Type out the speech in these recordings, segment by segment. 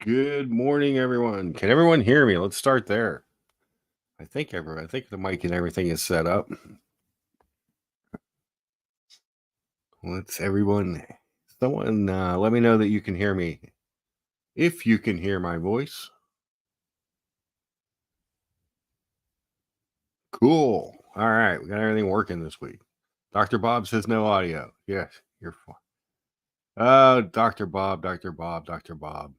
Good morning, everyone. Can everyone hear me? Let's start there. I think the mic and everything is set up. Someone let me know that you can hear me. If you can hear my voice. Cool. All right. We got everything working this week. Dr. Bob says no audio. Yes, you're fine. Dr. Bob, Dr. Bob, Dr. Bob.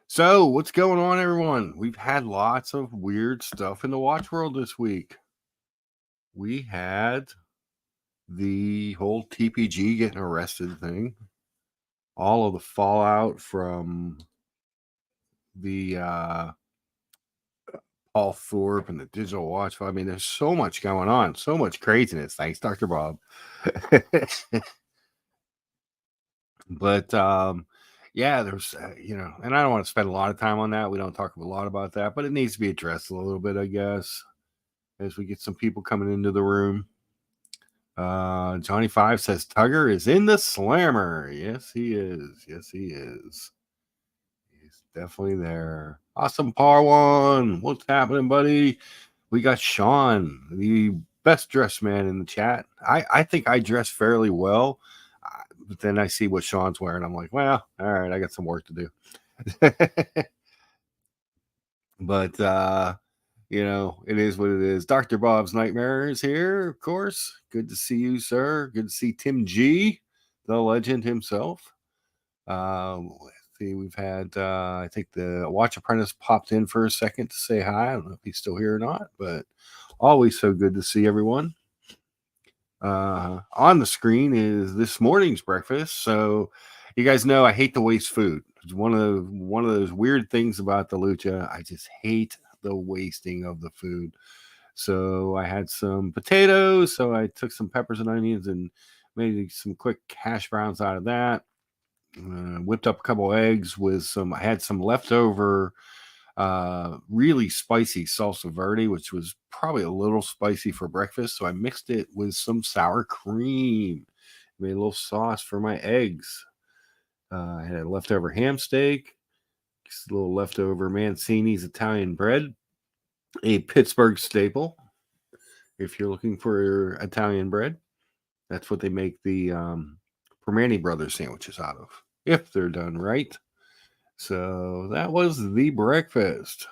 So, what's going on, everyone? We've had lots of weird stuff in the watch world this week. We had the whole TPG getting arrested thing, all of the fallout from the Paul Thorpe and the digital watch. I mean, there's so much going on, so much craziness. Thanks, Dr. Bob. But yeah, there's and I don't want to spend a lot of time on that. We don't talk a lot about that, but it needs to be addressed a little bit, I guess, as we get some people coming into the room. Johnny Five says Tugger is in the slammer. Yes, he is. Yes, he is. He's definitely there. Awesome Parwan. What's happening, buddy? We got Sean, the best dressed man in the chat. I think I dress fairly well, but then I see what Sean's wearing. I'm like, well, all right, I got some work to do. But it is what it is. Dr. Bob's Nightmare is here, of course. Good to see you, sir. Good to see Tim G, the legend himself. Let's see, we've had, I think the Watch Apprentice popped in for a second to say hi. I don't know if he's still here or not, but always so good to see everyone. On the screen is this morning's breakfast. So you guys know I hate to waste food. It's one of those weird things about the lucha. I just hate the wasting of the food. So I had some potatoes. So I took some peppers and onions and made some quick hash browns out of that. Whipped up a couple eggs with I had some leftover really spicy salsa verde, which was probably a little spicy for breakfast. So I mixed it with some sour cream, made a little sauce for my eggs. I had a leftover ham steak, a little leftover Mancini's Italian bread, a Pittsburgh staple. If you're looking for Italian bread, that's what they make the Permani Brothers sandwiches out of, if they're done right. So that was the breakfast.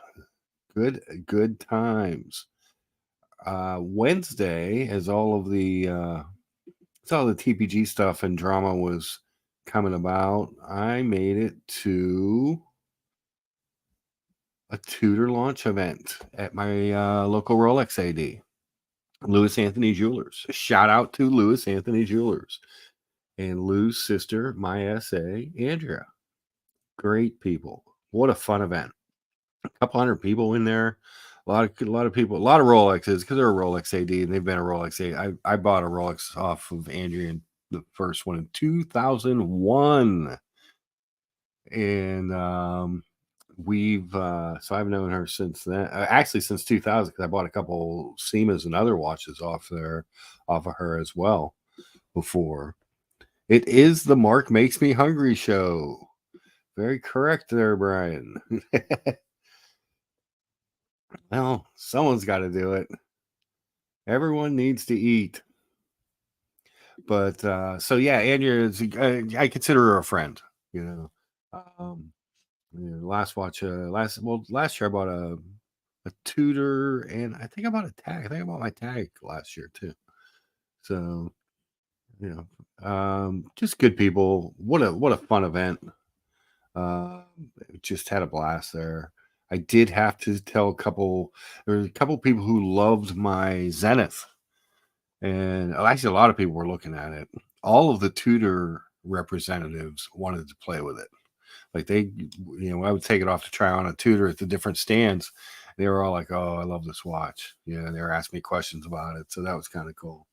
Good times. Wednesday, as all the TPG stuff and drama was coming about, I made it to a Tudor launch event at my local Rolex AD, Louis Anthony Jewelers. Shout out to Louis Anthony Jewelers and Lou's sister, my SA, Andrea. Great people. What a fun event. A couple hundred people in there. A lot of people, a lot of Rolexes, because they're a Rolex AD and they've been a Rolex AD. I bought a Rolex off of Andrea, the first one in 2001. And so I've known her since then, actually since 2000, because I bought a couple Seamas and other watches off of her as well before. It is the Mark Makes Me Hungry show. Very correct there, Brian. Well, someone's got to do it. Everyone needs to eat. But so yeah, Andrea, I consider her a friend. Last year I bought a Tudor, and I think I bought a tag. I think I bought my tag last year too. So just good people. What a fun event. Just had a blast there. I did have to tell there was a couple people who loved my Zenith, and actually a lot of people were looking at it. All of the Tudor representatives wanted to play with it. Like I would take it off to try on a Tudor at the different stands. They were all like, "Oh, I love this watch." Yeah, they were asking me questions about it, so that was kind of cool.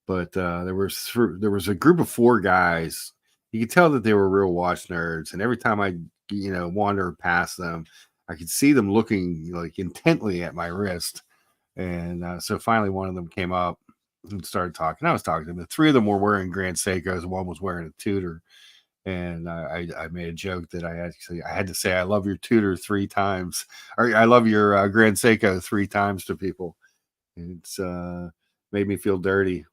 But there was a group of 4 guys. You could tell that they were real watch nerds, and every time I wander past them, I could see them looking like intently at my wrist. And so finally, one of them came up and started talking. I was talking to them. The 3 of them were wearing Grand Seikos. One was wearing a Tudor. And I made a joke that I had to say I love your Tudor 3 times, or I love your Grand Seiko 3 times to people. It's made me feel dirty.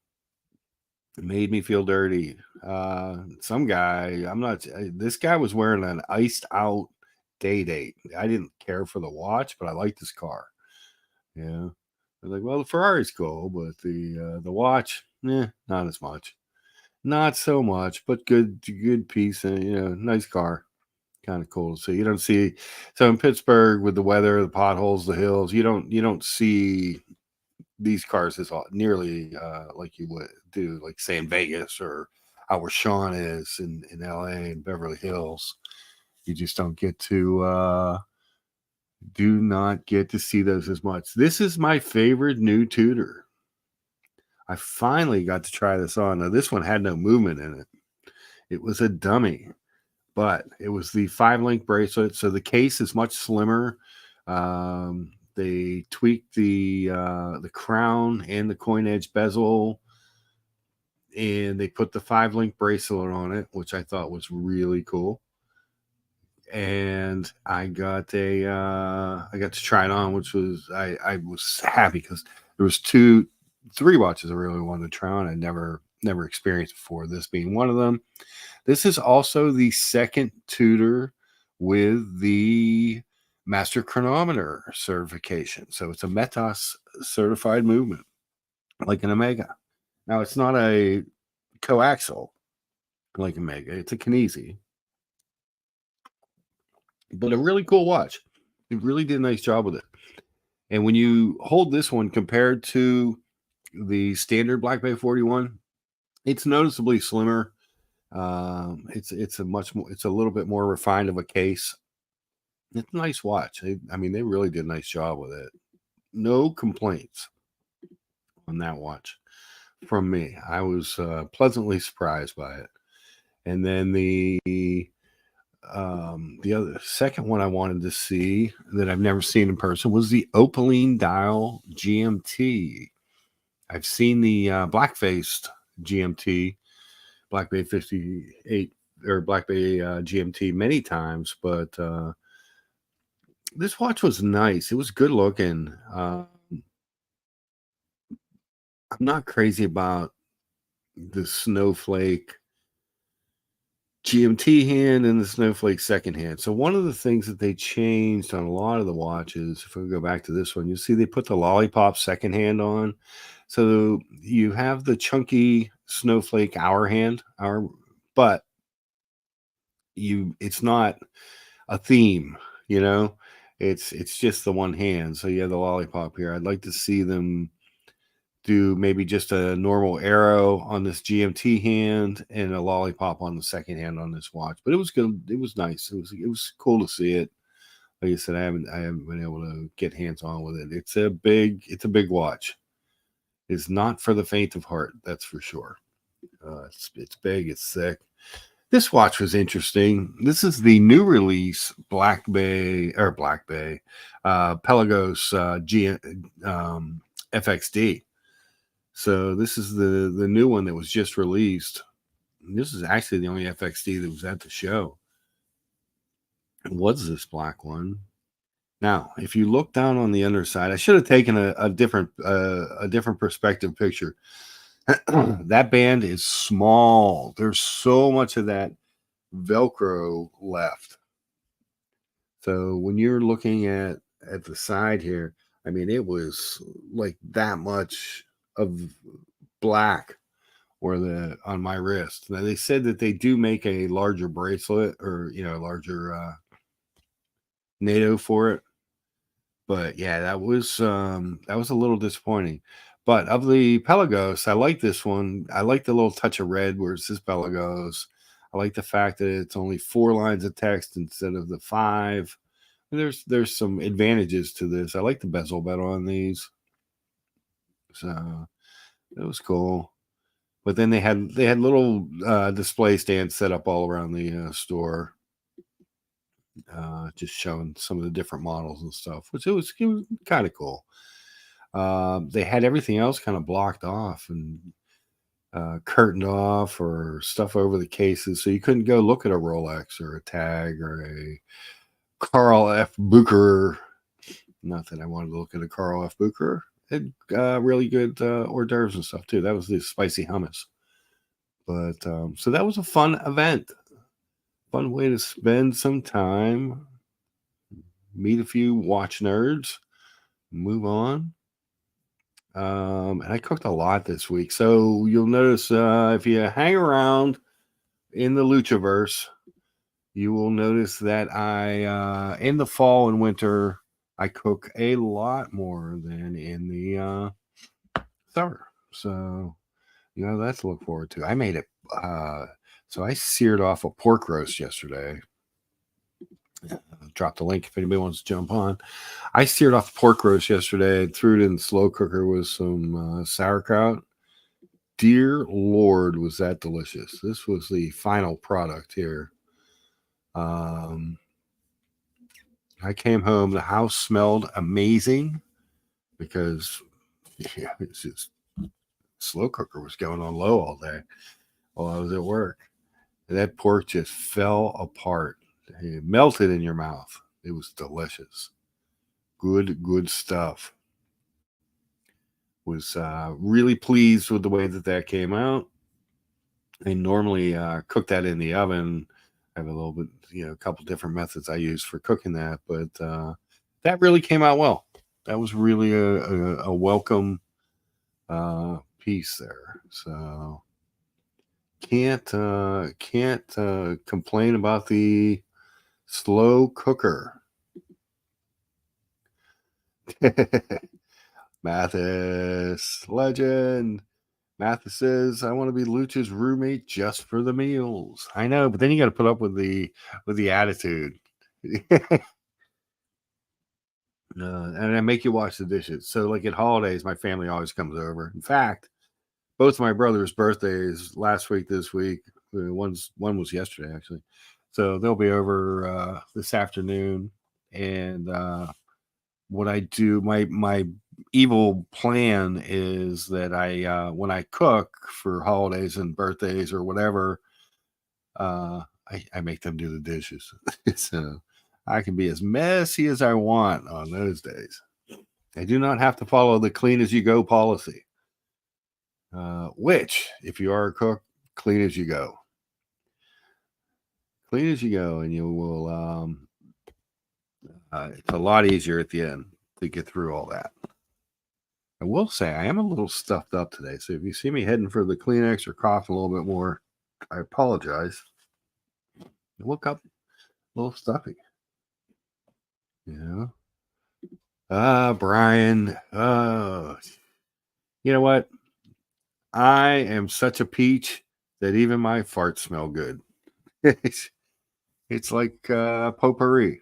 It made me feel dirty. Some guy, I'm not. This guy was wearing an iced out day date. I didn't care for the watch, but I liked his car. Yeah, I was like, well, the Ferrari's cool, but the watch, not as much. Not so much, but good piece, and nice car. Kind of cool to see. You don't see so in Pittsburgh with the weather, the potholes, the hills. You don't see these cars as nearly like you would do, like say in Vegas or out where Sean is in LA and Beverly Hills. You just do not get to see those as much. This is my favorite new Tudor. I finally got to try this on. Now this one had no movement in it. It was a dummy, but it was the 5-link bracelet. So the case is much slimmer. They tweaked the crown and the coin edge bezel, and they put the 5-link bracelet on it, which I thought was really cool. And I got to try it on, which was I was happy because there was 3 watches I really wanted to try on. I never experienced before, this being one of them. This is also the second Tudor with the Master Chronometer certification. So it's a METAS certified movement, like an Omega. Now, it's not a coaxial like Omega. It's a Kinesi. But a really cool watch. It really did a nice job with it. And when you hold this one compared to the standard Black Bay 41, it's noticeably slimmer. It's a little bit more refined of a case. It's a nice watch. They really did a nice job with it. No complaints on that watch from me. I was pleasantly surprised by it. And then the other second one I wanted to see that I've never seen in person was the Opaline Dial GMT. I've seen the black-faced GMT, Black Bay 58 or Black Bay GMT many times, but this watch was nice. It was good looking. I'm not crazy about the Snowflake GMT hand and the Snowflake second hand. So one of the things that they changed on a lot of the watches, if we go back to this one, you'll see they put the Lollipop second hand on. So you have the chunky Snowflake hour hand, but it's not a theme, it's just the one hand. So you have the Lollipop here. I'd like to see them do maybe just a normal arrow on this GMT hand and a Lollipop on the second hand on this watch. But it was good. It was nice. It was cool to see it. Like I said, I haven't been able to get hands on with it. It's a big watch. It's not for the faint of heart, that's for sure. It's big, it's thick. This watch was interesting. This is the new release Black Bay Pelagos FXD. So this is the new one that was just released. And this is actually the only FXD that was at the show. It was this black one. Now, if you look down on the underside, I should have taken a different perspective picture. That band is small. There's so much of that Velcro left. So when you're looking at the side here, it was like that much of black on my wrist. Now they said that they do make a larger bracelet or larger NATO for it. But yeah, that was a little disappointing. But of the Pelagos, I like this one. I like the little touch of red where it says Pelagos. I like the fact that it's only 4 lines of text instead of the 5. And there's some advantages to this. I like the bezel better on these. So it was cool. But then they had little display stands set up all around the store. Just showing some of the different models and stuff, which it was kind of cool. They had everything else kind of blocked off, and curtained off or stuff over the cases, so you couldn't go look at a Rolex or a Tag or a Carl F. Booker. Not that I wanted to look at a Carl F. Booker. It had really good hors d'oeuvres and stuff too. That was the spicy hummus. But so that was a fun event, fun way to spend some time, meet a few watch nerds, move on. And I cooked a lot this week. So you'll notice if you hang around in the Luchaverse, you will notice that I, in the fall and winter, I cook a lot more than in the summer. So, that's to look forward to. I made it. So I seared off a pork roast yesterday. Drop the link if anybody wants to jump on. I seared off pork roast yesterday, threw it in the slow cooker with some sauerkraut. Dear Lord, was that delicious. This was the final product here. I came home, the house smelled amazing because it's just slow cooker was going on low all day while I was at work. And that pork just fell apart. It melted in your mouth. It was delicious. Good stuff. Was really pleased with the way that came out. I normally cook that in the oven. I have a little bit, a couple different methods I use for cooking that, but that really came out well. That was really a welcome piece there. So can't complain about the slow cooker. Mathis, legend. Mathis says, "I want to be Lucha's roommate just for the meals." I know, but then you got to put up with the attitude. And I make you wash the dishes. So, like at holidays, my family always comes over. In fact, both my brothers' birthdays last week, this week. One was yesterday, actually. So they'll be over this afternoon. And what I do, my evil plan is that I when I cook for holidays and birthdays or whatever, I make them do the dishes. So I can be as messy as I want on those days. I do not have to follow the clean as you go policy. Which, if you are a cook, clean as you go. Clean as you go, and you will. It's a lot easier at the end to get through all that. I will say I am a little stuffed up today, so if you see me heading for the Kleenex or coughing a little bit more, I apologize. I woke up a little stuffy. Brian. You know what? I am such a peach that even my farts smell good. It's like potpourri.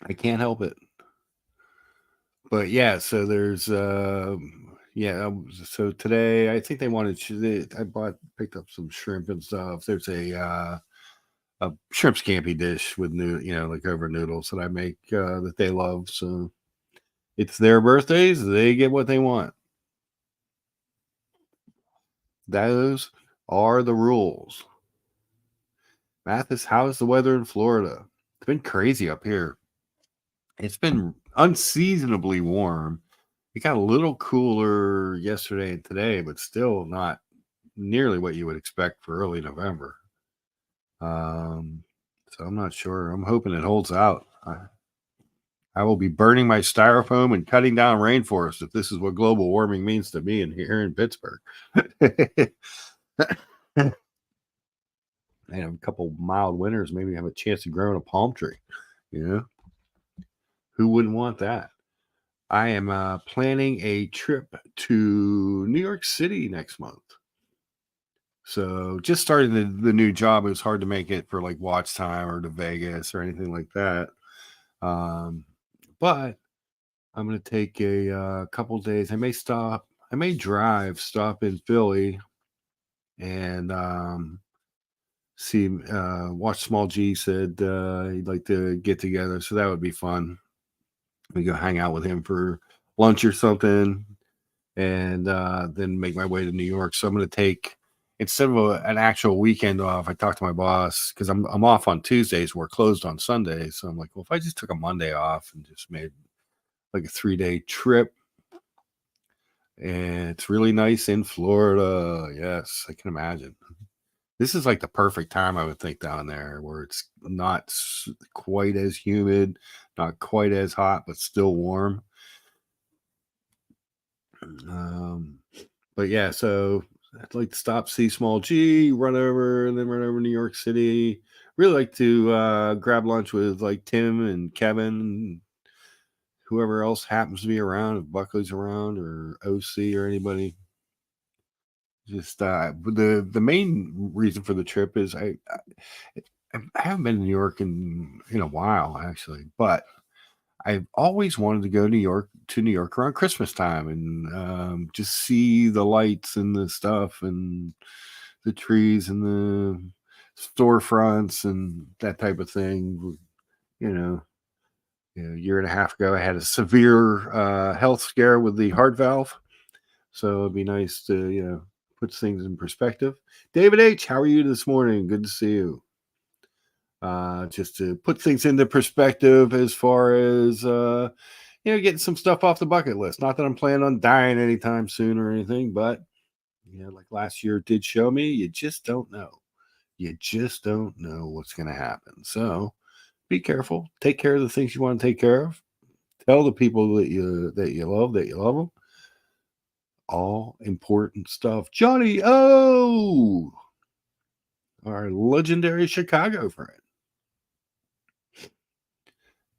I can't help it. But yeah, so there's so today I think they wanted picked up some shrimp and stuff. There's a shrimp scampi dish with like over noodles that I make that they love. So it's their birthdays, they get what they want. Those are the rules. Mathis, how is the weather in Florida? It's been crazy up here. It's been unseasonably warm. It got a little cooler yesterday and today, but still not nearly what you would expect for early November. So I'm not sure. I'm hoping it holds out. I will be burning my styrofoam and cutting down rainforest if this is what global warming means to me here in Pittsburgh. And a couple mild winters, maybe have a chance of growing a palm tree. Who wouldn't want that? I am planning a trip to New York City next month. So just starting the new job, it was hard to make it for like watch time or to Vegas or anything like that. But I'm going to take a couple days. I may stop in Philly and watch Small G said he'd like to get together. So that would be fun. We go hang out with him for lunch or something. and then make my way to New York. So I'm going to take, instead of an actual weekend off, I talked to my boss because I'm off on Tuesdays. We're closed on Sundays. So I'm like, well, if I just took a Monday off and just made like a 3-day trip, and it's really nice in Florida. Yes, I can imagine. This is like the perfect time, I would think, down there where it's not quite as humid, not quite as hot, but still warm. Um, but yeah, so I'd like to stop, see small G, run over, and then run over to New York City. Really like to grab lunch with like Tim and Kevin, whoever else happens to be around, if Buckley's around or OC or anybody. Just the main reason for the trip is I haven't been to New York in a while actually, but I've always wanted to go to New York around Christmas time and just see the lights and the stuff and the trees and the storefronts and that type of thing. You know, a year and a half ago, I had a severe health scare with the heart valve, so it'd be nice to put things in perspective. David H, how are you this morning? Good to see you. Just to put things into perspective as far as getting some stuff off the bucket list. Not that I'm planning on dying anytime soon or anything, but like last year did show me, you just don't know. You just don't know what's going to happen. So be careful. Take care of the things you want to take care of. Tell the people that you love them. All important stuff. Johnny O, our legendary Chicago friend.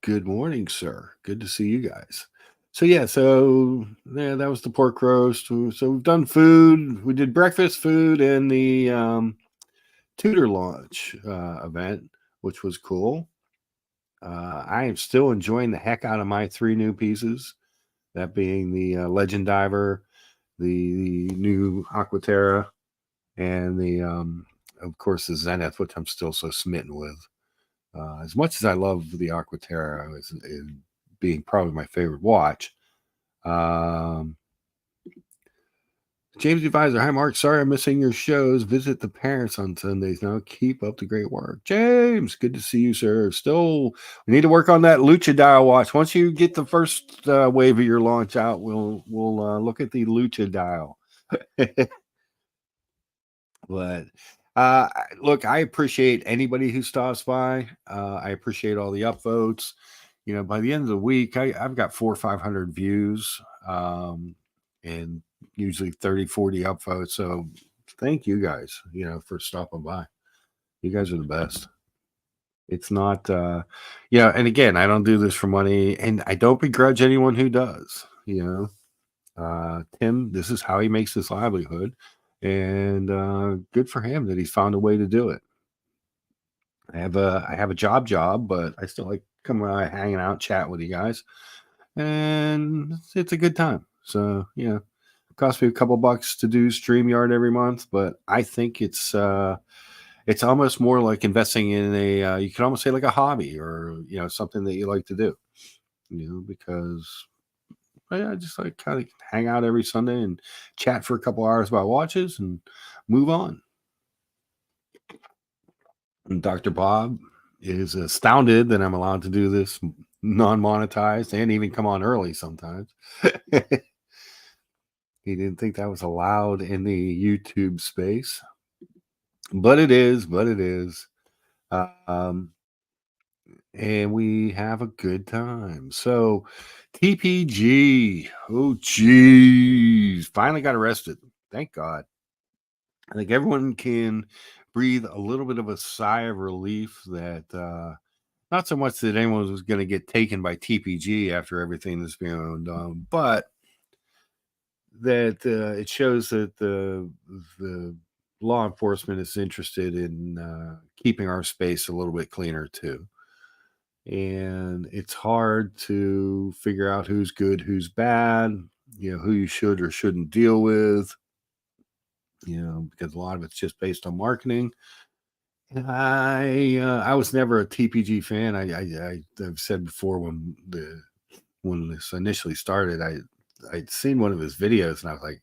Good morning, sir. Good to see you guys. So yeah, that was the pork roast. So we've done food. We did breakfast food and the Tudor launch event, which was cool. I am still enjoying the heck out of my 3 new pieces. That being the Legend Diver, the new Aquaterra, and the of course the Zenith, which I'm still so smitten with. As much as I love the Aquaterra as being probably my favorite watch, um, James Advisor, hi Mark. Sorry I'm missing your shows. Visit the parents on Sundays now. Keep up the great work. James, good to see you, sir. Still, we need to work on that Lucha dial watch. Once you get the first wave of your launch out, we'll look at the Lucha dial. But look, I appreciate anybody who stops by. I appreciate all the upvotes. By the end of the week, I've got 400 or 500 views, and usually 30, 40 upvotes. So thank you guys, for stopping by. You guys are the best. It's not, and again, I don't do this for money, and I don't begrudge anyone who does. Tim, this is how he makes his livelihood, and good for him that he's found a way to do it. I have a job, but I still like coming out, hanging out, chat with you guys, and it's a good time. So it costs me a couple bucks to do StreamYard every month, but I think it's almost more like investing in a you can almost say like a hobby or something that you like to do. Because I just like kind of hang out every Sunday and chat for a couple hours about watches and move on. And Dr. Bob is astounded that I'm allowed to do this non-monetized and even come on early sometimes. He didn't think that was allowed in the YouTube space, but it is. Um, and we have a good time. So, TPG, oh geez, finally got arrested. Thank God. I think everyone can breathe a little bit of a sigh of relief that not so much that anyone was going to get taken by TPG after everything that's been done, but that it shows that the law enforcement is interested in keeping our space a little bit cleaner too. And it's hard to figure out who's good, who's bad, who you should or shouldn't deal with, because a lot of it's just based on marketing. And I was never a TPG fan. I've said before when this initially started, I'd seen one of his videos and I was like,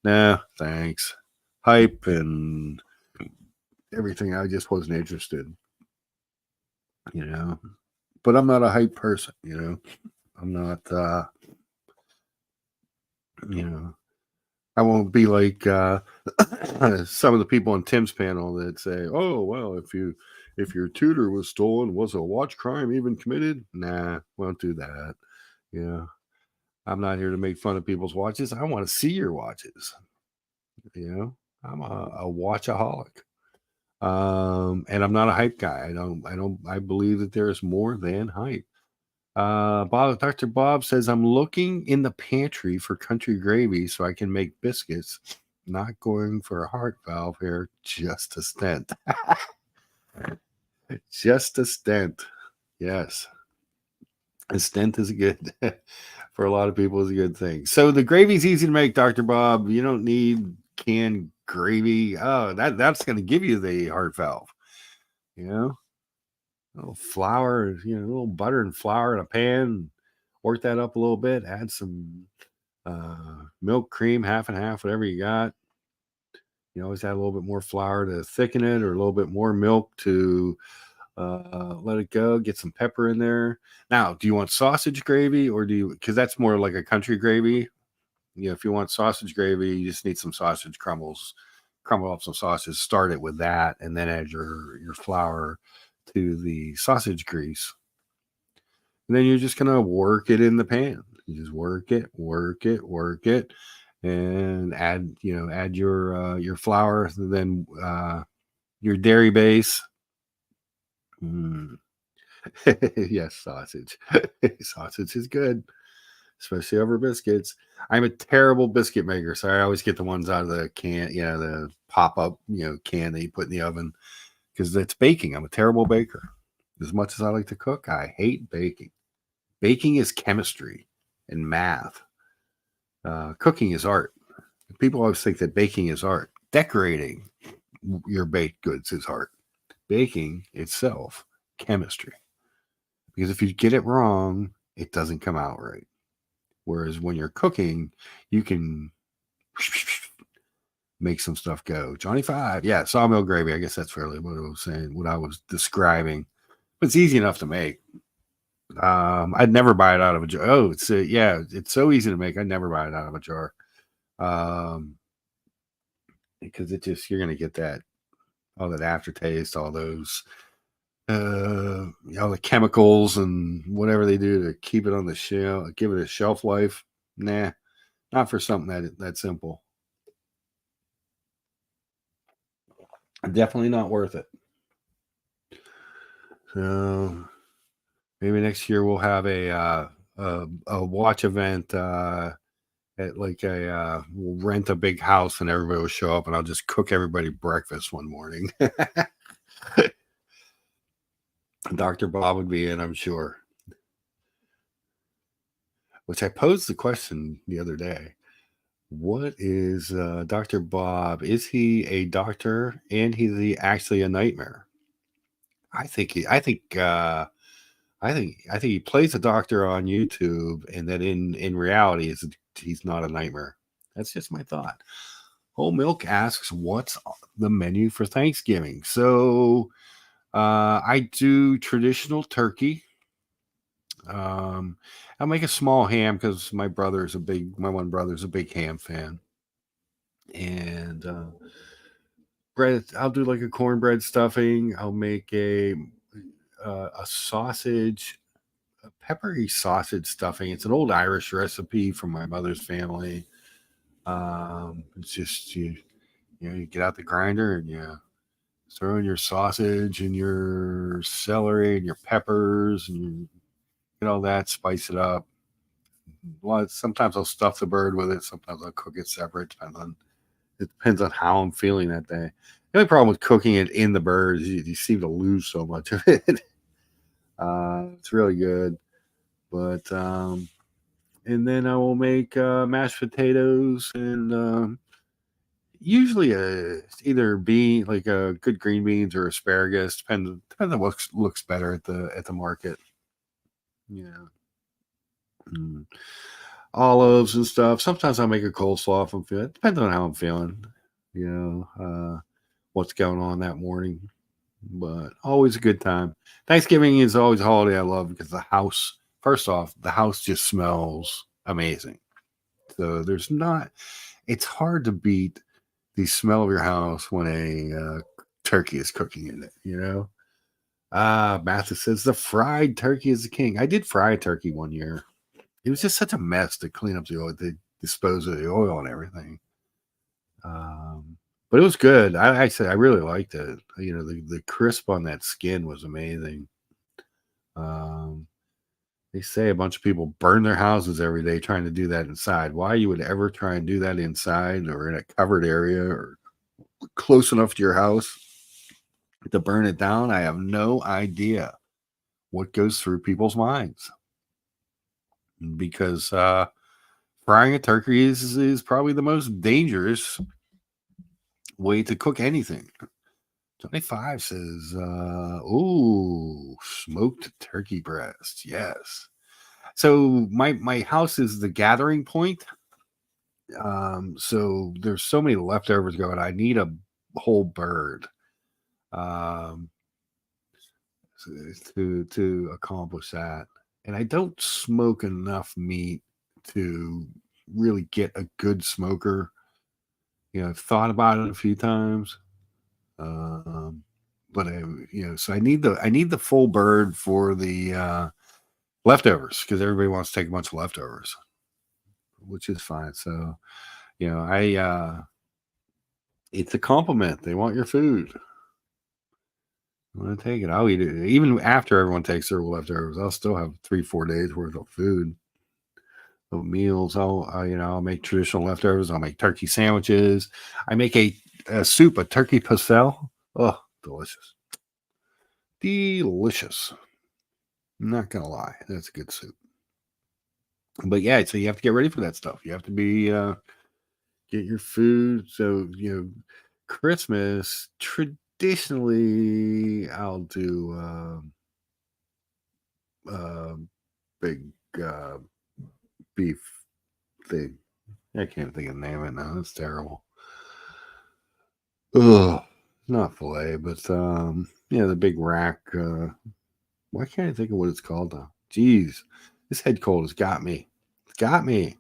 nah, thanks. Hype and everything. I just wasn't interested, you know. But I'm not a hype person, you know. I'm not, you know, I won't be like some of the people on Tim's panel that say, "Oh, well, if your Tudor was stolen, was a watch crime even committed?" Nah, won't do that. You know, I'm not here to make fun of people's watches. I want to see your watches. You know, I'm a watchaholic. And I'm not a hype guy. I believe that there is more than hype. Dr. Bob says, I'm looking in the pantry for country gravy so I can make biscuits. Not going for a heart valve here, just a stent. Just a stent. Yes. A stent is a good, for a lot of people, is a good thing. So the gravy's easy to make, Dr. Bob. You don't need canned gravy. Oh, that's going to give you the heart valve. You know, a little flour, a little butter and flour in a pan. Work that up a little bit. Add some milk, cream, half and half, whatever you got. You always add a little bit more flour to thicken it, or a little bit more milk to let it go. Get some pepper in there. Now, do you want sausage gravy, or do you? Because that's more like a country gravy. If you want sausage gravy, you just need some sausage crumbles. Crumble up some sausage. Start it with that, and then add your flour to the sausage grease. And then you're just gonna work it in the pan. You just work it, and add your flour, then your dairy base. Yes, sausage. Sausage is good, especially over biscuits. I'm a terrible biscuit maker, so I always get the ones out of the can, the pop up, can that you put in the oven, because it's baking. I'm a terrible baker. As much as I like to cook, I hate baking. Baking is chemistry and math. Cooking is art. People always think that baking is art. Decorating your baked goods is art. Baking itself, chemistry. Because if you get it wrong, it doesn't come out right. Whereas when you're cooking, you can make some stuff go. Johnny Five, yeah, sawmill gravy. I guess that's fairly what I was saying, what I was describing. But it's easy enough to make. I'd never buy it out of a jar. Oh, it's so easy to make. I'd never buy it out of a jar. Because you're gonna get all that aftertaste, all those all the chemicals and whatever they do to keep it on the shelf, give it a shelf life. Nah, not for something that simple. Definitely not worth it. So maybe next year we'll have a watch event at like we'll rent a big house and everybody will show up and I'll just cook everybody breakfast one morning. Dr. Bob would be in, I'm sure. Which I posed the question the other day. What is Dr. Bob? Is he a doctor and is he actually a nightmare? I think he plays a doctor on YouTube, and that in reality he's not a nightmare. That's just my thought. Whole Milk asks, "What's the menu for Thanksgiving?" So I do traditional turkey. I'll make a small ham because my one brother's a big ham fan, and bread. I'll do like a cornbread stuffing. I'll make a sausage, a peppery sausage stuffing. It's an old Irish recipe from my mother's family. It's just you get out the grinder and you throw in your sausage and your celery and your peppers and you get all that, spice it up. Sometimes I'll stuff the bird with it. Sometimes I'll cook it separate. It depends on how I'm feeling that day. The only problem with cooking it in the bird is you seem to lose so much of it. It's really good, but and then I will make mashed potatoes and usually either bean like good green beans or asparagus. Depends on what looks better at the market. Yeah. Mm. olives and stuff. Sometimes I'll make a coleslaw if I'm feeling. It depends on how I'm feeling, what's going on that morning. But always a good time. Thanksgiving is always a holiday I love because the house. First off, the house just smells amazing. So there's not. It's hard to beat the smell of your house when a turkey is cooking in it. Mathis says the fried turkey is the king. I did fry a turkey one year. It was just such a mess to clean up the oil, to dispose of the oil and everything. But it was good. I said I really liked it. The crisp on that skin was amazing. Um, they say a bunch of people burn their houses every day trying to do that inside. Why you would ever try and do that inside or in a covered area or close enough to your house to burn it down, I have no idea what goes through people's minds. Because frying a turkey is probably the most dangerous way to cook anything. 25 says, ooh, smoked turkey breast. Yes. So my house is the gathering point. So there's so many leftovers going. I need a whole bird um, to accomplish that. And I don't smoke enough meat to really get a good smoker. I've thought about it a few times. Um, but so I need the full bird for the leftovers because everybody wants to take a bunch of leftovers, which is fine. So, I it's a compliment. They want your food. I want to take it. I'll eat it. Even after everyone takes their leftovers, I'll still have 3-4 days worth of food, of meals. I'll make traditional leftovers. I'll make turkey sandwiches. I make a soup, a turkey pastel. Oh, delicious. Delicious. I'm not gonna lie, that's a good soup. But yeah, so you have to get ready for that stuff. You have to get your food. So Christmas traditionally I'll do uh, big uh, beef thing. I can't think of the name of it now. That's terrible. Ugh, not filet, but the big rack. Why can't I think of what it's called now? Jeez, this head cold has got me. It's got me.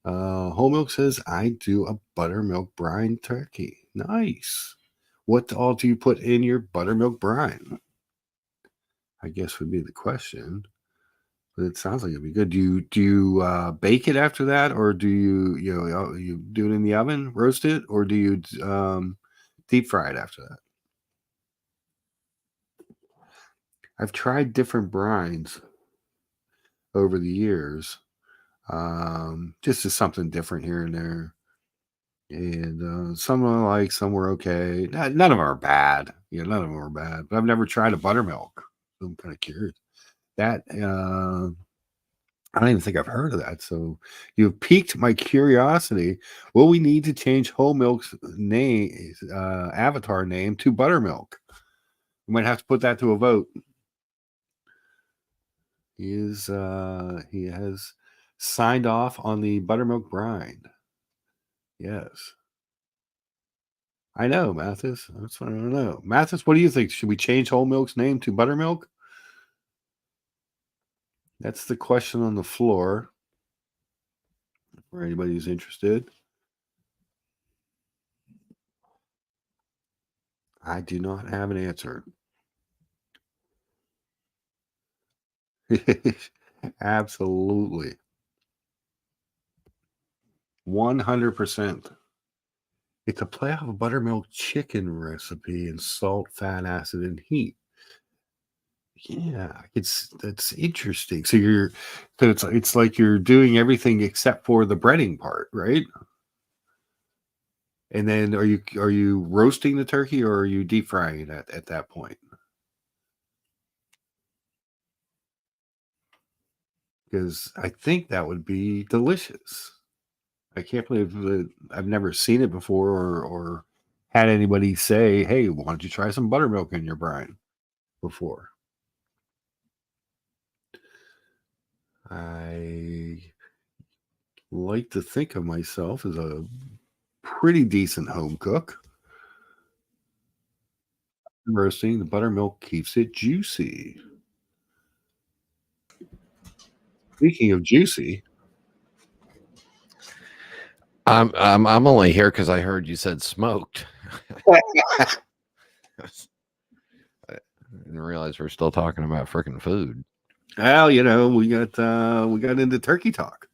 Whole Milk says I do a buttermilk brine turkey. Nice. What all do you put in your buttermilk brine? I guess would be the question. But it sounds like it'd be good. Do you bake it after that, or do you do it in the oven, roast it, or do you deep fry it after that? I've tried different brines over the years. Just as something different here and there. And some I like, some were okay. None of them are bad. None of them are bad. But I've never tried a buttermilk. So I'm kind of curious. That I don't even think I've heard of that. So you've piqued my curiosity. Will we need to change Whole Milk's name, avatar name, to Buttermilk? We might have to put that to a vote. He has signed off on the buttermilk brine. Yes. I know, Mathis. That's what I don't know. Mathis, what do you think? Should we change Whole Milk's name to Buttermilk? That's the question on the floor for anybody who's interested. I do not have an answer. Absolutely. 100%. It's a play off a buttermilk chicken recipe in salt, fat, acid, and heat. Yeah, that's interesting. So it's like you're doing everything except for the breading part, right? And then are you roasting the turkey or are you deep frying it at that point? Because I think that would be delicious. I can't believe that I've never seen it before or had anybody say, "Hey, why don't you try some buttermilk in your brine?" before. I like to think of myself as a pretty decent home cook. Roasting the buttermilk keeps it juicy. Speaking of juicy, I'm only here because I heard you said smoked. I didn't realize we're still talking about freaking food. well, we got into turkey talk.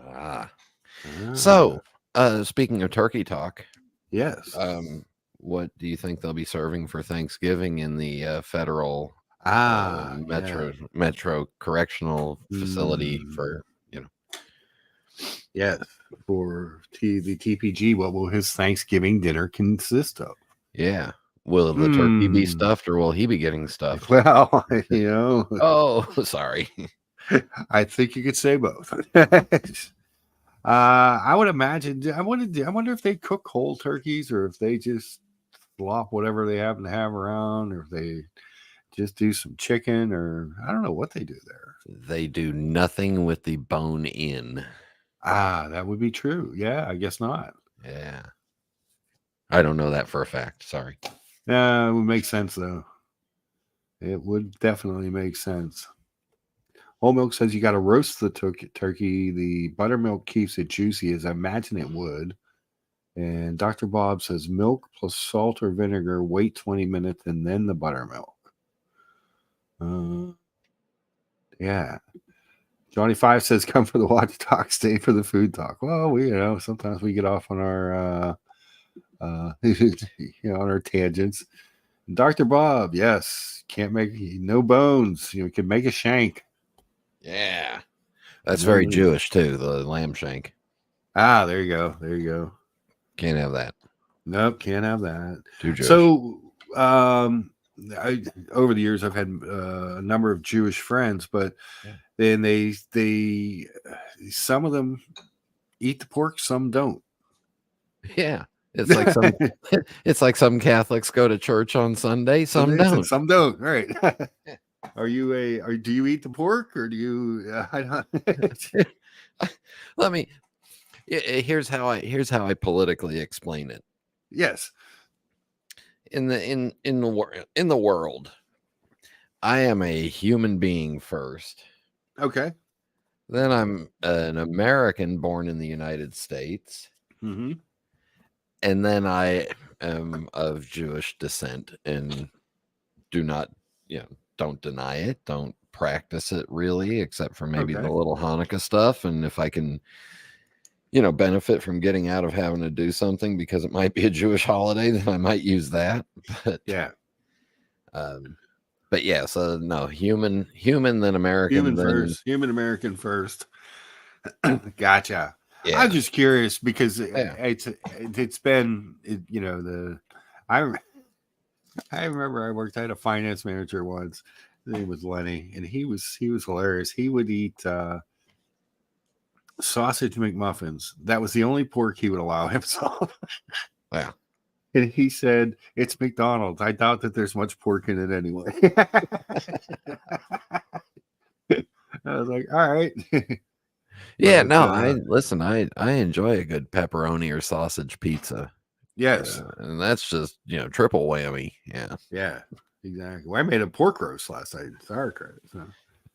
Ah. Ah, So, speaking of turkey talk, yes. what do you think they'll be serving for Thanksgiving in the federal Yeah. metro correctional facility Mm, for, you know? yes. For the TPG, what will his Thanksgiving dinner consist of? Yeah. Will the turkey be stuffed or will he be getting stuffed? Well, Oh, sorry. I think you could say both. I would imagine. I wonder if they cook whole turkeys or if they just slop whatever they happen to have around, or if they just do some chicken, or I don't know what they do there. They do nothing with the bone in. That would be true. Yeah, I guess not. Yeah. I don't know that for a fact. Sorry. Yeah, it would make sense though. It would definitely make sense. Whole milk says you got to roast the turkey. The buttermilk keeps it juicy, as I imagine it would. And Dr. Bob says milk plus salt or vinegar, wait 20 minutes, and then the buttermilk. Yeah. Johnny Five says come for the watch talk, stay for the food talk. Well, sometimes we get off on our on our tangents. And Dr. Bob, yes, can't make no bones. You can make a shank. Yeah. That's very Jewish too, the lamb shank. There you go. There you go. Can't have that. Nope, can't have that. Too Jewish. So, over the years, I've had a number of Jewish friends, but then they some of them eat the pork, some don't. Yeah, it's like some Catholics go to church on Sunday, some don't. Some don't. Right? Do you eat the pork or do you? I don't. Let me. Here's how I politically explain it. Yes. In the world, I am a human being first. Okay. Then I'm an American born in the United States. Mm-hmm. And then I am of Jewish descent and don't deny it, don't practice it really, except for maybe the little Hanukkah stuff. And if I can, benefit from getting out of having to do something because it might be a Jewish holiday, then I might use that. But yeah. But yeah, so no, human, then American, human American first. Gotcha. Yeah. I'm just curious because it's been I remember I had a finance manager once. His name was Lenny, and he was hilarious. He would eat sausage McMuffins. That was the only pork he would allow himself. Yeah. And he said, "It's McDonald's. I doubt that there's much pork in it anyway." I was like, "All right." Yeah, I enjoy a good pepperoni or sausage pizza. Yes. And that's just, triple whammy. Yeah. Yeah, exactly. Well, I made a pork roast last night. Sauerkraut. So.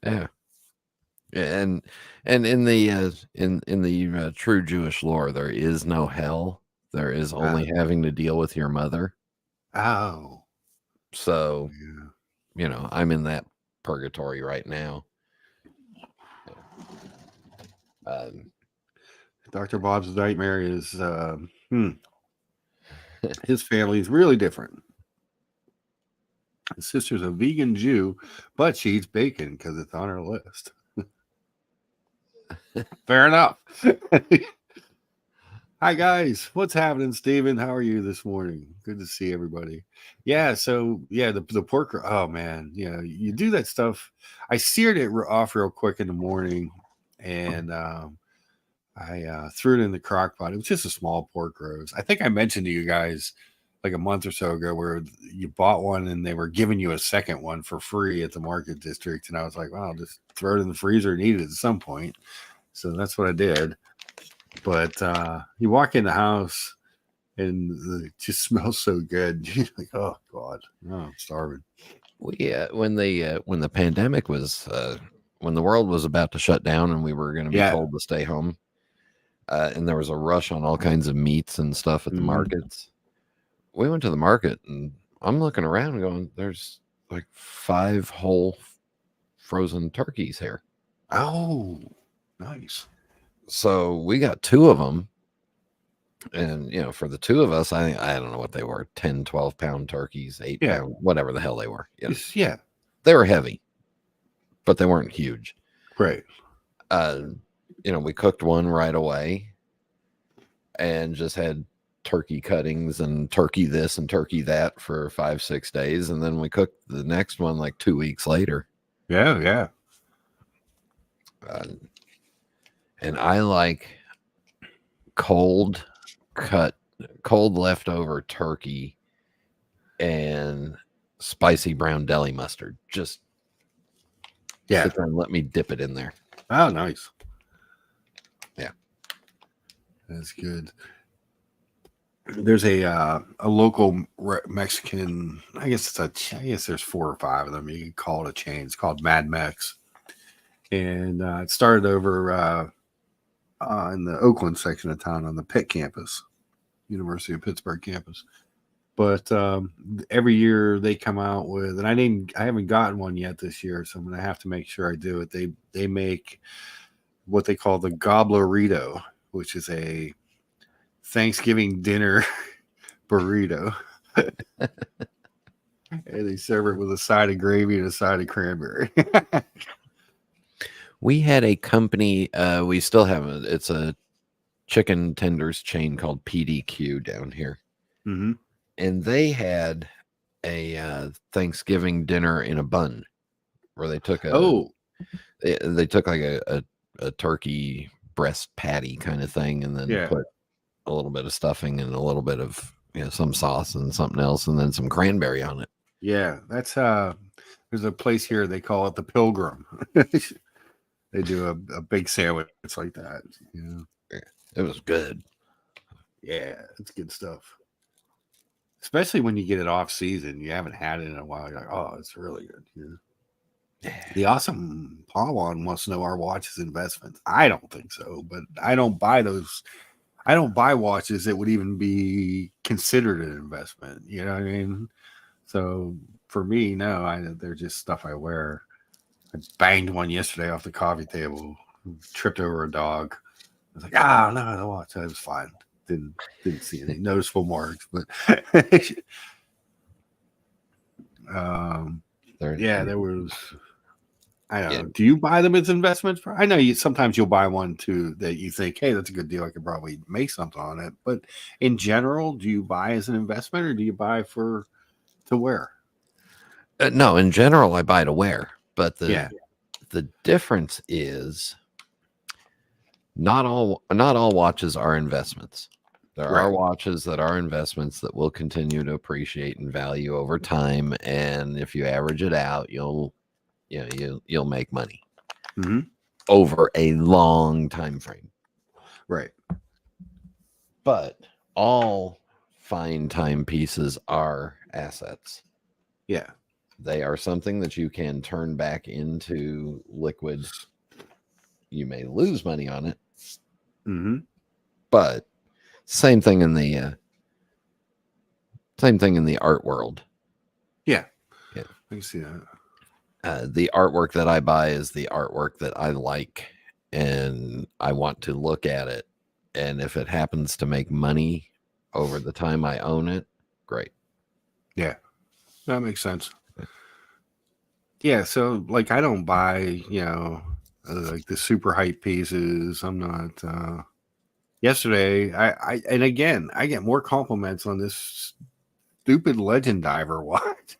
Yeah. And in the true Jewish lore, there is no hell. There is only having to deal with your mother. Oh. So, I'm in that purgatory right now. Dr. Bob's nightmare is his family is really different. His sister's a vegan Jew, but she eats bacon because it's on her list. Fair enough. Hi guys, what's happening, Steven? How are you this morning? Good to see everybody. Yeah, so the pork. Oh man, you do that stuff. I seared it off real quick in the morning, and I threw it in the crock pot. It was just a small pork roast. I think I mentioned to you guys like a month or so ago where you bought one and they were giving you a second one for free at the Market District, and I was like, "Well, I'll just throw it in the freezer and eat it at some point." So that's what I did. But you walk in the house and it just smells so good. You're like, oh God, no, I'm starving. When the pandemic was when the world was about to shut down and we were going to be told to stay home, and there was a rush on all kinds of meats and stuff at the markets. We went to the market and I'm looking around and going, there's like 5 whole frozen turkeys here. Oh, nice. So we got 2 of them. And, you know, for the 2 of us, I don't know what they were, 10, 12 pound turkeys, 8 pound, whatever the hell they were. You know? Yeah. They were heavy, but they weren't huge. Right. You know, we cooked one right away and just had turkey cuttings and turkey this and turkey that for 5-6 days. And then we cooked the next one like 2 weeks later. Yeah. Yeah. And I like cold leftover turkey and spicy brown deli mustard. Just sit there and let me dip it in there. Oh, nice. Yeah, that's good. There's a local Mexican. I guess there's 4 or 5 of them. You can call it a chain. It's called Mad Mex, and it started over in the Oakland section of town on the Pitt campus, University of Pittsburgh campus. But every year they come out with, and I haven't gotten one yet this year, so I'm going to have to make sure I do it. They make what they call the Gobblerito, which is a Thanksgiving dinner burrito. And they serve it with a side of gravy and a side of cranberry. We had a company, we still have it. It's a chicken tenders chain called PDQ down here. Mm-hmm. And they had a Thanksgiving dinner in a bun where they took they took like a turkey breast patty kind of thing and then put a little bit of stuffing and a little bit of some sauce and something else and then some cranberry on it. Yeah, that's there's a place here they call it the Pilgrim. They do a big sandwich. It's like that. Yeah, it was good. Yeah, it's good stuff. Especially when you get it off season. You haven't had it in a while. You're like, oh, it's really good. The awesome Pawan wants to know our watches investments. I don't think so, but I don't buy those. I don't buy watches that would even be considered an investment. You know what I mean? So for me, no, they're just stuff I wear. I banged one yesterday off the coffee table, tripped over a dog. I was like, no, the watch. It was fine. Didn't see any noticeable marks, but there was. I don't know. Do you buy them as investments? I know sometimes you'll buy one too that you think, hey, that's a good deal. I could probably make something on it. But in general, do you buy as an investment or do you buy to wear? No, in general, I buy to wear. But the difference is not all watches are investments. There are watches that are investments that will continue to appreciate in value over time, and if you average it out, you'll make money over a long time frame. Right. But all fine timepieces are assets. Yeah. They are something that you can turn back into liquid. You may lose money on it. But same thing in the art world. Yeah. I can see that. The artwork that I buy is the artwork that I like and I want to look at it. And if it happens to make money over the time I own it, great. Yeah, that makes sense. Yeah, so like I don't buy, like the super hype pieces. I'm not. Yesterday, I get more compliments on this stupid Legend Diver watch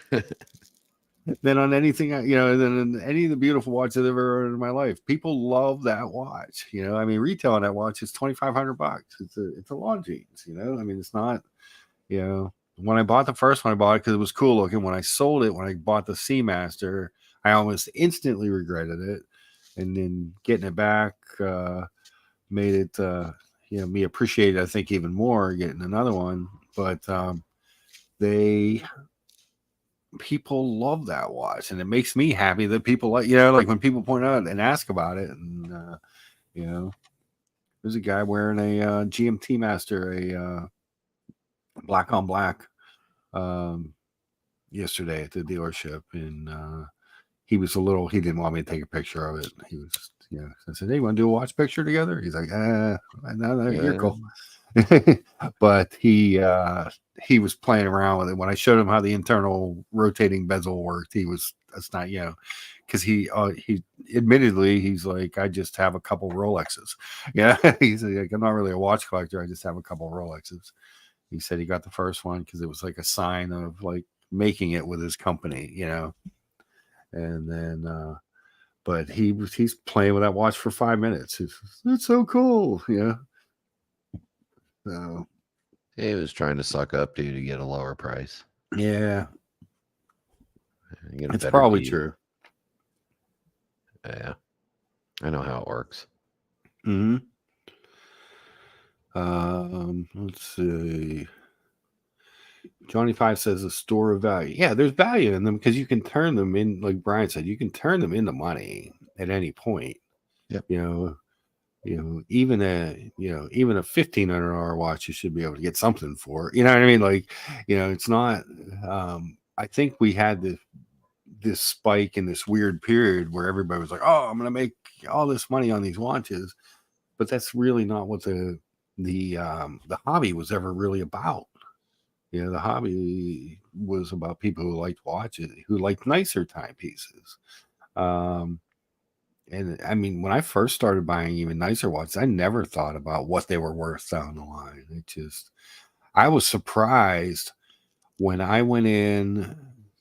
than on anything, than any of the beautiful watches I've ever owned in my life. People love that watch. Retail on that watch is $2,500. It's a Longines. I mean, it's not. When I bought the first one, I bought it because it was cool looking. When I sold it, when I bought the Seamaster, I almost instantly regretted it and then getting it back made it me appreciate it, I think, even more getting another one. But they people love that watch, and it makes me happy that people like when people point out and ask about it. And there's a guy wearing a GMT Master, a black on black, yesterday at the dealership, and he didn't want me to take a picture of it. He was, I said, hey, you want to do a watch picture together? He's like, no, you're cool. But he was playing around with it. When I showed him how the internal rotating bezel worked, that's not, because he admittedly, he's like, I just have a couple Rolexes. Yeah. He's like, I'm not really a watch collector. I just have a couple Rolexes. He said he got the first one because it was like a sign of like making it with his company, and then, but he's playing with that watch for 5 minutes. It's so cool. So he was trying to suck up to you to get a lower price. Yeah. It's probably true. Yeah. I know how it works. Mm-hmm. Let's see. Johnny Five says a store of value. Yeah, there's value in them because you can turn them in, like Brian said, you can turn them into money at any point. Yep. Even a $1,500 watch, you should be able to get something for. You know what I mean? Like, it's not. I think we had this spike in this weird period where everybody was like, "Oh, I'm going to make all this money on these watches," but that's really not what the hobby was ever really about. The hobby was about people who liked watches, who liked nicer timepieces. And I mean, when I first started buying even nicer watches, I never thought about what they were worth down the line. I was surprised when I went in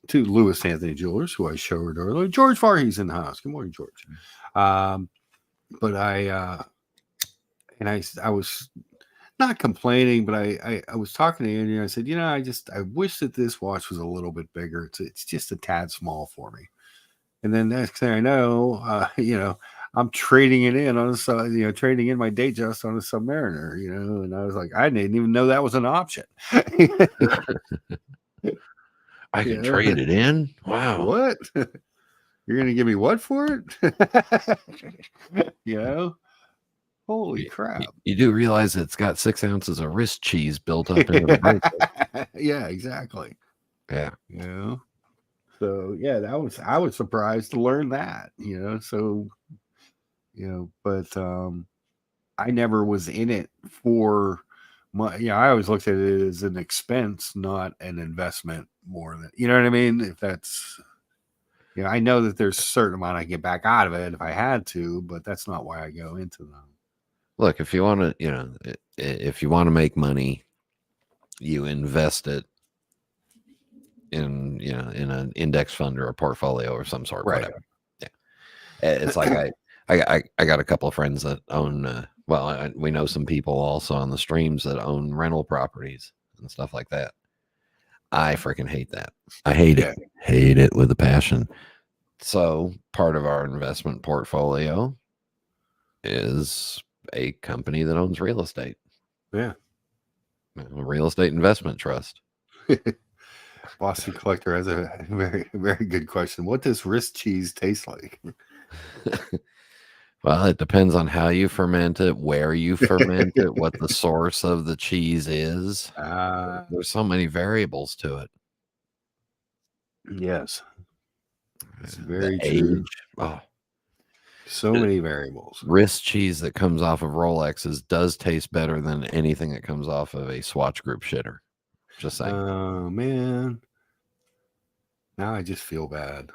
to Louis Anthony Jewelers, who I showed earlier. George Farhe's in the house. Good morning, George. But I was not complaining, but I was talking to Andy, and I said, I wish that this watch was a little bit bigger. It's just a tad small for me. And then next thing I know, I'm trading it in on trading in my Datejust on a Submariner, and I was like, I didn't even know that was an option. I can trade it in. Wow. What? You're going to give me what for it? Holy crap. You do realize it's got 6 ounces of wrist cheese built up into the bracelet. Yeah, exactly. Yeah. So yeah, I was surprised to learn that, so, but I never was in it for I always looked at it as an expense, not an investment more than, you know what I mean? If that's, I know that there's a certain amount I get back out of it if I had to, but that's not why I go into them. Look, if you want to, if you want to make money, you invest it in, in an index fund or a portfolio or some sort, right. Whatever. Yeah. It's like I got a couple of friends that own, we know some people also on the streams that own rental properties and stuff like that. I freaking hate that. I hate it. Hate it with a passion. So part of our investment portfolio is a company that owns real estate. Yeah. A real estate investment trust. Boston Collector has a very, very good question. What does wrist cheese taste like? Well, it depends on how you ferment it, where you ferment it, what the source of the cheese is. There's so many variables to it. Yes. It's very true. Oh. So many variables. Wrist cheese that comes off of Rolexes does taste better than anything that comes off of a Swatch Group shitter. Just saying. Oh, man. Now I just feel bad.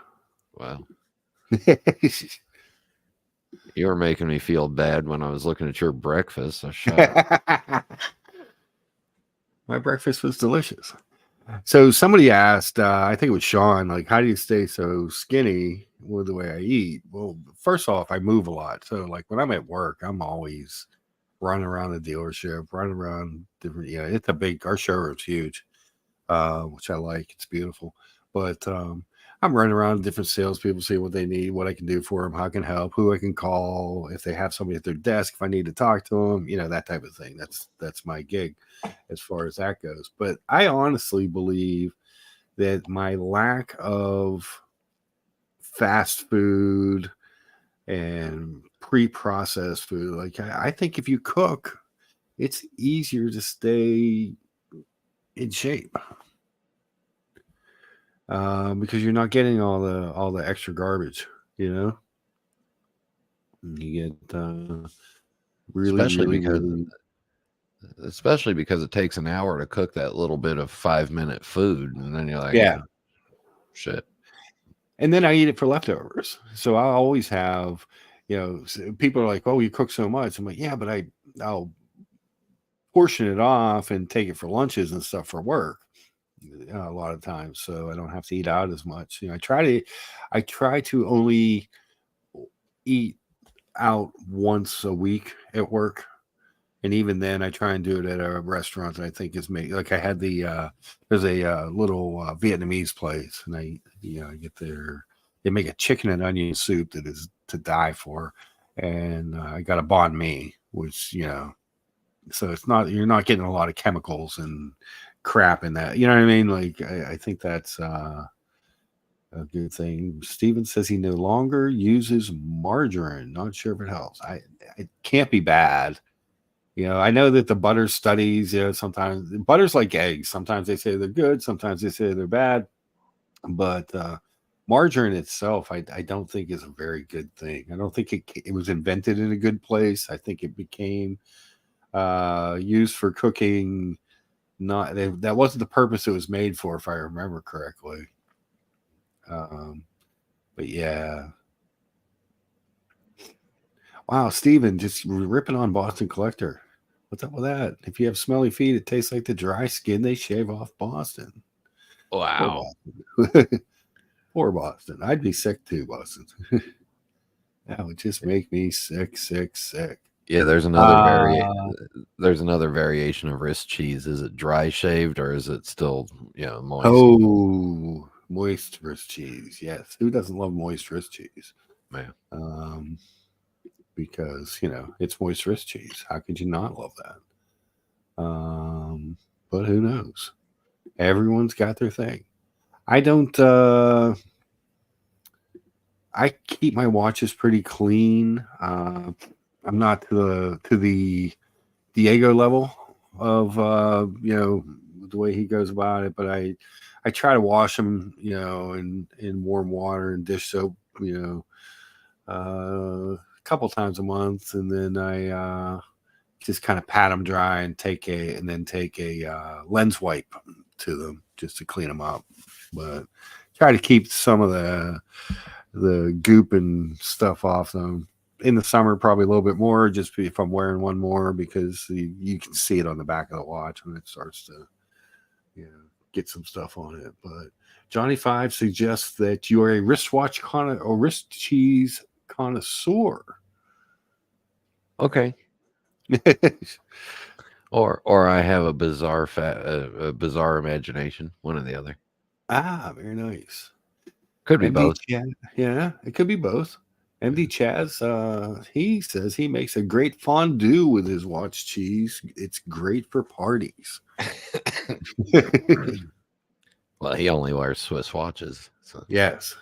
Well. You were making me feel bad when I was looking at your breakfast. So shut up. My breakfast was delicious. So somebody asked, I think it was Sean, like, how do you stay so skinny with the way I eat? Well, first off, I move a lot. So like when I'm at work, I'm always running around the dealership, running around different, it's our showroom's huge, which I like. It's beautiful. But I'm running around different salespeople, see what they need, what I can do for them, how I can help, who I can call, if they have somebody at their desk, if I need to talk to them, that type of thing. That's my gig as far as that goes. But I honestly believe that my lack of fast food and pre-processed food, like I think if you cook, it's easier to stay in shape. Because you're not getting all the extra garbage, you know. You get really, especially really, because really. especially because it takes an hour to cook that little bit of 5-minute food, and then you're like, Yeah. Shit. And then I eat it for leftovers, so I always have, people are like, "Oh, you cook so much." I'm like, "Yeah, but I'll portion it off and take it for lunches and stuff for work a lot of times, so I don't have to eat out as much." I try to only eat out once a week at work. And even then, I try and do it at a restaurant that I think is made. Like I had there's a little Vietnamese place, and I get there. They make a chicken and onion soup that is to die for, and I got a banh mi, which so it's not you're not getting a lot of chemicals and crap in that. You know what I mean? Like I think that's a good thing. Steven says he no longer uses margarine. Not sure if it helps. It can't be bad. I know that the butter studies, sometimes butter's like eggs. Sometimes they say they're good, sometimes they say they're bad. But margarine itself, I don't think is a very good thing. I don't think it was invented in a good place. I think it became used for cooking. That wasn't the purpose it was made for, if I remember correctly. But yeah. Wow, Steven, just ripping on Boston Collector. What's up with that? If you have smelly feet, it tastes like the dry skin they shave off Boston. Wow. Poor Boston. Poor Boston. I'd be sick too, Boston. That would just make me sick, sick, sick. Yeah, there's another variation of wrist cheese. Is it dry shaved or is it still, moist? Oh, moist wrist cheese. Yes. Who doesn't love moist wrist cheese? Man. Because, it's moist wrist cheese. How could you not love that? But who knows? Everyone's got their thing. I don't I keep my watches pretty clean. I'm not to the Diego level of the way he goes about it, but I try to wash them, in warm water and dish soap, a couple times a month, and then I just kind of pat them dry and take a lens wipe to them just to clean them up. But try to keep some of the goop and stuff off them. In the summer, probably a little bit more, just if I'm wearing one more, because you can see it on the back of the watch when it starts to, get some stuff on it. But Johnny Five suggests that you are a wristwatch or wrist cheese connoisseur. Okay. or I have a bizarre imagination, one or the other. Ah, very nice. Could be both. Yeah, it could be both. MD Chaz, he says he makes a great fondue with his watch cheese. It's great for parties. Well, he only wears Swiss watches. So. Yes.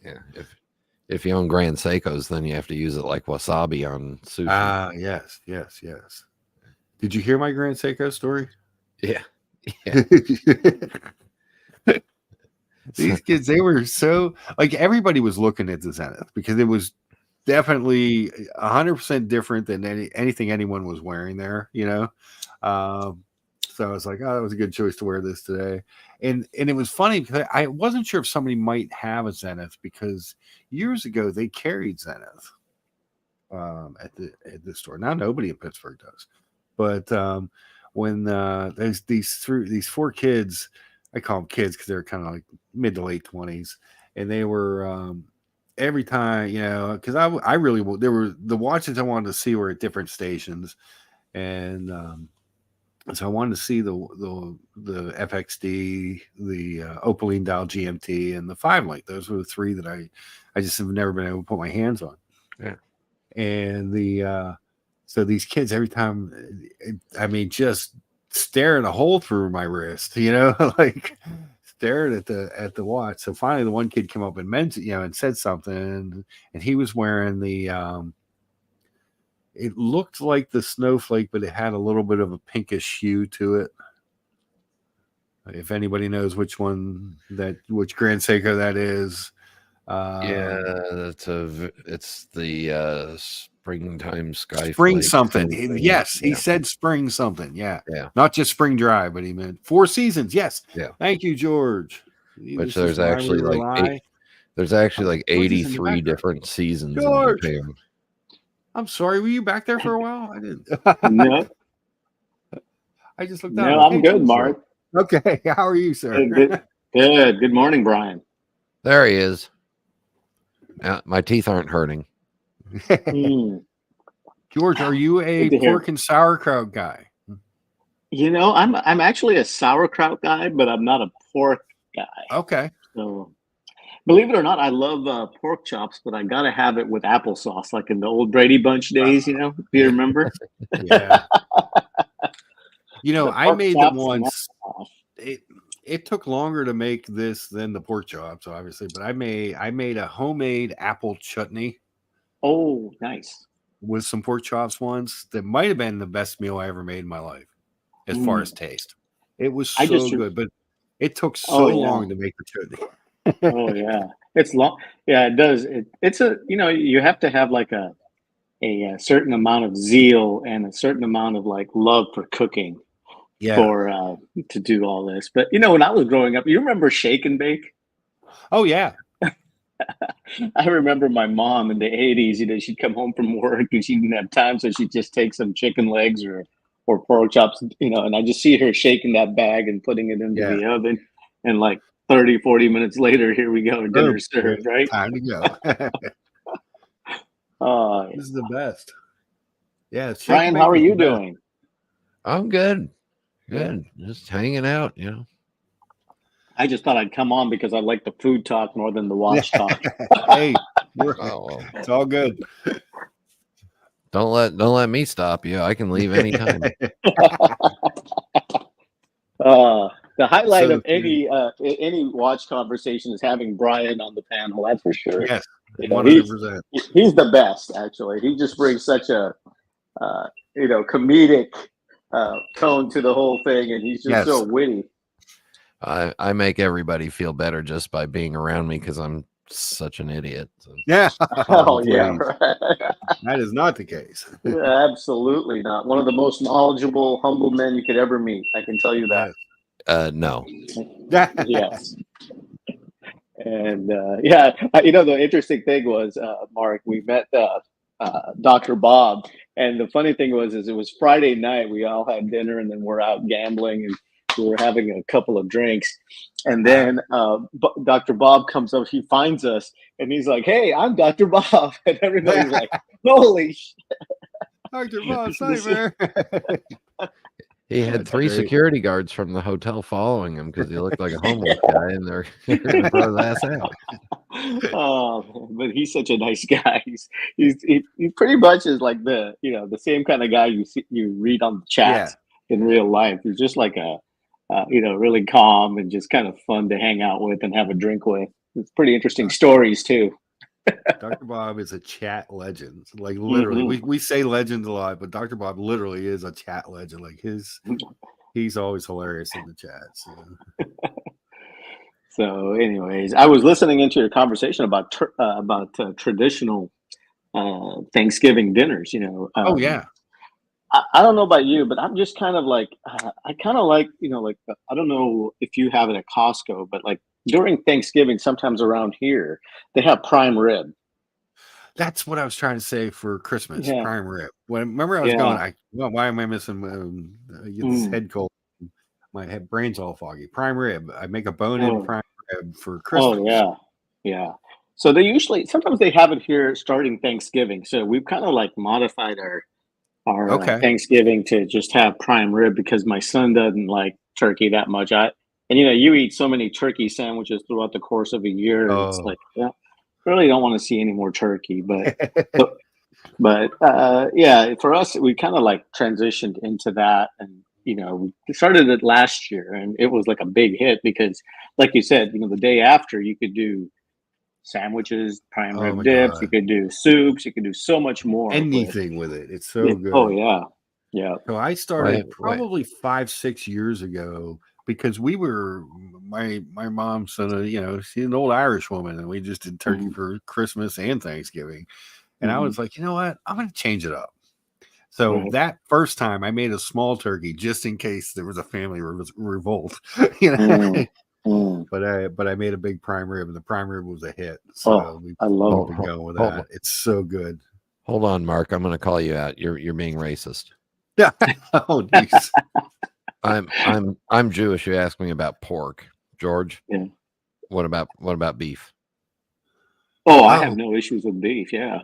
Yeah. If you own Grand Seikos, then you have to use it like wasabi on sushi. Ah, yes. Did you hear my Grand Seiko story? Yeah. These kids, they were so like everybody was looking at the Zenith because it was definitely 100% different than anything anyone was wearing there, so I was like, oh, that was a good choice to wear this today. And it was funny because I wasn't sure if somebody might have a Zenith because years ago they carried Zenith at the store. Now nobody in Pittsburgh does. But when there's these four kids, I call them kids because they're kind of like mid to late 20s, and they were every time, because I really there were the watches I wanted to see were at different stations, and So I wanted to see the FXD, the Opaline Dial GMT, and the 5-link. Those were the three that I just have never been able to put my hands on. Yeah. And so these kids, every time, I mean, just staring a hole through my wrist, like staring at the watch. So finally, the one kid came up and mentioned, and said something, and he was wearing the. It looked like the snowflake, but it had a little bit of a pinkish hue to it. If anybody knows which Grand Seiko that is. Yeah, it's the springtime sky Spring flake something. thing. Yes, Yeah. he said spring something. Yeah. Yeah. Not just spring dry, but he meant 4 seasons. Yes. Yeah. Thank you, George. Which there's actually like 83 different seasons George, in Japan. I'm sorry. Were you back there for a while? I didn't. No. I just looked down. No, I'm good, Mark. Okay. How are you, sir? Good. Good morning, Brian. There he is. My teeth aren't hurting. George, are you a pork and sauerkraut guy? I'm actually a sauerkraut guy, but I'm not a pork guy. Okay. So, believe it or not, I love pork chops, but I gotta have it with applesauce, like in the old Brady Bunch days. If you remember. Yeah. I made them once. It took longer to make this than the pork chops, obviously, but I made a homemade apple chutney. Oh, nice. With some pork chops once. That might have been the best meal I ever made in my life, as far as taste. It was so good, but it took so long to make the chutney. Oh yeah, it's long. Yeah, it does. It's you have to have like a certain amount of zeal and a certain amount of like love for cooking. Yeah. For to do all this. But when I was growing up, you remember Shake and Bake? Oh yeah. I remember my mom in the 80s, she'd come home from work and she didn't have time, so she'd just take some chicken legs or pork chops, and I just see her shaking that bag and putting it into the oven, and like 30, 40 minutes later, here we go, dinner served, right? Time to go. This is the best. Yeah. Brian, how are you doing? I'm good. Good. Just hanging out, I just thought I'd come on because I like the food talk more than the watch talk. Hey, it's all good. Don't let me stop you. I can leave anytime. The highlight of any watch conversation is having Brian on the panel. That's for sure. Yes, 100%. He's the best. Actually, he just brings such a comedic tone to the whole thing, and he's just so witty. I make everybody feel better just by being around me because I'm such an idiot. So. Yeah. Yeah. Right. That is not the case. Yeah, absolutely not. One of the most knowledgeable, humble men you could ever meet. I can tell you that. No. Yes. And the interesting thing was, Mark, we met Dr. Bob, and the funny thing was, it was Friday night. We all had dinner, and then we're out gambling, and we were having a couple of drinks, and then Dr. Bob comes up. He finds us, and he's like, "Hey, I'm Dr. Bob," and everybody's like, "Holy shit, Dr. Bob Cyber!" He had 3 security guards from the hotel following him because he looked like a homeless guy, and they're going to throw his ass out. Oh, but he's such a nice guy. He pretty much is like the same kind of guy you read on the chat in real life. He's just like a really calm and just kind of fun to hang out with and have a drink with. It's pretty interesting stories too. Dr. Bob is a chat legend. Like literally, we say legend a lot, but Dr. Bob literally is a chat legend. Like he's always hilarious in the chats. So, anyways, I was listening into your conversation about traditional Thanksgiving dinners. Oh yeah. I don't know about you, but I'm just kind of like I kind of like I don't know if you have it at Costco, but like during Thanksgiving, sometimes around here they have prime rib. That's what I was trying to say for Christmas. Prime rib. Remember I was going. Why am I missing this head cold? My brain's all foggy. Prime rib. I make a bone-in prime rib for Christmas. Oh yeah. So sometimes they have it here starting Thanksgiving. So we've kind of like modified our Okay. Thanksgiving to just have prime rib because my son doesn't like turkey that much. And you eat so many turkey sandwiches throughout the course of a year. It's Oh. like, yeah, really don't want to see any more turkey. But yeah, for us, we kind of like transitioned into that, and we started it last year, and it was like a big hit because, like you said, the day after you could do sandwiches, prime Oh rib my dips, you God. could do soups, you could do so much more with. Anything with it. It's so Yeah. Oh good. yeah, yeah. So I Wait, started wait. probably 5, 6 years ago because we were my mom's she's an old Irish woman, and we just did turkey Mhm. for Christmas and Thanksgiving. And I Mhm. was like, you know what? I'm going to change it up. So Right. that first time I made a small turkey just in case there was a family revolt, you know. Mm. Mm. But I made a big prime rib, and the prime rib was a hit. Oh, So I love we've it. been going with Hold, that. It's so good. hold on, Mark. I'm going to call you out. You're being racist. Yeah. Oh, geez. I'm Jewish. You asked me about pork, George. Yeah. What about beef? Oh, I have Oh, no issues with beef. Yeah.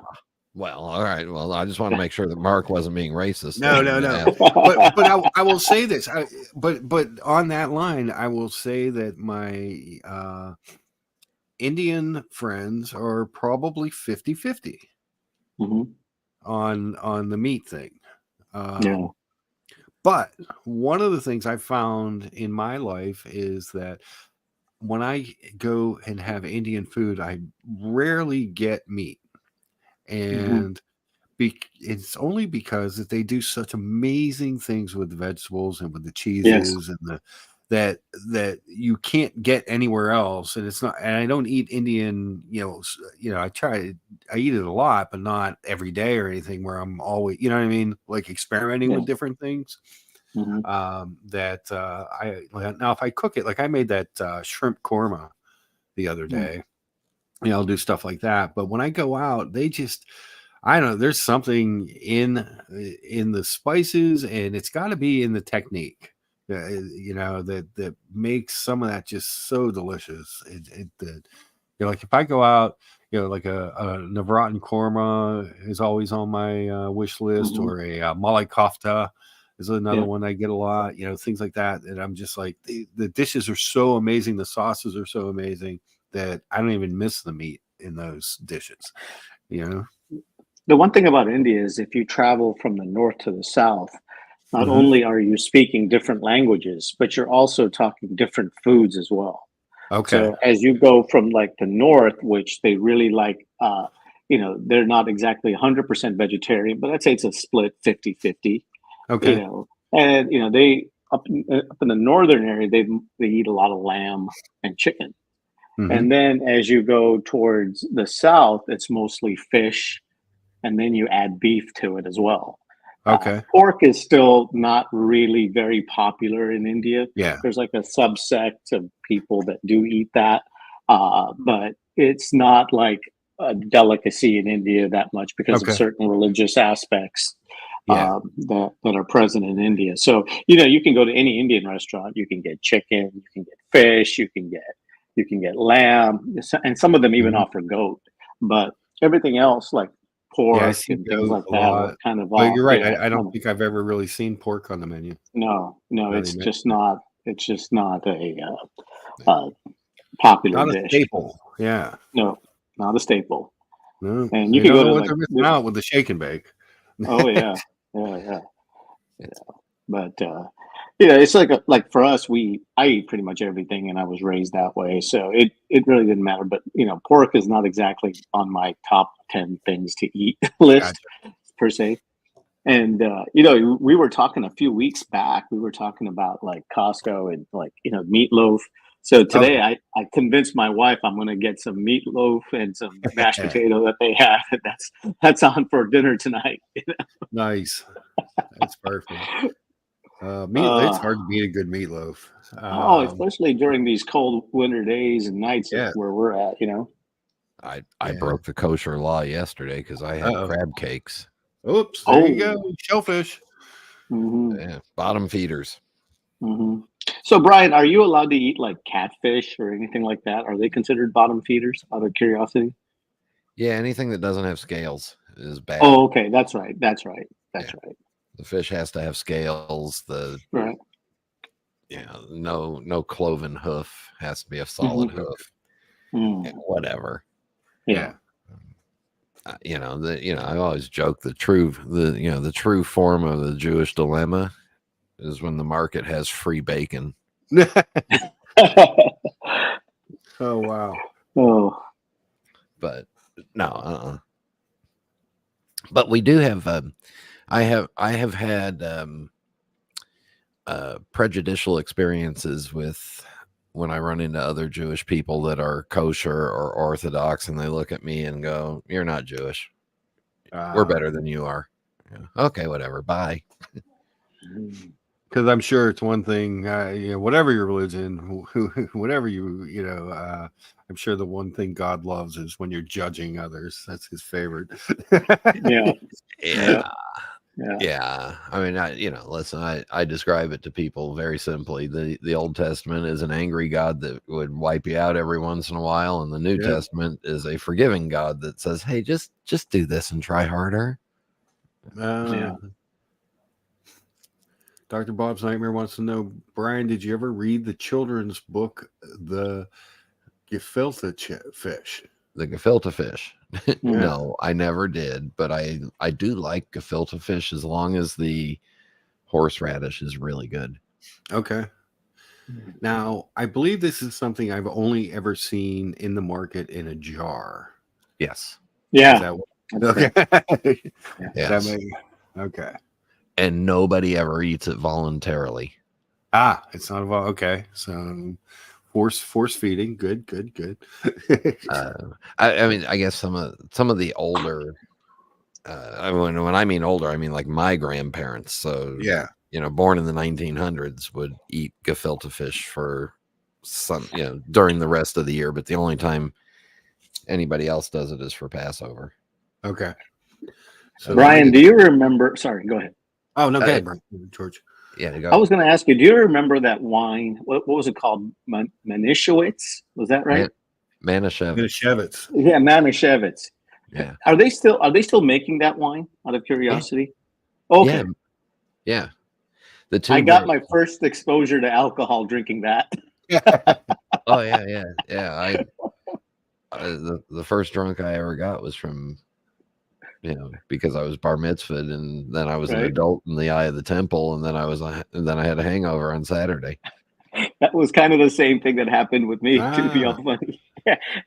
Well, all right. Well, I just want to make sure that Mark wasn't being racist. no, I'm no, gonna no. ask. But I will say this. But on that line, I will say that my Indian friends are probably 50-50 Mhm. on the meat thing. Yeah. But one of the things I found in my life is that when I go and have Indian food, I rarely get meat. Mhm. And it's only because that they do such amazing things with the vegetables and with the Yes. cheeses and that you can't get anywhere else. And it's not. And I don't eat Indian. I eat it a lot, but not every day or anything. Where I'm always, you know what I mean, like experimenting Yeah. with different things. Mhm. That I now if I cook it, like I made that shrimp korma the other Mm. day. I'll do stuff like that. But when I go out, they just I don't know. There's something in the spices, and it's got to be in the technique. That makes some of that just so delicious. Like if I go out, like a Navratan korma is always on my wish list, Mhm. or a malai kofta is another Yeah. one I get a lot. Things like that. And I'm just like the dishes are so amazing, the sauces are so amazing that I don't even miss the meat in those dishes. You know. The one thing about India is if you travel from the north to the south, not Hmm. only are you speaking different languages, but you're also talking different foods as well. Okay. So as you go from like the north, which they really like, they're not exactly 100% vegetarian, but I'd say it's a split 50-50. you Okay. know, and they up in the northern area, they eat a lot of lamb and chicken. Hmm. And then as you go towards the south, it's mostly fish, and then you add beef to it as well. Okay. Pork is still not really very popular in India. Yeah. There's like a subsect of people that do eat that, but it's not like a delicacy in India that much because of Okay. certain religious aspects Yeah. that are present in India. So you can go to any Indian restaurant, you can get chicken, you can get fish, you can get lamb, and some of them even Hmm. offer goat. But everything else like Yeah. I pork see and things goat like a that are lot, kind of but off. you're right. Yeah, I kind don't of. think I've ever really seen pork on the menu. No, Now it's that you just mention not. It's just not a it. popular Not a dish. staple. Yeah. No, not a staple. No, And you you can go know to what like, they're missing out with the shake and bake. oh yeah, yeah, yeah. But it's like for us, I eat pretty much everything, and I was raised that way, so it really didn't matter. But pork is not exactly on my top 10 things to eat list Gotcha. per se. And we were talking a few weeks back. We were talking about like Costco and like meatloaf. So Oh, today I convinced my wife I'm going to get some meatloaf and some mashed yeah. potato that they have. That's on for dinner tonight. Nice. That's perfect. It's Uh, hard to beat a good meatloaf. oh, especially during these cold winter days and nights Yeah. where we're at. I Yeah. broke the kosher law yesterday because I had Uh-oh. crab cakes. Oops. There you Oh, go. Shellfish. hmm Yeah, bottom feeders. hmm So Brian, are you allowed to eat like catfish or anything like that? Are they considered bottom feeders out of curiosity? Yeah, anything that doesn't have scales is bad. Oh, okay. That's right. That's right. That's Yeah. right. The fish has to have scales. Right. No cloven hoof, has to be a solid hoof. Whatever. Yeah. I always joke the true form of the Jewish dilemma is when the market has free bacon. Oh wow. Oh. But no, but we do have I have had prejudicial experiences with when I run into other Jewish people that are kosher or Orthodox, and they look at me and go, "You're not Jewish. We're better than you are." Yeah. Okay, whatever. Bye. Because I'm sure it's one thing, whatever your religion, whatever I'm sure the one thing God loves is when you're judging others. That's his favorite. Yeah. I mean, listen, I describe it to people very simply. The Old Testament is an angry God that would wipe you out every once in a while, and the New Testament is a forgiving God that says, "Hey, just do this and try harder." Dr. Bob's Nightmare wants to know, Brian, did you ever read the children's book, The Gefilte Fish? The gefilte fish. No, I never did, but I do like gefilte fish as long as the horseradish is really good. Okay. Now, I believe this is something I've only ever seen in the market in a jar. Yes. Yeah. Okay. Yes. Okay. And nobody ever eats it voluntarily. It's not okay. So force feeding. Good. I mean, I guess some of the older, when I mean older, I mean like my grandparents. So born in the 1900s would eat gefilte fish for some, during the rest of the year. But the only time anybody else does it is for Passover. Okay. So Brian, do you remember? Sorry, go ahead. Oh no, go ahead, George. Yeah, go. I was going to ask you, do you remember that wine? What was it called? Manischewitz? Was that right? Manischewitz. Yeah, Manischewitz. Yeah. Are they still making that wine? Out of curiosity. Yeah. Okay. Yeah. I got my first exposure to alcohol drinking that. Oh yeah. The first drunk I ever got was from, because I was bar mitzvahed, and then I was an adult in the eye of the temple, and then I had a hangover on Saturday. That was kind of the same thing that happened with me. To be all funny,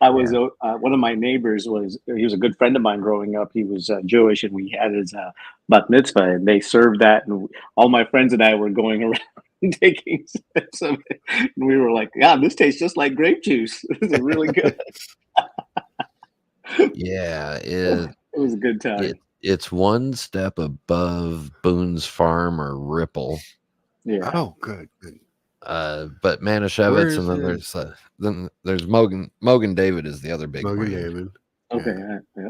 I was one of my neighbors he was a good friend of mine growing up. He was Jewish, and we had his bat mitzvah, and they served that, and all my friends and I were going around taking sips of it, and we were like, "Yeah, this tastes just like grape juice. This is really good." Yeah, it was a good time. It's one step above Boone's Farm or Ripple. Yeah. Oh, good. But Manischewitz, and then there's Mogan David is the other big Mogan brand. David. Okay. Yeah.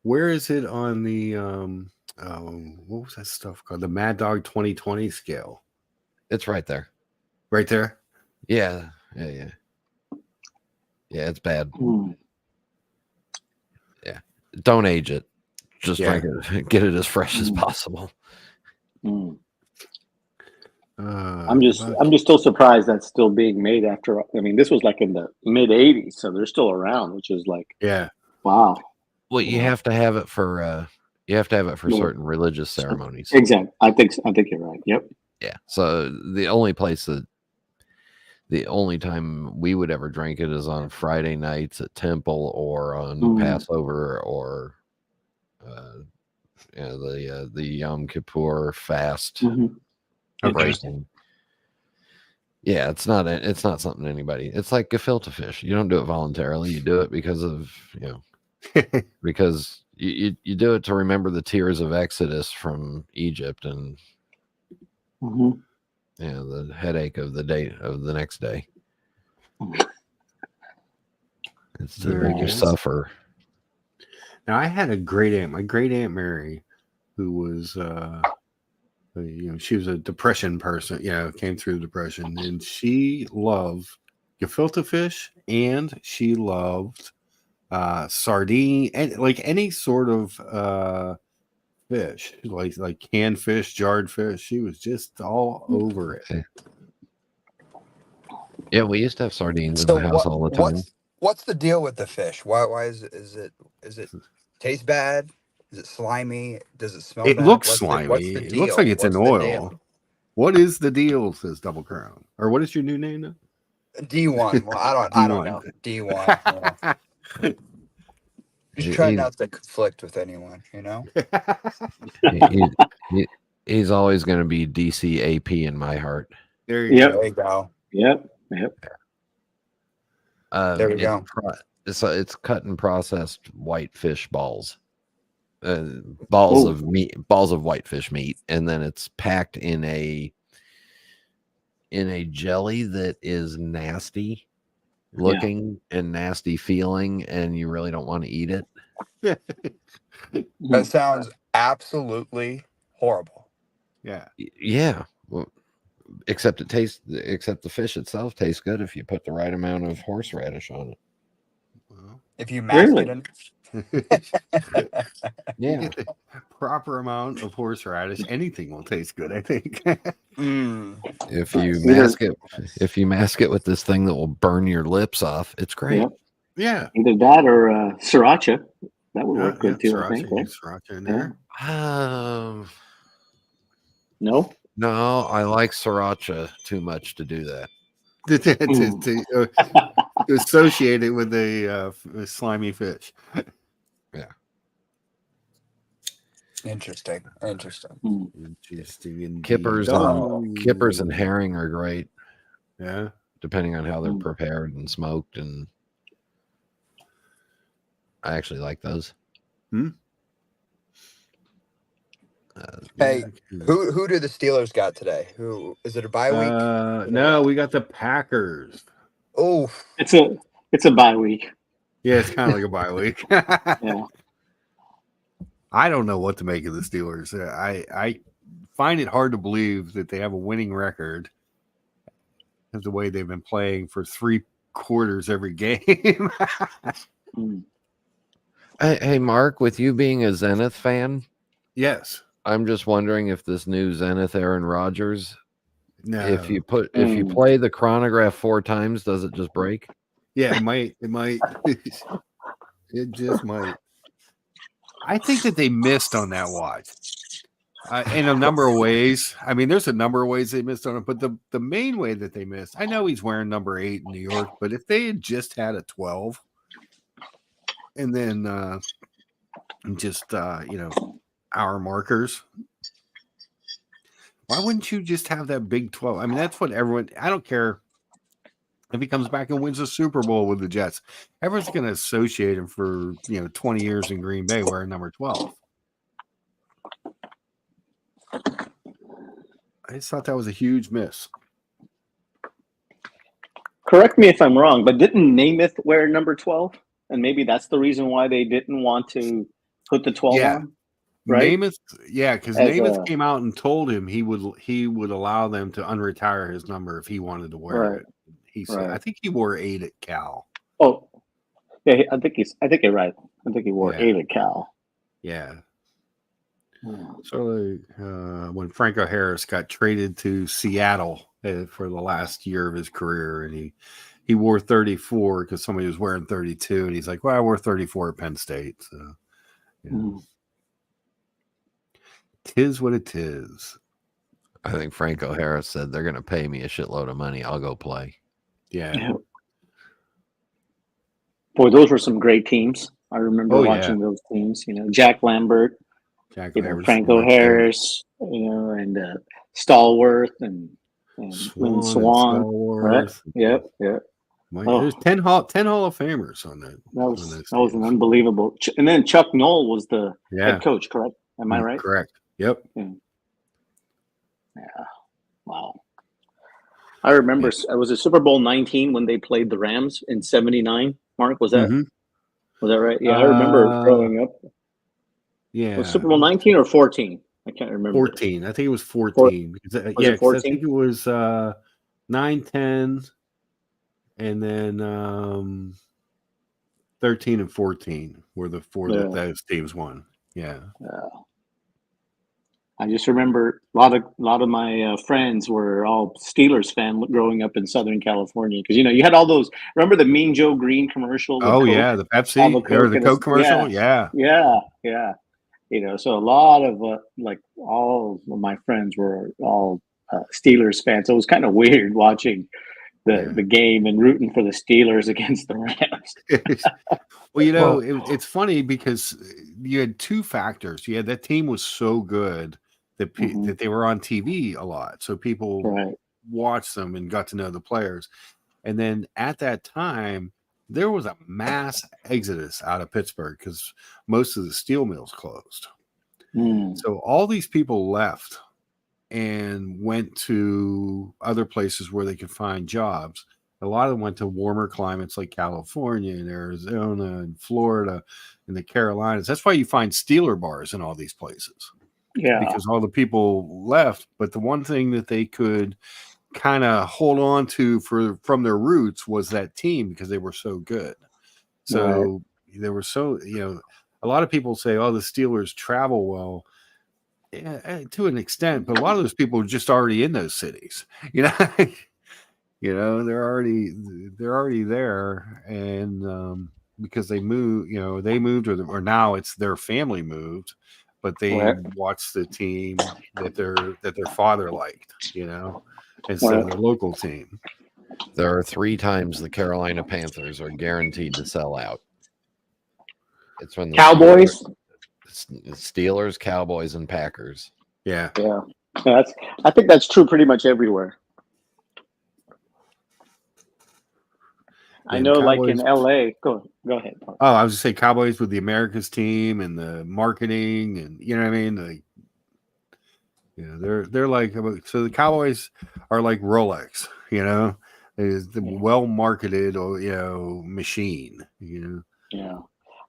Where is it on the what was that stuff called? The Mad Dog 2020 scale. It's right there. Right there? Yeah. Yeah, it's bad. Yeah. Don't age it. Just drink it. Get it as fresh as possible. I'm just still surprised that's still being made after. I mean, this was like in the mid '80s, so they're still around, which is like, wow. Well, you have to have it for certain religious ceremonies. Exactly. I think you're right. Yep. Yeah. So the only time we would ever drink it is on Friday nights at temple or on Passover or the Yom Kippur fast. Breaking. Yeah, it's not something anybody. It's like gefilte fish. You don't do it voluntarily. You do it because of because you do it to remember the tears of Exodus from Egypt and the headache of the next day. It's to make you suffer. Now I had a great aunt, my great aunt Mary, who was she was a depression person, came through depression, and she loved gefilte fish, and she loved sardine, and like any sort of fish, like canned fish, jarred fish. She was just all over it. Yeah, we used to have sardines in the house all the time. What's the deal with the fish? Why is it taste bad? Is it slimy? Does it smell It bad? looks What's slimy. the It looks like it's in oil. What is the deal? Says Double Crown. Or what is your new name now? D1. Well, I don't know. D1. Yeah. Just trying not to conflict with anyone, you know? He's always going to be DCAP in my heart. There you go. Yep. There we go. It's cut and processed whitefish balls. Balls of meat, balls of whitefish meat, and then it's packed in a jelly that is nasty looking and nasty feeling, and you really don't want to eat it. That sounds absolutely horrible. Yeah. Well, except the fish itself tastes good if you put the right amount of horseradish on it. Well, if you mask it in. Yeah, proper amount of horseradish, anything will taste good, I think. If you mask it with this thing that will burn your lips off, it's great. Yeah, either that or sriracha. That would work good too. Sriracha, I think. Right? Sriracha in there. No, I like sriracha too much to do that. to associate it with a slimy fish. Yeah. Interesting. Indeed. Kippers and herring are great. Yeah. Depending on how they're prepared and smoked, and I actually like those. Hey, who do the Steelers got today? Who is it, a bye week? No, we got the Packers. Oh, it's a bye week. Yeah, it's kind of like a bye week. Yeah. I don't know what to make of the Steelers. I find it hard to believe that they have a winning record of the way they've been playing for 3 quarters every game. Hey, Mark, with you being a Zenith fan, yes, I'm just wondering if this new Zenith Aaron Rodgers, if you play the chronograph 4 times, does it just break? Yeah, it might. It just might. I think that they missed on that watch in a number of ways. I mean, there's a number of ways they missed on it, but the main way that they missed, I know he's wearing number 8 in New York, but if they had just had a 12 and then hour markers, why wouldn't you just have that big 12? I mean, that's what everyone, I don't care if he comes back and wins the Super Bowl with the Jets. Everyone's going to associate him for 20 years in Green Bay wearing number 12. I just thought that was a huge miss. Correct me if I'm wrong, but didn't Namath wear number 12? And maybe that's the reason why they didn't want to put the 12 on. Right? Namath, because Namath came out and told him he would allow them to unretire his number if he wanted to wear it. He said, I think he wore 8 at Cal. Oh, yeah, I think you're right. I think he wore 8 at Cal. Yeah. So when Franco Harris got traded to Seattle for the last year of his career, and he wore 34 because somebody was wearing 32, and he's like, well, I wore 34 at Penn State. So, tis what it is. I think Franco Harris said, they're going to pay me a shitload of money. I'll go play. Yeah. Boy, those were some great teams. I remember watching those teams. Jack Lambert, Franco Harris, and Stallworth and Lynn Swan. Right? Yep. There's 10 Hall of Famers on that. That was an unbelievable. And then Chuck Noll was the head coach, correct? Am I right? Correct. Yep. Yeah. Wow. I remember it was a Super Bowl 19 when they played the Rams in 79. Mark, was that right? Yeah, I remember growing up. Yeah. Was Super Bowl 19 or 14? I can't remember. 14. I think it was 14. Was it 14? I think it was 9, 10, and then 13 and 14 were the 4 that those teams won. Yeah. I just remember a lot of my friends were all Steelers fan growing up in Southern California because you had all those. Remember the Mean Joe Green commercial with Oh Coke? yeah, the Have a Pepsi or Coke the and a, Coke commercial. Yeah. yeah. So a lot of like all of my friends were all Steelers fans. So it was kind of weird watching the game and rooting for the Steelers against the Rams. Well, it's funny because you had two factors. You had that team was so good that that they were on TV a lot, so people watched them and got to know the players. And then at that time, there was a mass exodus out of Pittsburgh because most of the steel mills closed. So all these people left and went to other places where they could find jobs. A lot of them went to warmer climates like California and Arizona and Florida and the Carolinas. That's why you find Steeler bars in all these places. Yeah. Because all the people left. But the one thing that they could kind of hold on to from their roots was that team because they were so good. So they were so, a lot of people say, oh, the Steelers travel well. Yeah, to an extent, but a lot of those people are just already in those cities. They're already there, and because they moved, or now it's their family moved, but they watched the team that their father liked, instead of their local team. There are 3 times the Carolina Panthers are guaranteed to sell out. It's when the Cowboys. Steelers, Cowboys, and Packers. Yeah. I think that's true pretty much everywhere. I know, Cowboys, like in LA. Go ahead. Oh, I was just say Cowboys with the America's team and the marketing, and you know what I mean. They're like, so the Cowboys are like Rolex. Is the well marketed machine. Yeah.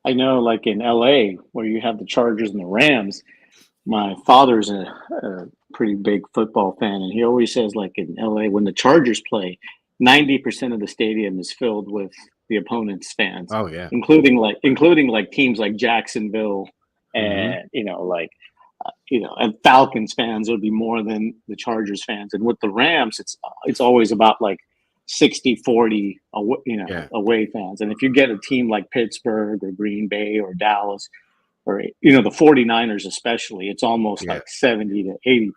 I know, like in LA, where you have the Chargers and the Rams, my father's a pretty big football fan, and he always says, like in LA, when the Chargers play, 90% of the stadium is filled with the opponent's fans. Oh yeah, including like teams like Jacksonville, and and Falcons fans would be more than the Chargers fans. And with the Rams, it's always about like 60-40 away fans. And if you get a team like Pittsburgh or Green Bay or Dallas or the 49ers especially, it's almost like 70 to 80%.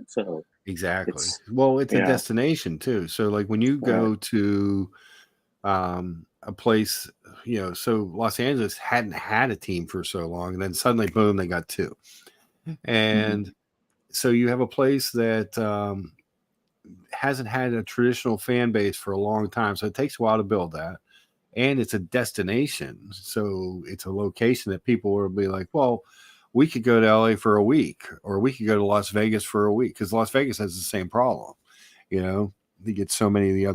So exactly. It's a destination too. So like when you go to a place, so Los Angeles hadn't had a team for so long, and then suddenly boom, they got 2. And so you have a place that hasn't had a traditional fan base for a long time. So it takes a while to build that. And it's a destination. So it's a location that people will be like, well, we could go to LA for a week, or we could go to Las Vegas for a week, because Las Vegas has the same problem. They get so many of the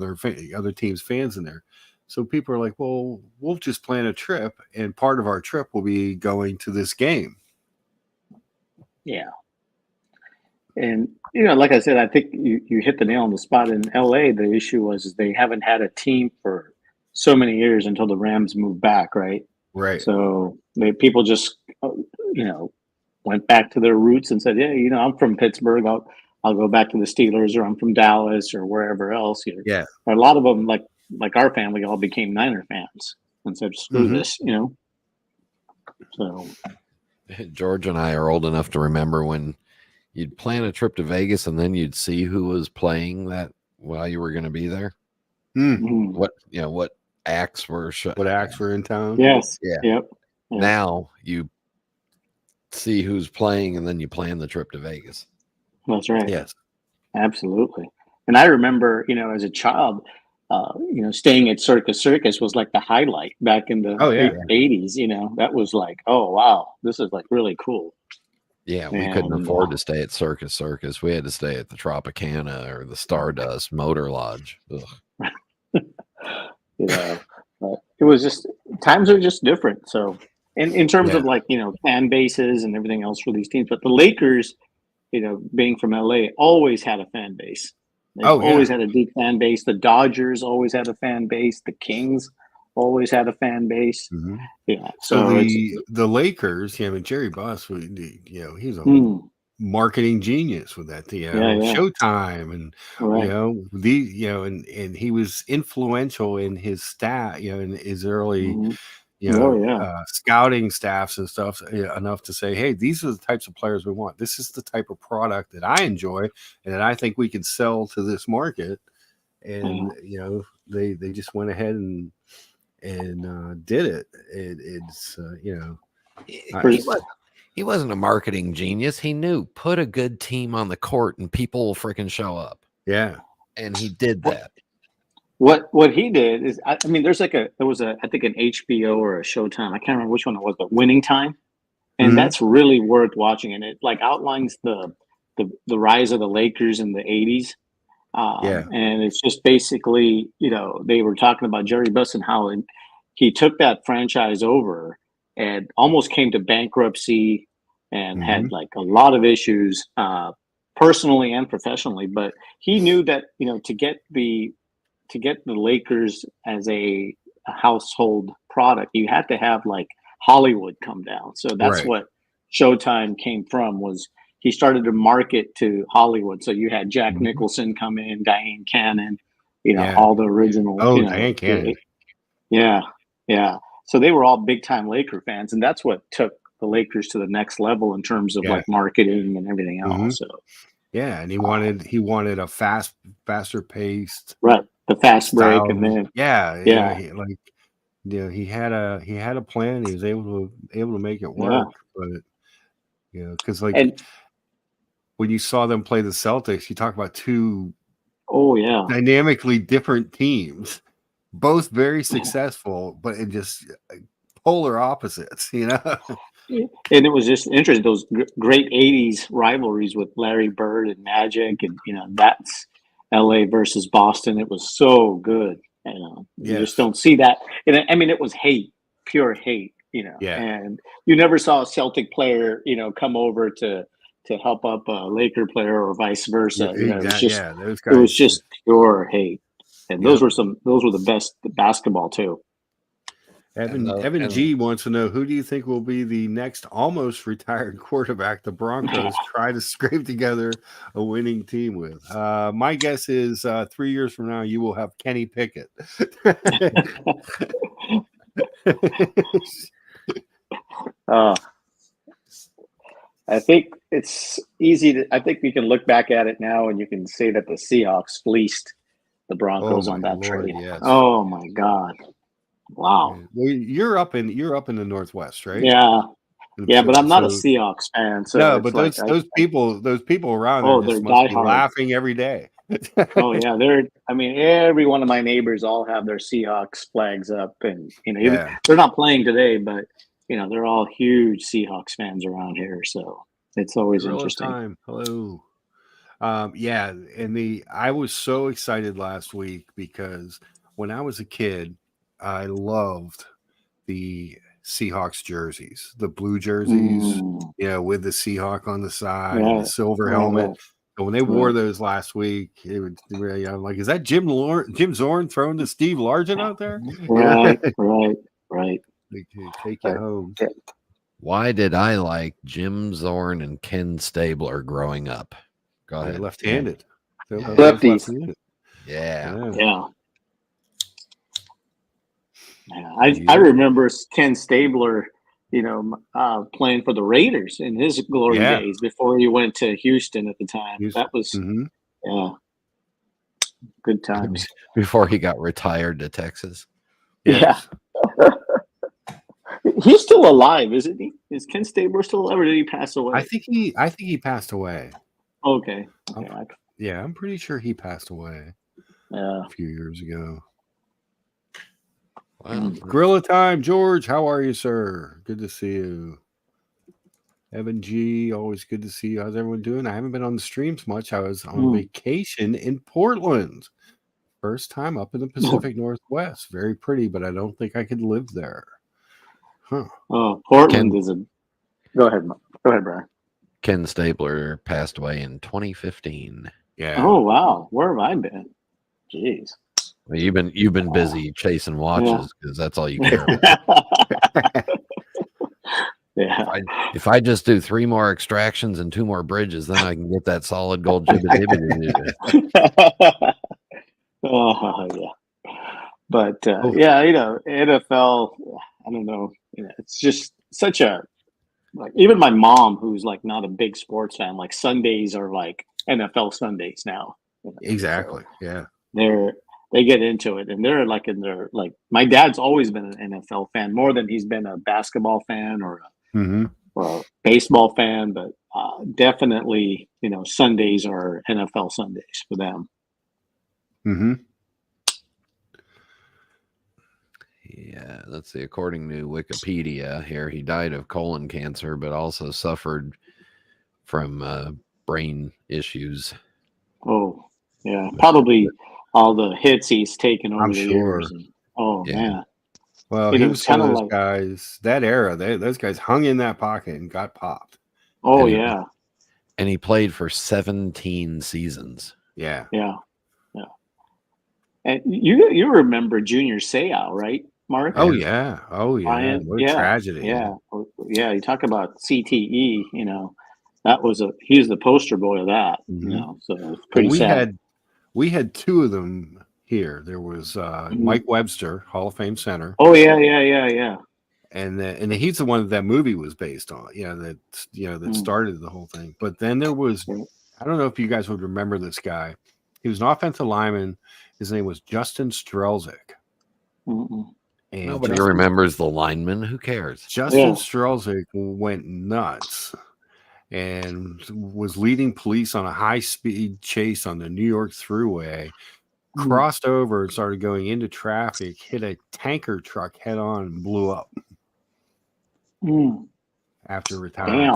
other teams' fans in there. So people are like, well, we'll just plan a trip, and part of our trip will be going to this game. Yeah. And, like I said, I think you hit the nail on the spot. In LA, the issue was they haven't had a team for so many years until the Rams moved back, right? Right. So people just, went back to their roots and said, yeah, I'm from Pittsburgh. I'll go back to the Steelers, or I'm from Dallas or wherever else. Yeah. But a lot of them, like our family, all became Niner fans and said, screw this, So George and I are old enough to remember when you'd plan a trip to Vegas and then you'd see who was playing that while you were going to be there. What acts were in town? Yes. Yeah. Yep. Now you see who's playing and then you plan the trip to Vegas. That's right. Yes. Absolutely. And I remember, as a child, staying at Circus was like the highlight back in the 80s. That was like, oh wow, this is like really cool. Yeah, we couldn't afford to stay at Circus. We had to stay at the Tropicana or the Stardust Motor Lodge. But it was just, times are just different. So in terms of like, fan bases and everything else for these teams, but the Lakers, being from LA, always had a fan base. They've always had a deep fan base. The Dodgers always had a fan base. The Kings always had a fan base. Yeah. So the Lakers, Jerry Buss, he's a marketing genius with that, Showtime, and and he was influential in his staff, in his early scouting staffs and stuff, enough to say, hey, these are the types of players we want. This is the type of product that I enjoy and that I think we can sell to this market. And they just went ahead and did it. It's he wasn't a marketing genius. He knew, put a good team on the court and people will freaking show up. Yeah. And he did that. What he did is, I mean, there was I think an HBO or a Showtime, I can't remember which one it was, but Winning Time. And that's really worth watching. And it like outlines the rise of the Lakers in the 80s. And it's just basically, they were talking about Jerry Buss and how he took that franchise over and almost came to bankruptcy and had like a lot of issues personally and professionally. But he knew that, to get the Lakers as a household product, you had to have like Hollywood come down. So that's what Showtime came from, was he started to market to Hollywood. So you had Jack Nicholson come in, Diane Cannon, all the original. Diane Cannon. Yeah. So they were all big time Laker fans, and that's what took the Lakers to the next level in terms of like marketing and everything else. So and he wanted a faster paced, the fast style. break, and then he had a plan. He was able to make it work, but because when you saw them play the Celtics, you talk about two dynamically different teams, both very successful, but in just polar opposites, And it was just interesting, those great 80s rivalries with Larry Bird and Magic, and that's LA versus Boston. It was so good. You just don't see that. And I mean, it was hate, pure hate, and you never saw a Celtic player, come over to help up a Laker player or vice versa. It was just pure hate. And those were the best basketball too. Evan G wants to know, who do you think will be the next almost retired quarterback the Broncos try to scrape together a winning team with? My guess is 3 years from now you will have Kenny Pickett. I think it's easy I think we can look back at it now and you can say that the Seahawks fleeced the Broncos on that trade. Yes. Oh my God. Wow. Well, you're up in the Northwest, right? Yeah. Yeah, but I'm not a Seahawks fan. So no, but those people around there just must be laughing every day. Oh yeah, every one of my neighbors all have their Seahawks flags up, and they're not playing today, but they're all huge Seahawks fans around here. So it's always interesting. Time. Hello. I was so excited last week because when I was a kid, I loved the Seahawks jerseys, the blue jerseys, with the Seahawk on the side, and the silver helmet. And when they wore those last week, I'm like, is that Jim Zorn throwing to Steve Largent out there? Right. They take you home. Why did I like Jim Zorn and Ken Stabler growing up? Go ahead. Left-handed. Lefties. Yeah. I remember Ken Stabler, playing for the Raiders in his glory days before he went to Houston at the time. That was good times. Before he got retired to Texas. Yeah. He's still alive, isn't he? Is Ken Stabler still alive, or did he pass away? I think he passed away. Okay. I'm pretty sure he passed away a few years ago. Wow. Gorilla time, George. How are you, sir? Good to see you. Evan G, always good to see you. How's everyone doing? I haven't been on the streams much. I was on vacation in Portland. First time up in the Pacific Northwest. Very pretty, but I don't think I could live there. Huh. Oh, Portland is a... Go ahead, Brian. Ken Stabler passed away in 2015. Yeah. Oh, wow. Where have I been? Jeez. Well, you've been busy chasing watches because that's all you care about. Yeah. If I just do 3 more extractions and 2 more bridges, then I can get that solid gold jibbit. Oh yeah. But Oh. yeah, NFL. I don't know. It's just such a like. Even my mom, who's like not a big sports fan, like Sundays are like NFL Sundays now. Exactly. So Yeah. they get into it, and they're like in their like. My dad's always been an NFL fan more than he's been a basketball fan or a baseball fan, but definitely, Sundays are NFL Sundays for them. Mm-hmm. Yeah, let's see. According to Wikipedia here, he died of colon cancer, but also suffered from brain issues. Oh, yeah. Probably all the hits he's taken over I'm the sure. years. And, man. Well, he was one of those guys, that era, those guys hung in that pocket and got popped. Oh, yeah. And he played for 17 seasons. Yeah. And you remember Junior Seau, right, Mark? Oh, yeah. Ryan? What a tragedy. Yeah. You talk about CTE, he was the poster boy of that, so it's pretty sad. We had 2 of them here. There was Mike Webster, Hall of Fame center. Oh, yeah. And he's the one that movie was based on, that started the whole thing. But then there was, I don't know if you guys would remember this guy. He was an offensive lineman. His name was Justin Strelzik. Nobody remembers the lineman. Who cares? Justin Strelzik went nuts and was leading police on a high-speed chase on the New York Thruway, crossed over and started going into traffic, hit a tanker truck head-on and blew up after retiring.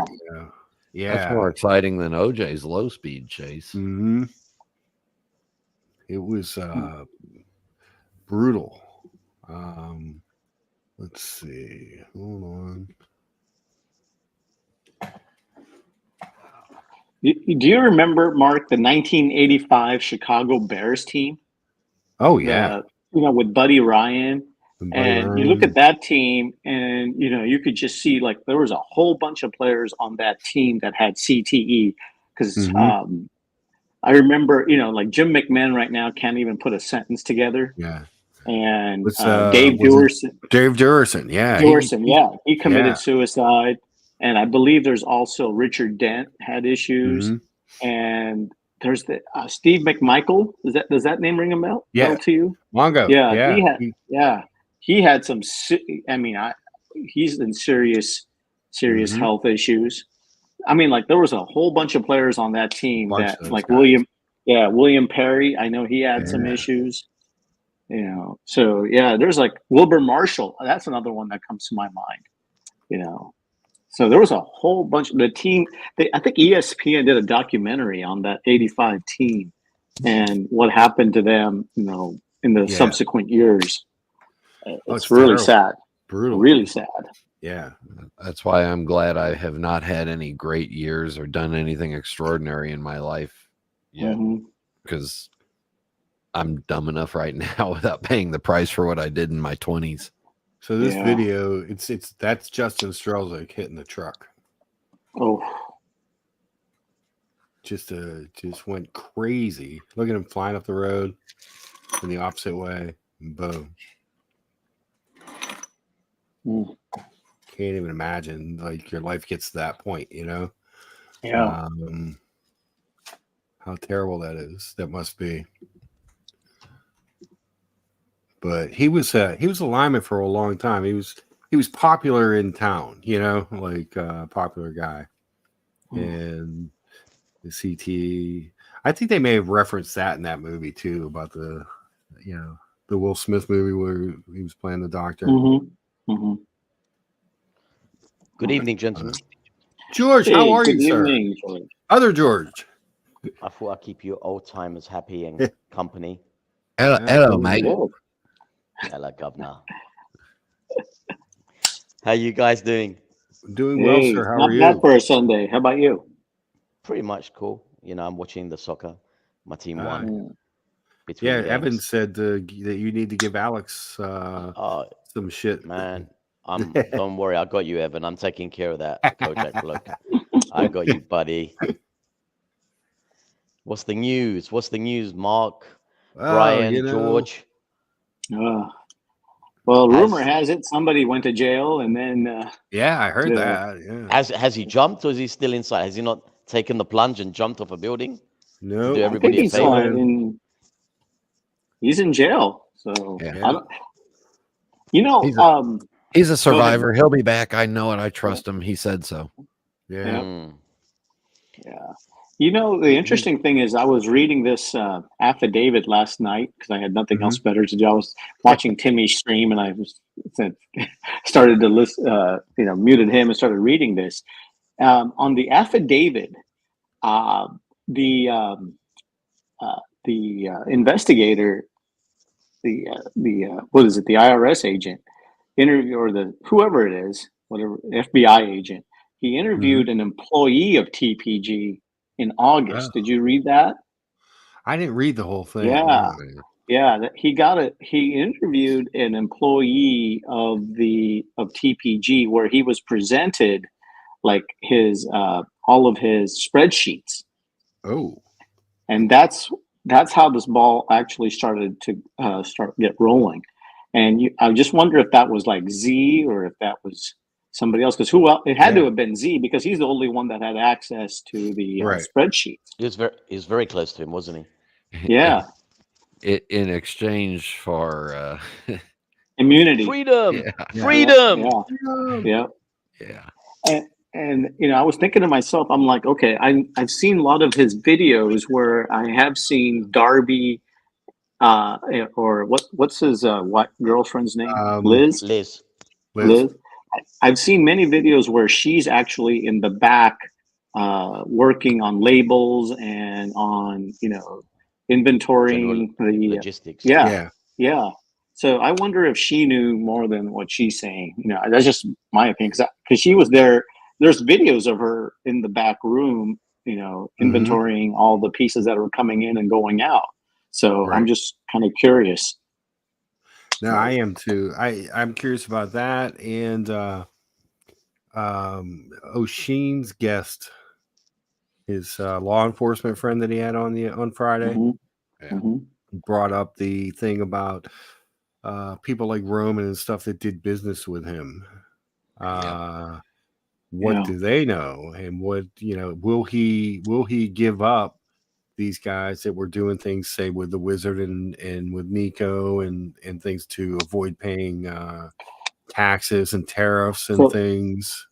Yeah. That's more exciting than OJ's low-speed chase. Mm-hmm. It was brutal. Let's see. Hold on. Do you remember, Mark, the 1985 Chicago Bears team? Oh, yeah. With Buddy Ryan. You look at that team and, you could just see like there was a whole bunch of players on that team that had CTE because I remember, like Jim McMahon right now can't even put a sentence together. Yeah. And Dave Duerson. Dave Duerson, yeah. He committed suicide. And I believe there's also Richard Dent had issues. And there's the Steve McMichael. Does that name ring a bell to you? Mongo. Yeah. He had some. I mean, he's in serious health issues. I mean, like there was a whole bunch of players on that team like guys. William Perry. I know he had some issues. So there's like Wilbur Marshall. That's another one that comes to my mind. So there was a whole bunch of the team. I think ESPN did a documentary on that 85 team and what happened to them, in the subsequent years. It's really sad. Brutal. Really sad. Yeah. That's why I'm glad I have not had any great years or done anything extraordinary in my life yet. Because I'm dumb enough right now without paying the price for what I did in my 20s. So this video, that's Justin Strelzik hitting the truck. Oh, just went crazy. Look at him flying up the road in the opposite way. Boom. Can't even imagine like your life gets to that point, Yeah. How terrible that is. That must be. But he was a lineman for a long time. He was popular in town, like a popular guy. And the CT, I think they may have referenced that in that movie too, about the Will Smith movie where he was playing the doctor. Good evening, gentlemen. George, how are you, sir? Evening, George. Other George. I thought I'd keep you old timers happy and company. Hello, mate. Hello, governor. How you guys doing? Doing well, sir. How are you? Not bad for a Sunday. How about you? Pretty much cool. I'm watching the soccer. My team won. Evan said that you need to give Alex some shit. Man, Don't worry, I got you, Evan. I'm taking care of that Kojak bloke. I got you, buddy. What's the news? What's the news, Mark? Brian, George? Well, rumor has it somebody went to jail, and then yeah, I heard that. Yeah. Has he jumped, or is he still inside? Has he not taken the plunge and jumped off a building? No, do everybody a favor? He's in jail. So yeah. He's a survivor. He'll be back. I know it. I trust him. He said so. Yeah. Yeah. The interesting thing is I was reading this affidavit last night because I had nothing else better to do. I was watching Timmy's stream and I started to listen, muted him and started reading this. On the affidavit, the investigator, the IRS agent or whoever it is, whatever FBI agent, he interviewed an employee of TPG in August. Did you read that? I didn't read the whole thing. Yeah. He interviewed an employee of TPG where he was presented like his all of his spreadsheets. Oh. And that's how this ball actually started to get rolling. And I just wonder if that was like Z or if that was somebody else, because it had to have been Z because he's the only one that had access to the spreadsheets. He was very close to him, wasn't he? Yeah. In exchange for immunity, freedom. Yeah. And I was thinking to myself, I'm like, okay, I've seen a lot of his videos where I have seen Darby, or what's his girlfriend's name? Liz. I've seen many videos where she's actually in the back working on labels and on inventorying the logistics. Yeah. So I wonder if she knew more than what she's saying. That's just my opinion because she was there. There's videos of her in the back room, inventorying all the pieces that are coming in and going out. So I'm just kind of curious. No, I am too. I'm curious about that. And O'Sheen's guest, his law enforcement friend that he had on Friday, brought up the thing about people like Roman and stuff that did business with him. What do they know? And what, will he give up these guys that were doing things, say, with the Wizard and with Nico and things to avoid paying taxes and tariffs and things?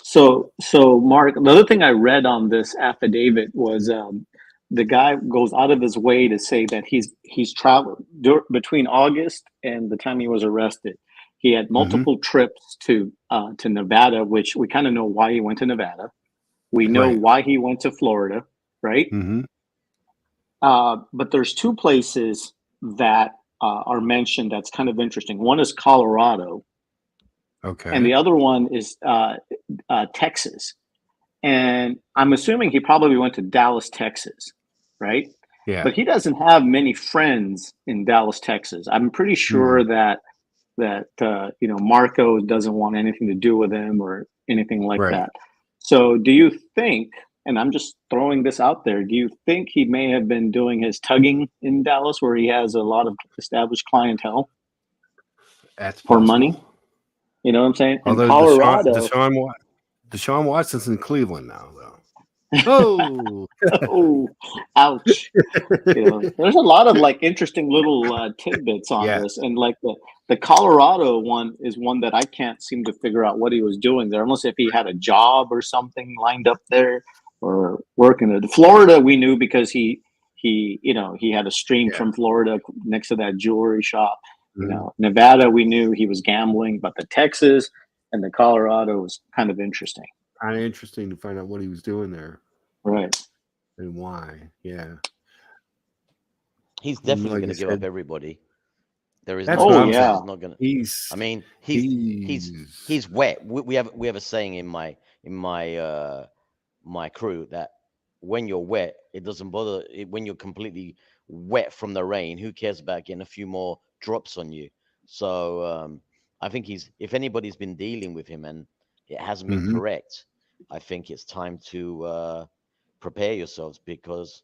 So Mark, another thing I read on this affidavit was the guy goes out of his way to say that he's traveled between August and the time he was arrested. He had multiple trips to Nevada, which we kind of know why he went to Nevada. We know why he went to Florida, right? But there's two places that are mentioned that's kind of interesting. One is Colorado. Okay. And the other one is Texas. And I'm assuming he probably went to Dallas, Texas, right? Yeah. But he doesn't have many friends in Dallas, Texas. I'm pretty sure that Marco doesn't want anything to do with him or anything like that. So do you think, and I'm just throwing this out there, do you think he may have been doing his tugging in Dallas where he has a lot of established clientele? That's for possible. Money? You know what I'm saying? Although in Colorado, Deshaun Watson's in Cleveland now, though. Oh, ouch! There's a lot of interesting little tidbits on this, and the Colorado one is one that I can't seem to figure out what he was doing there, unless if he had a job or something lined up there or working in Florida. We knew because he had a stream from Florida next to that jewelry shop. Nevada, we knew he was gambling, but the Texas and the Colorado was kind of interesting. Kind of interesting to find out what he was doing there. Right. And why. Yeah. He's definitely going to give up everybody. There is That's no what he's yeah. not going to. He's wet. We have a saying in my crew that when you're wet, it doesn't bother. When you're completely wet from the rain, who cares about getting a few more drops on you? So if anybody's been dealing with him and it hasn't been correct, I think it's time to prepare yourselves, because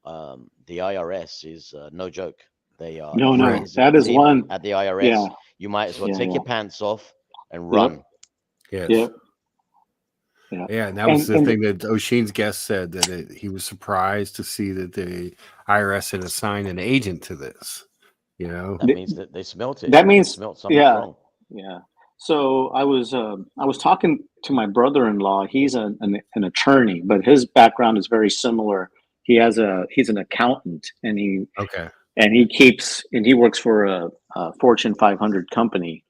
the IRS is no joke. They are No, that is team one at the IRS. Yeah. You might as well take your pants off and Yep. run. Yes. Yep. Yeah, and that was the thing that O'Sheen's guest said, that he was surprised to see that the IRS had assigned an agent to this. You know, that means that they smelt it. That means smelt something wrong. Yeah. So I was talking to my brother-in-law. He's an attorney, but his background is very similar. He's an accountant, and he works for a Fortune 500 company.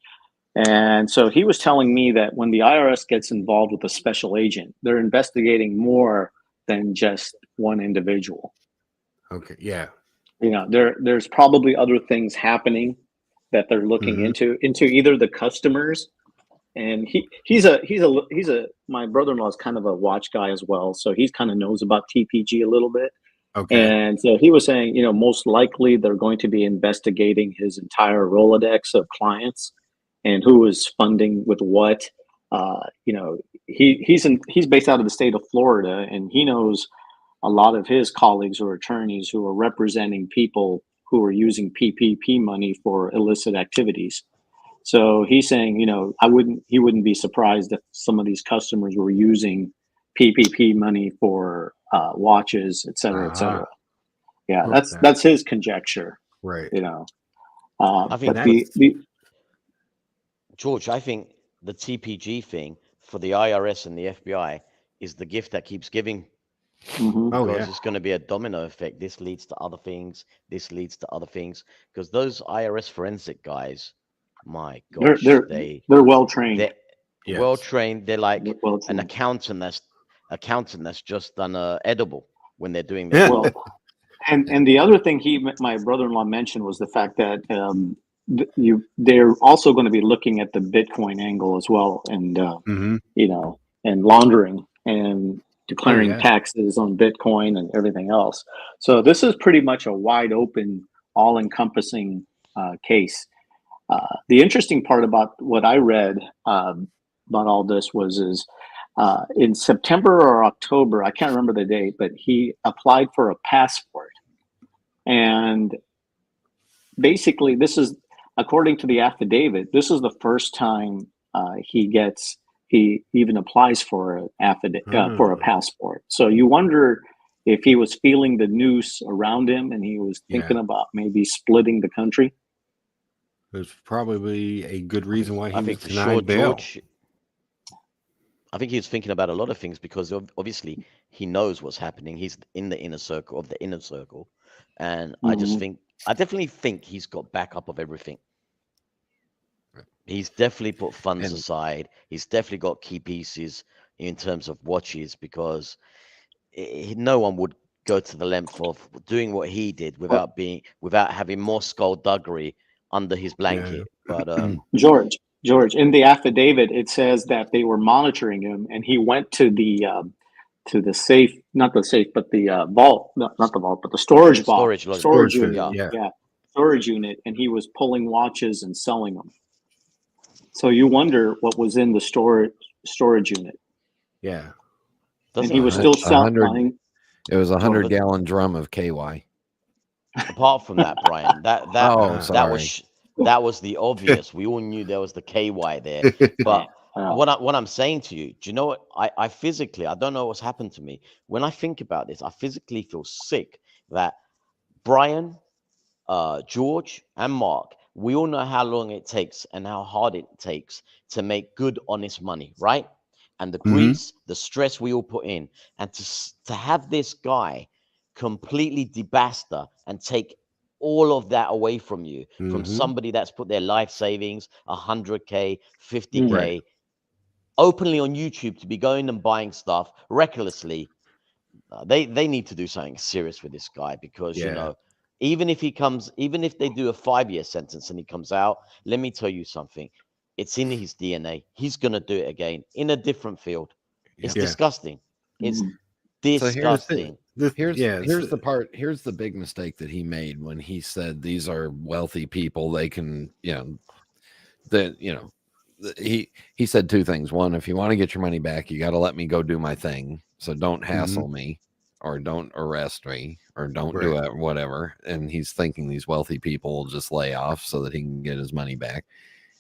And so he was telling me that when the IRS gets involved with a special agent, they're investigating more than just one individual. Okay. Yeah. You know, there's probably other things happening that they're looking into either the customers, and my brother-in-law is kind of a watch guy as well, so he kind of knows about TPG a little bit. Okay. And so he was saying, you know, most likely they're going to be investigating his entire Rolodex of clients and who is funding with what. You know, he's based out of the state of Florida, and he knows a lot of his colleagues or attorneys who are representing people who are using PPP money for illicit activities. So he's saying, you know, he wouldn't be surprised if some of these customers were using PPP money for watches, et cetera, et cetera. Yeah, that's his conjecture, right? You know, I think but George, I think the TPG thing for the IRS and the FBI is the gift that keeps giving. Because it's going to be a domino effect. This leads to other things. This leads to other things. Because those IRS forensic guys, my gosh, they're well trained. They're well trained. They're like an accountant that's just done edible when they're doing that. Well, and the other thing my brother-in-law mentioned was the fact that they're also going to be looking at the Bitcoin angle as well, and you know, and laundering and declaring taxes on Bitcoin and everything else. So this is pretty much a wide open, all-encompassing case. The interesting part about what I read about all this is in September or October, I can't remember the date, but he applied for a passport. And basically, this is, according to the affidavit, this is the first time he even applies for for a passport. So you wonder if he was feeling the noose around him and he was thinking about maybe splitting the country. There's probably a good reason why he was for denied bail. George, I think he's thinking about a lot of things, because obviously he knows what's happening. He's in the inner circle of the inner circle. And I definitely think he's got backup of everything. He's definitely put funds aside. He's definitely got key pieces in terms of watches, because no one would go to the length of doing what he did without having more skullduggery under his blanket. But George, in the affidavit, it says that they were monitoring him, and he went to the safe, not the safe, but the vault, not the vault, but the storage vault, storage unit, storage unit, and he was pulling watches and selling them. So you wonder what was in the storage unit. Yeah. And he was still selling. It was 100-gallon drum of KY. Apart from that, Brian, that was the obvious. We all knew there was the KY there. But what I'm saying to you, do you know what? I physically, I don't know what's happened to me. When I think about this, I physically feel sick that Brian, George, and Mark, we all know how long it takes and how hard it takes to make good, honest money, right? And the grease, the stress we all put in. And to have this guy completely debaster and take all of that away from you, from somebody that's put their life savings, 100K, 50K, openly on YouTube, to be going and buying stuff recklessly, they need to do something serious with this guy, because, you know, even if they do a 5-year sentence and he comes out, let me tell you something. It's in his DNA. He's going to do it again in a different field. It's disgusting. It's disgusting. Here's the big mistake that he made when he said these are wealthy people. They can, he said two things. One, if you want to get your money back, you got to let me go do my thing. So don't hassle me, or don't arrest me, or don't do it, whatever. And he's thinking these wealthy people will just lay off so that he can get his money back.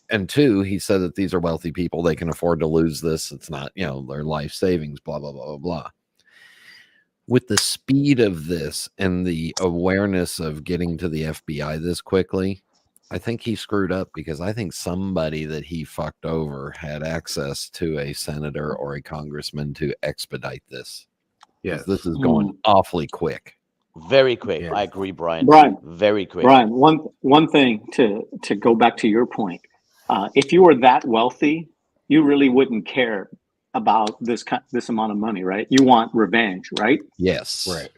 And two, he said that these are wealthy people. They can afford to lose this. It's not, their life savings, blah, blah, blah, blah, blah. With the speed of this and the awareness of getting to the FBI this quickly, I think he screwed up, because I think somebody that he fucked over had access to a senator or a congressman to expedite this. Yes, this is going awfully quick. Very quick. Yeah. I agree, Brian. Very quick. Brian, one thing to go back to your point. If you were that wealthy, you really wouldn't care about this amount of money, right? You want revenge, right? Yes. Right.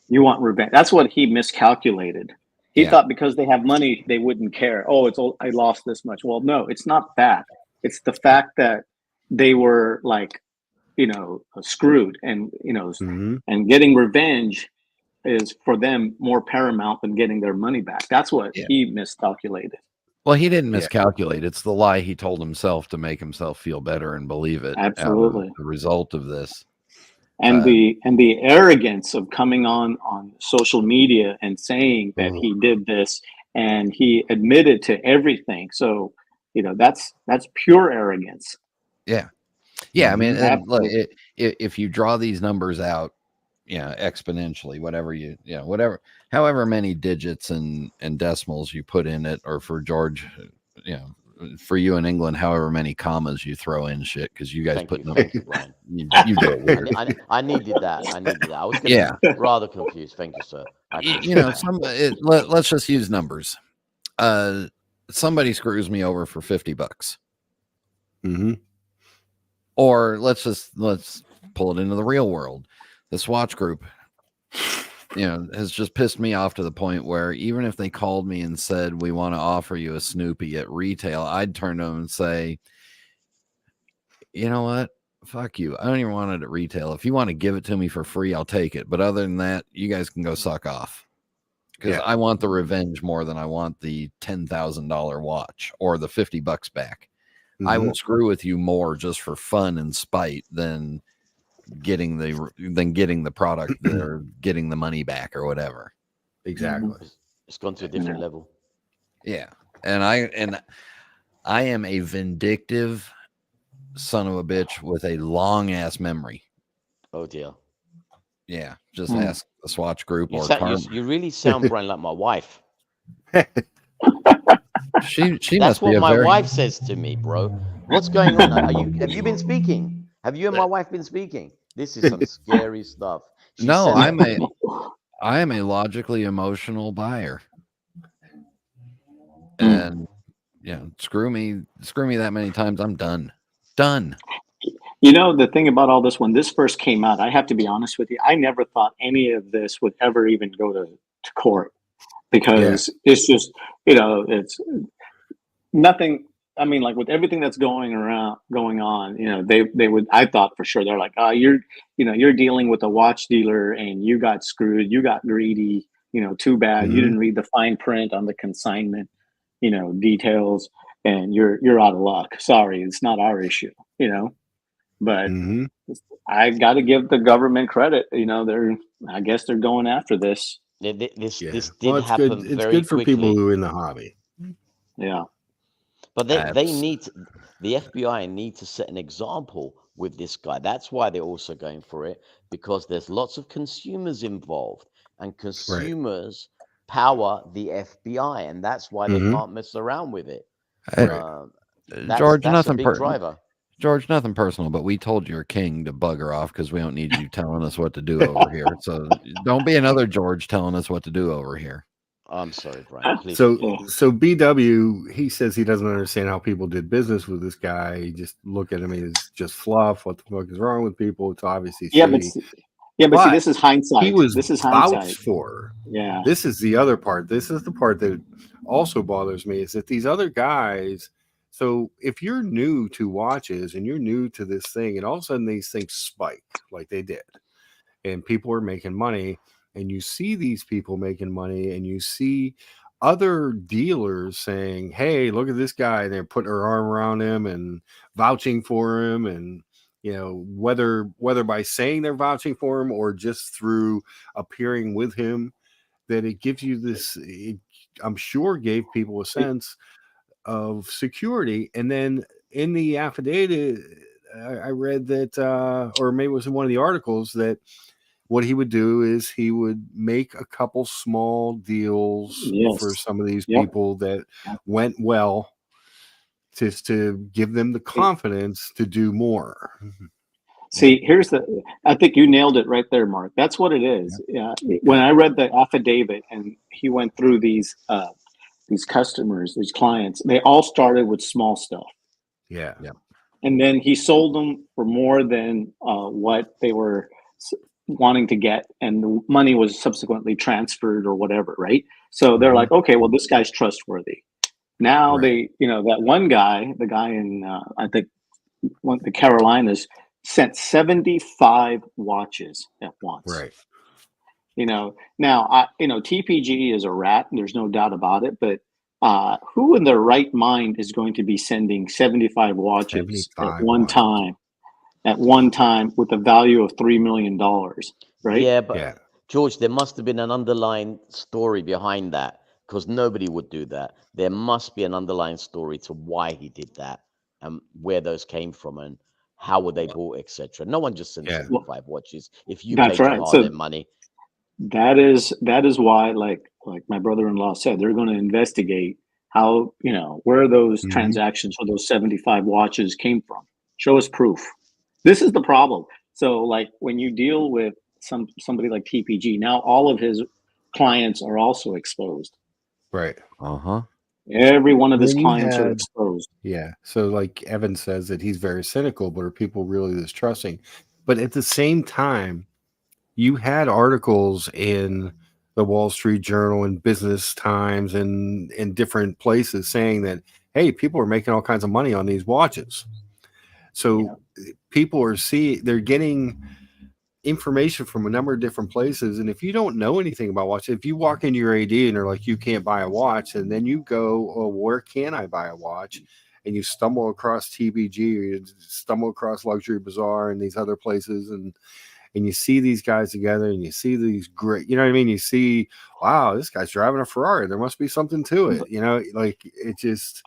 You want revenge. That's what he miscalculated. He thought because they have money, they wouldn't care. Oh, I lost this much. Well, no, it's not that. It's the fact that they were like, screwed, and and getting revenge is for them more paramount than getting their money back. That's what he miscalculated. Well, he didn't miscalculate. It's the lie he told himself to make himself feel better and believe it. Absolutely. The result of this. And the arrogance of coming on social media and saying that he did this, and he admitted to everything. So, that's pure arrogance. Yeah. Yeah. I mean, look, if you draw these numbers out, exponentially, however many digits and decimals you put in it, or for George, for you in England, however many commas you throw in shit, because you guys put numbers. You do it weird. I needed that. I was rather confused. Thank you, sir. Let's just use numbers. Somebody screws me over for $50. Or let's pull it into the real world. The Swatch Group, has just pissed me off to the point where even if they called me and said, we want to offer you a Snoopy at retail, I'd turn to them and say, you know what? Fuck you. I don't even want it at retail. If you want to give it to me for free, I'll take it. But other than that, you guys can go suck off. Because I want the revenge more than I want the $10,000 watch or the $50 back. I will screw with you more just for fun and spite than getting the product or getting the money back or whatever. Exactly. It's gone to a different level. Yeah. And I am a vindictive son of a bitch with a long ass memory. Oh dear. Yeah. Just ask the Swatch Group you really sound, Brian, like my wife. She That's must what be my wife says to me, bro. What's going on? Have you been speaking? Have you and my wife been speaking? This is some scary stuff. I am a logically emotional buyer. And screw me that many times, I'm done. The thing about all this, when this first came out, I have to be honest with you, I never thought any of this would ever even go to court, because it's just, it's nothing. I mean, like with everything that's going on, they would, I thought for sure, they're like, oh, you're dealing with a watch dealer and you got screwed, you got greedy, too bad. You didn't read the fine print on the consignment, details, and you're out of luck. Sorry, it's not our issue, but I got to give the government credit. I guess they're going after this. This did happen. It's good for quickly. people who are in the hobby. Yeah. But the FBI need to set an example with this guy. That's why they're also going for it, because there's lots of consumers involved, and consumers power the FBI, and that's why they can't mess around with it. George, that's a big driver. George, nothing personal, but we told your king to bugger off because we don't need you telling us what to do over here. So don't be another George telling us what to do over here. I'm sorry, Brian. Please. So BW, he says he doesn't understand how people did business with this guy. He just look at him as just fluff. What the fuck is wrong with people? It's obviously but see, this is hindsight. This is vouched for. Yeah. This is the other part. This is the part that also bothers me, is that these other guys. So if you're new to watches and you're new to this thing, and all of a sudden these things spike like they did, and people are making money, and you see these people making money, and you see other dealers saying, "Hey, look at this guy," and they're putting their arm around him and vouching for him, and whether by saying they're vouching for him or just through appearing with him, that it gives you this. I'm sure gave people a sense of security. And then in the affidavit, I read that, or maybe it was in one of the articles, that what he would do is he would make a couple small deals for some of these people that went well, just to give them the confidence to do more. See, I think you nailed it right there, Mark. That's what it is. When I read the affidavit and he went through these customers, these clients, they all started with small stuff. Yeah. And then he sold them for more than what they were wanting to get, and the money was subsequently transferred or whatever, right? So they're like, okay, well, this guy's trustworthy. Now they, that one guy, the guy in I think the Carolinas, sent 75 watches at once. Right. Now TPG is a rat, there's no doubt about it, but who in their right mind is going to be sending 75 watches at one time with a value of $3 million, right? Yeah, but George, there must have been an underlying story behind that, because nobody would do that. There must be an underlying story to why he did that, and where those came from, and how were they bought, etc. No one just sends 75 watches if you paid your hard-earned money. That is why, like my brother-in-law said, they're going to investigate how, where those transactions for those 75 watches came from. Show us proof. This is the problem. So, like, when you deal with somebody like TPG, now all of his clients are also exposed. Right. Every one of his clients are exposed. Yeah. So, like Evan says, that he's very cynical, but are people really this trusting? But at the same time, you had articles in the Wall Street Journal and Business Times and in different places saying that, hey, people are making all kinds of money on these watches. So people they're getting information from a number of different places. And if you don't know anything about watches, if you walk into your AD and they're like, you can't buy a watch, and then you go, oh, where can I buy a watch? And you stumble across TBG, or you stumble across Luxury Bazaar and these other places, and you see these guys together, and you see these great, you know what I mean? You see, wow, this guy's driving a Ferrari. There must be something to it. Like it just.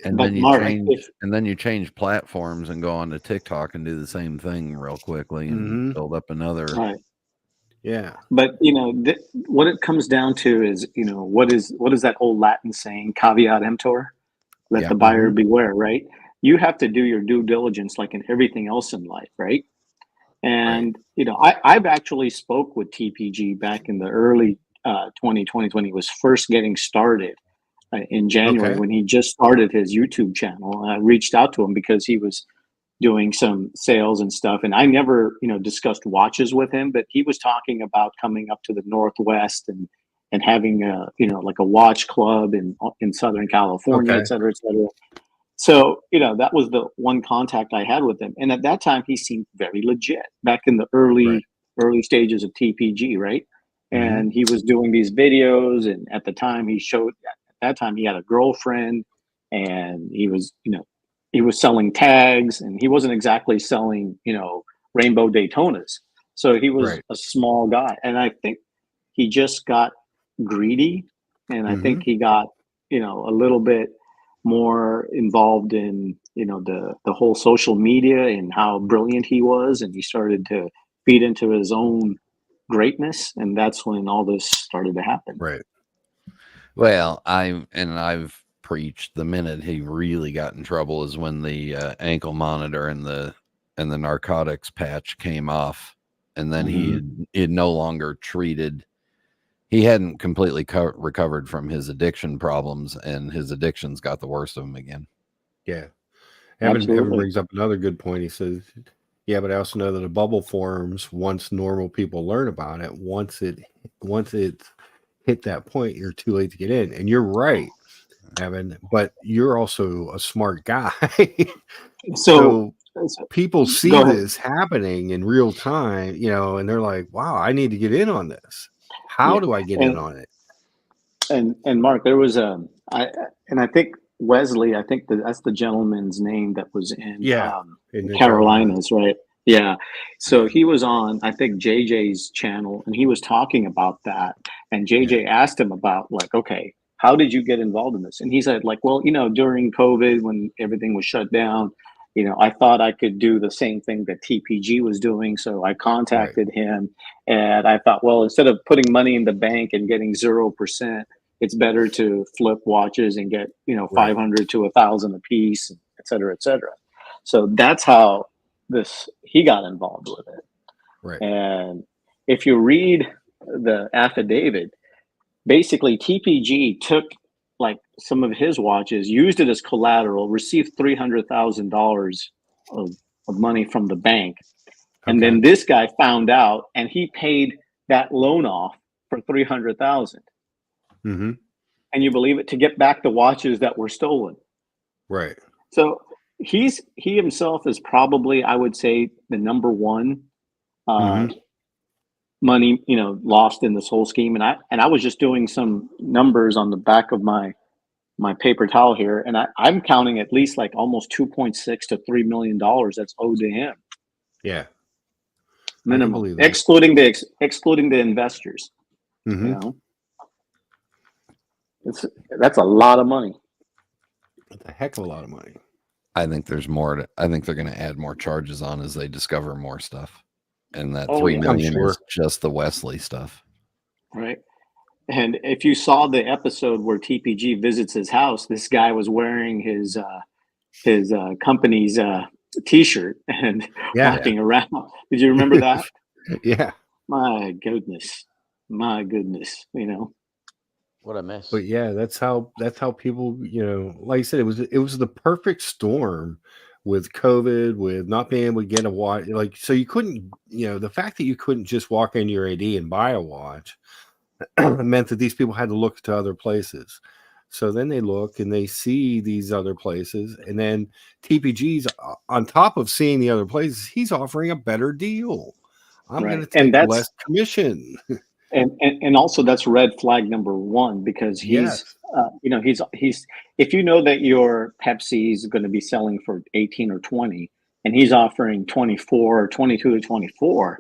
And then you change platforms and go on to TikTok and do the same thing real quickly and build up another. Right. Yeah. But what it comes down to is, what is that old Latin saying, caveat emptor? Let the buyer beware, right? You have to do your due diligence like in everything else in life, right? And I've actually spoke with TPG back in the early 2020 when he was first getting started. In January, when he just started his YouTube channel. I reached out to him because he was doing some sales and stuff, and I never discussed watches with him, but he was talking about coming up to the Northwest and having like a watch club in Southern California, et cetera, et cetera. So that was the one contact I had with him, and at that time he seemed very legit back in the early stages of TPG, right? And he was doing these videos, and at the time he showed. That time he had a girlfriend, and he was selling tags, and he wasn't exactly selling rainbow Daytonas. So he was a small guy, and I think he just got greedy, and I think he got a little bit more involved in the whole social media and how brilliant he was, and he started to feed into his own greatness, and that's when all this started to happen. Right. Well, I've preached the minute he really got in trouble is when the ankle monitor and the narcotics patch came off, and then he had no longer treated. He hadn't completely recovered from his addiction problems, and his addictions got the worst of him again. Yeah, Evan brings up another good point. He says, "Yeah, but I also know that a bubble forms once normal people learn about it. Once it hit that point, you're too late to get in." And you're right, Evan, but you're also a smart guy. So people see this happening in real time, and they're like, wow, I need to get in on this. How do I get in on it? And Mark, there was I think Wesley, I think that's the gentleman's name that was in in the Carolinas, right? Yeah. So he was on, I think, JJ's channel, and he was talking about that. And JJ asked him about, like, okay, how did you get involved in this? And he said, like, well, during COVID, when everything was shut down, I thought I could do the same thing that TPG was doing. So I contacted him, and I thought, well, instead of putting money in the bank and getting 0%, it's better to flip watches and get 500 to 1,000 a piece, et cetera, et cetera. So that's how he got involved with it. Right. And if you read the affidavit, basically TPG took like some of his watches, used it as collateral, received $300,000 of money from the bank, and then this guy found out, and he paid that loan off for $300,000. Mm-hmm. And you believe it, to get back the watches that were stolen. Right. So he himself is probably, I would say, the number one money lost in this whole scheme. And I was just doing some numbers on the back of my paper towel here, and I'm counting at least like almost 2.6 to $3 million that's owed to him. Yeah. Minimum, excluding the investors. Mm-hmm. That's a lot of money. That's a heck of a lot of money. I think there's more. I think they're going to add more charges on as they discover more stuff, and that $3 million is just the Wesley stuff. Right. And if you saw the episode where TPG visits his house, this guy was wearing his company's T-shirt and walking around. Did you remember that? Yeah. My goodness. What a mess. But yeah, that's how people, like I said, it was the perfect storm with COVID, with not being able to get a watch. Like, so you couldn't, the fact that you couldn't just walk into your AD and buy a watch meant that these people had to look to other places. So then they look and they see these other places, and then TPG's on top of seeing the other places, he's offering a better deal. I'm going to take less commission. And also that's red flag number one, because he's if you know that your Pepsi is going to be selling for 18 or 20, and he's offering 24 or 22 to 24,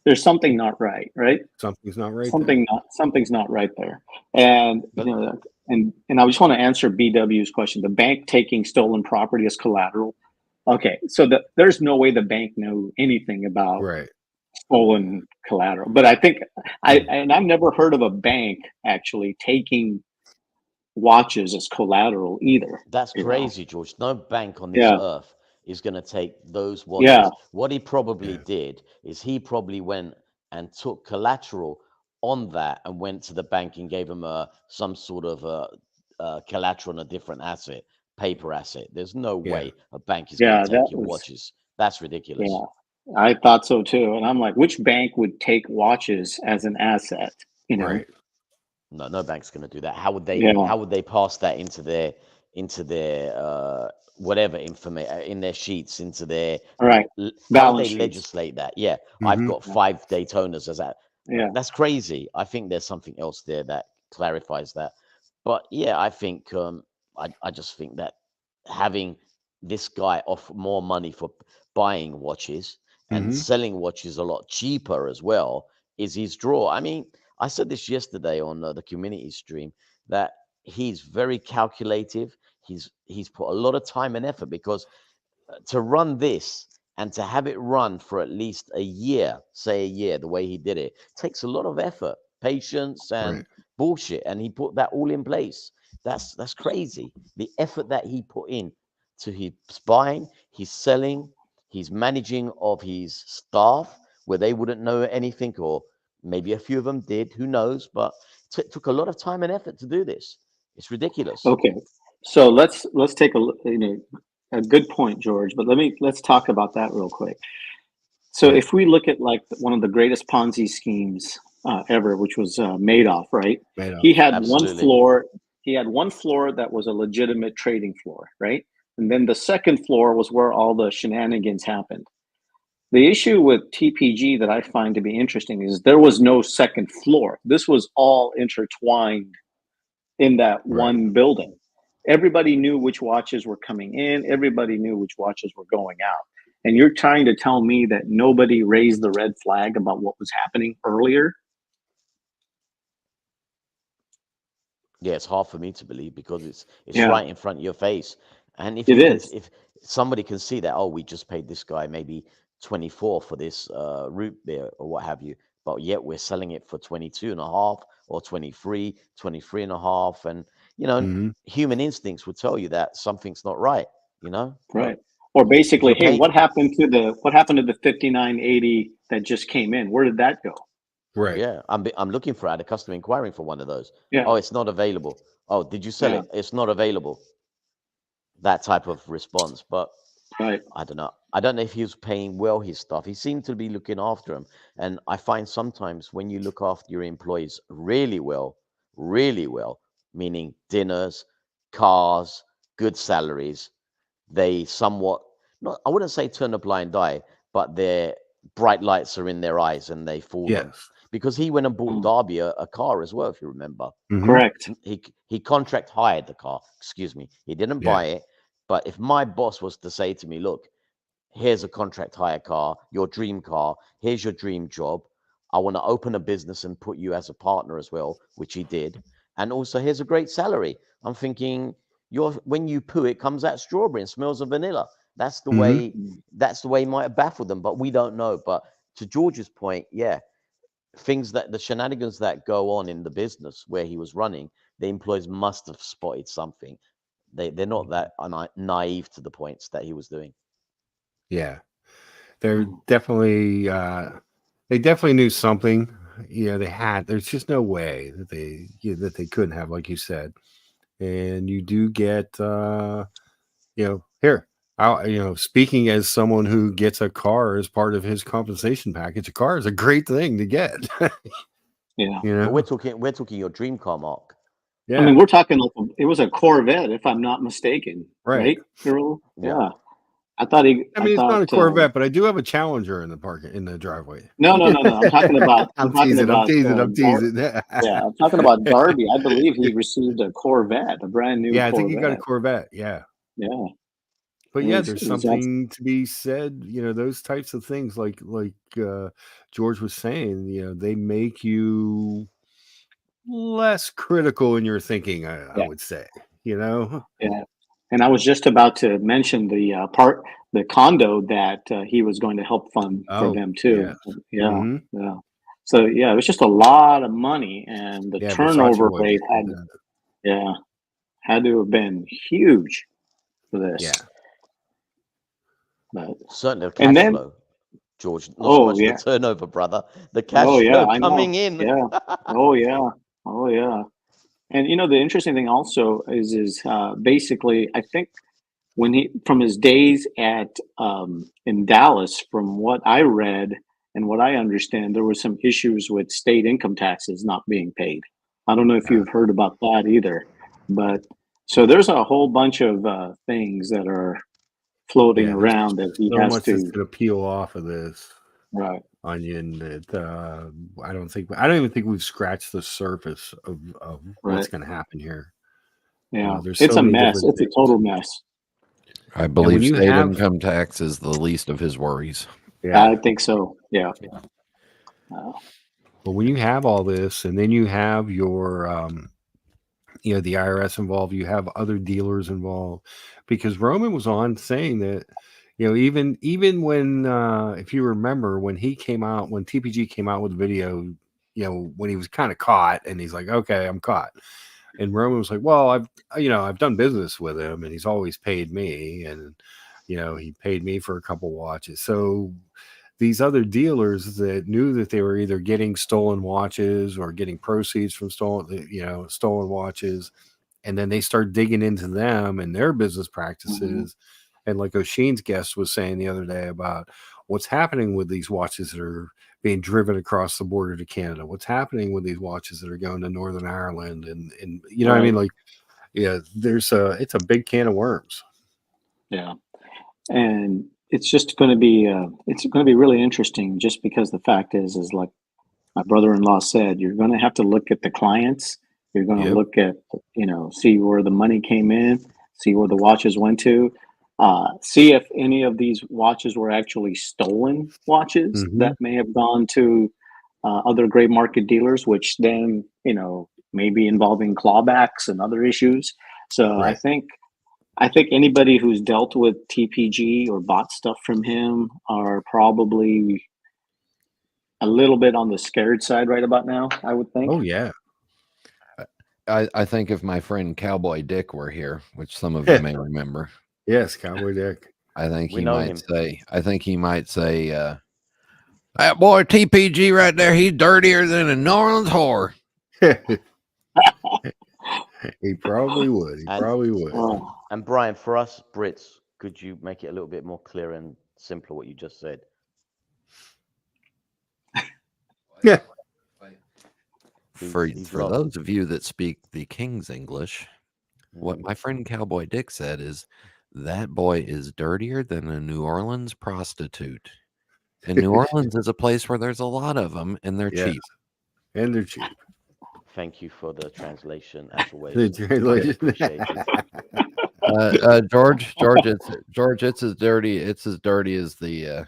there's something not right, right? Something's not right. Something's not right there. And and I just want to answer BW's question. The bank taking stolen property as collateral. Okay, so there's no way the bank knew anything about stolen collateral. But I think I've never heard of a bank actually taking watches as collateral either. That's crazy, George. No bank on this earth is going to take those watches. Yeah. What he probably did is he probably went and took collateral on that and went to the bank and gave him some sort of collateral on a different asset, paper asset. There's no way a bank is going to take your watches. That's ridiculous. Yeah, I thought so too. And I'm like, which bank would take watches as an asset? Right. No bank's going to do that. How would they? Yeah. How would they pass that into their whatever information in their sheets, into their How would they legislate that? Yeah, I've got 5 Daytonas as that. Yeah, that's crazy. I think there's something else there that clarifies that. But yeah, I think I just think that having this guy offer more money for buying watches and selling watches a lot cheaper as well is his draw. I mean, I said this yesterday on the community stream that he's very calculative. He's put a lot of time and effort, because to run this and to have it run for at least a year, the way he did it, takes a lot of effort, patience, and bullshit. And he put that all in place. That's crazy. The effort that he put in to his buying, his selling, his managing of his staff, where they wouldn't know anything, or maybe a few of them did, who knows, but it took a lot of time and effort to do this. It's ridiculous. Okay, so let's take a good point, George, but let's talk about that real quick. So if we look at like one of the greatest Ponzi schemes ever, which was Madoff, right? Madoff. He had one floor. He had one floor that was a legitimate trading floor, right? And then the second floor was where all the shenanigans happened. The issue with TPG that I find to be interesting is there was no second floor. This was all intertwined in that one building. Everybody knew which watches were coming in. Everybody knew which watches were going out. And you're trying to tell me that nobody raised the red flag about what was happening earlier? Yeah, it's hard for me to believe because it's right in front of your face. And if if somebody can see that, oh, we just paid this guy maybe 24 for this root beer or what have you, but yet we're selling it for 22 and a half or 23 and a half. And, you know, human instincts would tell you that something's not right, you know? Right. Or basically, hey, what happened to the 5980 that just came in? Where did that go? Right. Yeah, I'm looking for a customer inquiring for one of those. Yeah. Oh, it's not available. Oh, did you sell it? It's not available. That type of response. But I don't know. I don't know if he was paying well his stuff. He seemed to be looking after him. And I find sometimes when you look after your employees really well, meaning dinners, cars, good salaries, they somewhat, not, I wouldn't say turn a blind eye, but their bright lights are in their eyes and they fool them. Because he went and bought Darby a car as well, if you remember. Correct. He contract hired the car. Excuse me. He didn't buy it. But if my boss was to say to me, look, here's a contract hire car, your dream car, here's your dream job. I want to open a business and put you as a partner as well, which he did. And also here's a great salary. I'm thinking when you poo, it comes out strawberry and smells of vanilla. That's the way it might have baffled them, but we don't know. But to George's point, the shenanigans that go on in the business where he was running, the employees must have spotted something. They're not that naive to the points that he was doing. Yeah, they're definitely they definitely knew something. There's just no way that they couldn't have, like you said. And you do get speaking as someone who gets a car as part of his compensation package, a car is a great thing to get. But we're talking your dream car, Mark. I mean, we're talking like it was a Corvette, if I'm not mistaken, right? Yeah. I it's not a Corvette, but I do have a Challenger in the driveway. No. I'm talking about. I'm teasing. I'm teasing. Yeah, I'm talking about Darby. I believe he received a Corvette, a brand new. Yeah, I Corvette. think he got a Corvette. Yeah. But there's something to be said. Those types of things, like George was saying. They make you less critical in your thinking. I would say. Yeah. And I was just about to mention the condo that he was going to help fund for them too. Yeah. So it was just a lot of money, and the turnover rate had to have been huge for this. Yeah. But certainly the cash flow, George. Not so much the turnover, brother. The cash flow coming in. Yeah. Oh yeah. And the interesting thing also is basically, I think from his days in Dallas, from what I read and what I understand, there were some issues with state income taxes not being paid. I don't know if you've heard about that either, but so there's a whole bunch of things that are floating around that he has to. That's going to peel off of this. Right. Onion that I don't even think we've scratched the surface of what's going to happen here. Yeah, it's a mess. It's a total mess. I believe state income tax is the least of his worries. Yeah, I think so. Yeah. But when you have all this, and then you have your the IRS involved, you have other dealers involved, because Roman was on saying that. Even when, if you remember, when TPG came out with the video, when he was kind of caught, and he's like, okay, I'm caught. And Roman was like, well, I've done business with him, and he's always paid me. And, he paid me for a couple watches. So these other dealers that knew that they were either getting stolen watches or getting proceeds from stolen watches, and then they start digging into them and their business practices. And like O'Sheen's guest was saying the other day about what's happening with these watches that are being driven across the border to Canada, what's happening with these watches that are going to Northern Ireland, and what I mean? Like, it's a big can of worms. Yeah. And it's just going to be really interesting, just because the fact is like my brother-in-law said, you're going to have to look at the clients. You're going to look at, see where the money came in, see where the watches went to, see if any of these watches were actually stolen watches that may have gone to other gray market dealers, which then, maybe involving clawbacks and other issues. So I think anybody who's dealt with TPG or bought stuff from him are probably a little bit on the scared side right about now, I would think. Oh, yeah. I think if my friend Cowboy Dick were here, which some of you may remember. Yes, Cowboy Dick. I think he might say, that boy TPG right there, he's dirtier than a New Orleans whore. He probably would. And Brian, for us Brits, could you make it a little bit more clear and simpler what you just said? Yeah. For those of you that speak the King's English, what my friend Cowboy Dick said is that boy is dirtier than a New Orleans prostitute. And New Orleans is a place where there's a lot of them, and they're cheap. And they're cheap. Thank you for the translation, as always. The translation. George, it's as dirty as the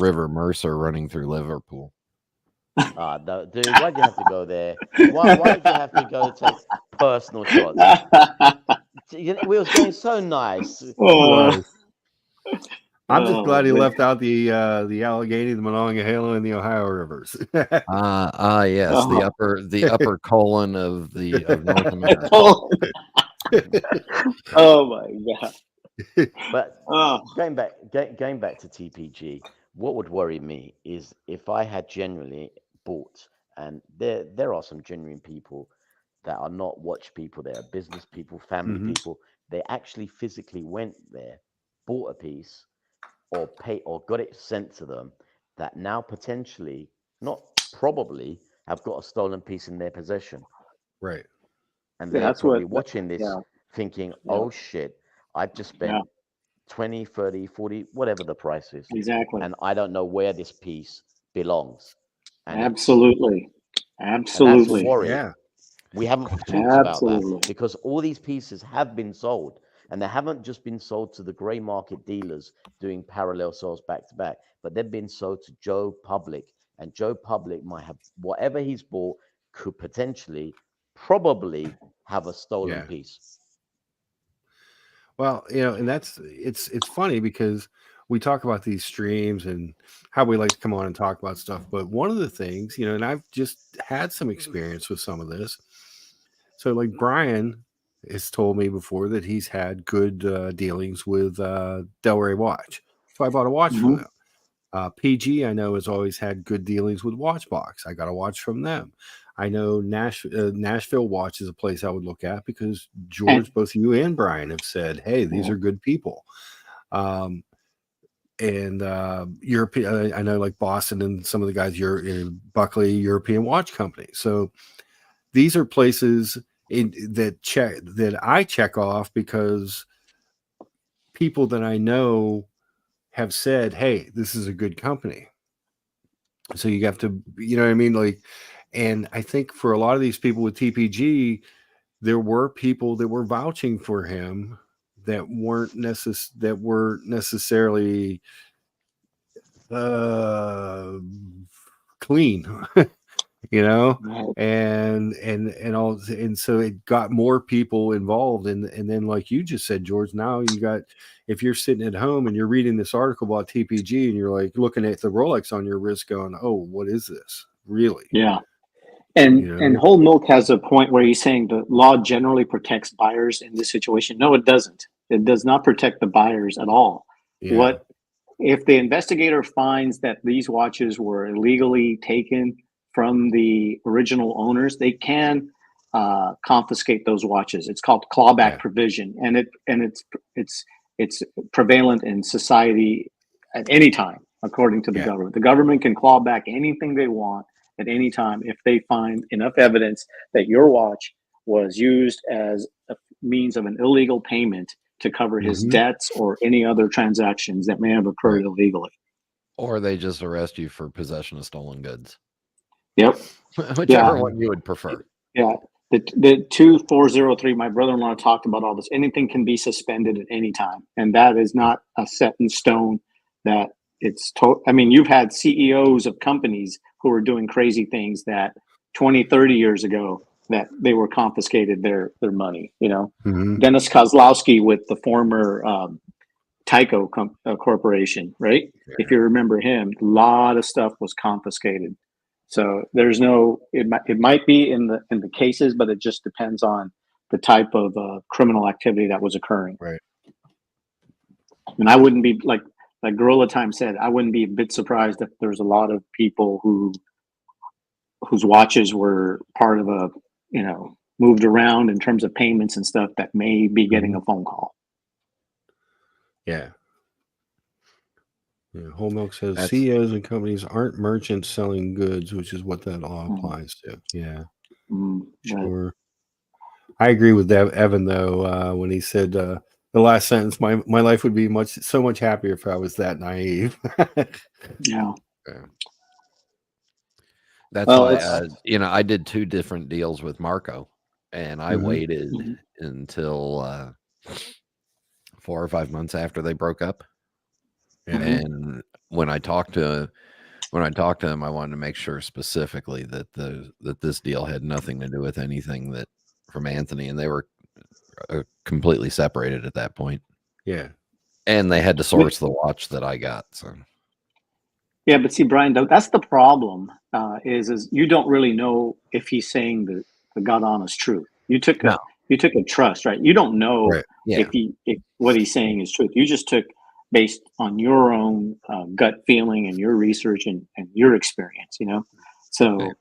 River Mercer running through Liverpool. No, dude, why'd you have to go there? Why did you have to go take personal shots? We was going so nice. I'm just glad he left out the Allegheny, the Monongahela, and the Ohio rivers. Yes, the upper colon of North America. Oh my god! But going back to TPG, what would worry me is if I had genuinely bought, and there are some genuine people that are not watch people, they are business people, family people. They actually physically went there, bought a piece, or got it sent to them, that now potentially, not probably, have got a stolen piece in their possession. Right. And they're probably watching this thinking, oh shit, I've just spent 20, 30, 40, whatever the price is. Exactly. And I don't know where this piece belongs. And absolutely. And that's a worry. Yeah. We haven't talked about that, because all these pieces have been sold, and they haven't just been sold to the gray market dealers doing parallel sales back to back, but they've been sold to Joe Public, and Joe Public might have whatever he's bought could potentially, probably have a stolen piece. Well, and it's funny because we talk about these streams and how we like to come on and talk about stuff. But one of the things, and I've just had some experience with some of this. So like Brian has told me before that he's had good dealings with Delray Watch. So I bought a watch from them. PG, I know, has always had good dealings with Watchbox. I got a watch from them. I know Nashville Watch is a place I would look at because George, both you and Brian have said, hey, these are good people. And European, I know like Boston and some of the guys, Buckley, European Watch Company. So these are places that I check off because people that I know have said, hey, this is a good company. So you have to, you know what I mean? Like, and I think for a lot of these people with TPG, there were people that were vouching for him that weren't necessarily clean, and so it got more people involved, and then like you just said, George, now you got, if you're sitting at home and you're reading this article about TPG and you're like looking at the Rolex on your wrist going, oh, what is this really? Yeah. And Whole Milk has a point where he's saying the law generally protects buyers in this situation. No, it doesn't. It does not protect the buyers at all. Yeah. What if the investigator finds that these watches were illegally taken from the original owners? They can confiscate those watches. It's called clawback provision, and it's prevalent in society at any time, according to the government. The government can claw back anything they want at any time if they find enough evidence that your watch was used as a means of an illegal payment to cover his debts or any other transactions that may have occurred illegally. Or they just arrest you for possession of stolen goods. Yep. Whichever one you would prefer. Yeah. The 2403, my brother-in-law talked about all this. Anything can be suspended at any time. And that is not a set in stone that it's I mean, you've had CEOs of companies who were doing crazy things that 20, 30 years ago that they were confiscated their money, you know. Dennis Kozlowski with the former Tyco Corporation, right? Yeah. If you remember him, a lot of stuff was confiscated. So there's no, it might be in the cases, but it just depends on the type of criminal activity that was occurring. Right. And I wouldn't be like Gorilla Time said, I wouldn't be a bit surprised if there's a lot of people whose watches were part of a, you know, moved around in terms of payments and stuff that may be getting a phone call. Yeah. Yeah, Whole Milk says CEOs and companies aren't merchants selling goods, which is what that all applies to. Yeah, sure. I agree with Evan though when he said the last sentence. My life would be so much happier if I was that naive. Yeah. That's why you know, I did 2 different deals with Marco, and I waited until 4 or 5 months after they broke up. And when I talked to him, I wanted to make sure specifically that this deal had nothing to do with anything that from Anthony, and they were completely separated at that point. Yeah, and they had to source the watch that I got. So, yeah, but see, Brian, that's the problem. Is you don't really know if he's saying the God honest truth. You took a trust, right? You don't know if what he's saying is truth. You just took based on your own gut feeling and your research and your experience, you know? So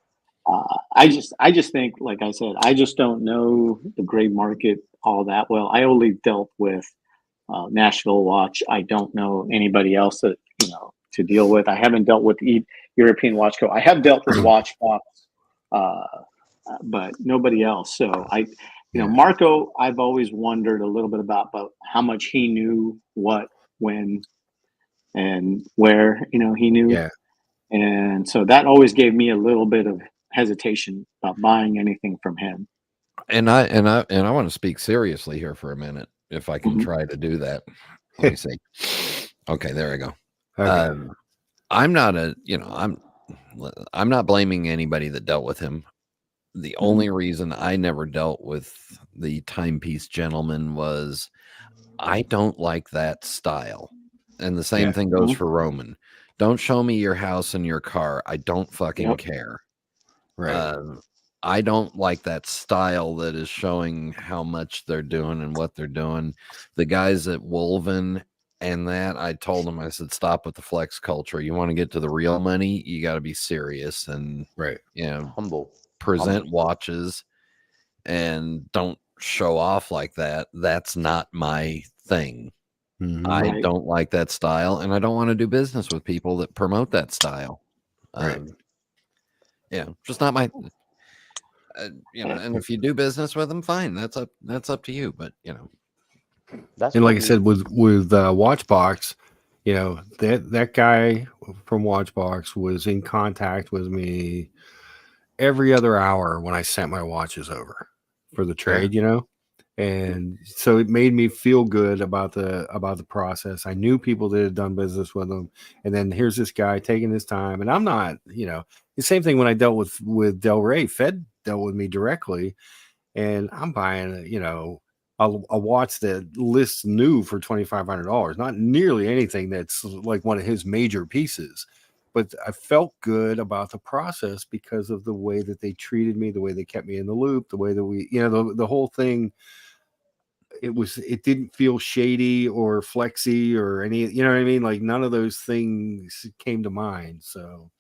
I just think, like I said, I just don't know the gray market all that well. I only dealt with Nashville Watch. I don't know anybody else that, you know, to deal with. I haven't dealt with European Watch Co. I have dealt with Watchbox, but nobody else. So you know, Marco, I've always wondered a little bit about how much he knew what, when, and where, you know, he knew. Yeah. And so that always gave me a little bit of hesitation about buying anything from him. And I want to speak seriously here for a minute, if I can try to do that. Let me see. Okay, there I go. Okay. I'm not I'm not blaming anybody that dealt with him. The only reason I never dealt with the timepiece gentleman was I don't like that style. And the same thing goes for Roman. Don't show me your house and your car. I don't fucking care. Right. I don't like that style that is showing how much they're doing and what they're doing. The guys at Wolven and that, I told them, I said, stop with the flex culture. You want to get to the real money, you got to be serious and, you know, humble. Present watches and don't show off like that. That's not my thing. I don't like that style, and I don't want to do business with people that promote that style. Yeah, just not my. You know, and if you do business with them, fine. That's up to you. But you know, and like I said, with Watchbox, you know, that guy from Watchbox was in contact with me every other hour when I sent my watches over for the trade, you know, and so it made me feel good about the process. I knew people that had done business with them, and then here's this guy taking his time, and I'm not, you know, the same thing when I dealt with Del Rey. Fed dealt with me directly, and I'm buying, you know, a watch that lists new for $2,500, not nearly anything that's like one of his major pieces. But I felt good about the process because of the way that they treated me, the way they kept me in the loop, the way that we, you know, the whole thing. It didn't feel shady or flexy or any, you know what I mean? Like none of those things came to mind. So,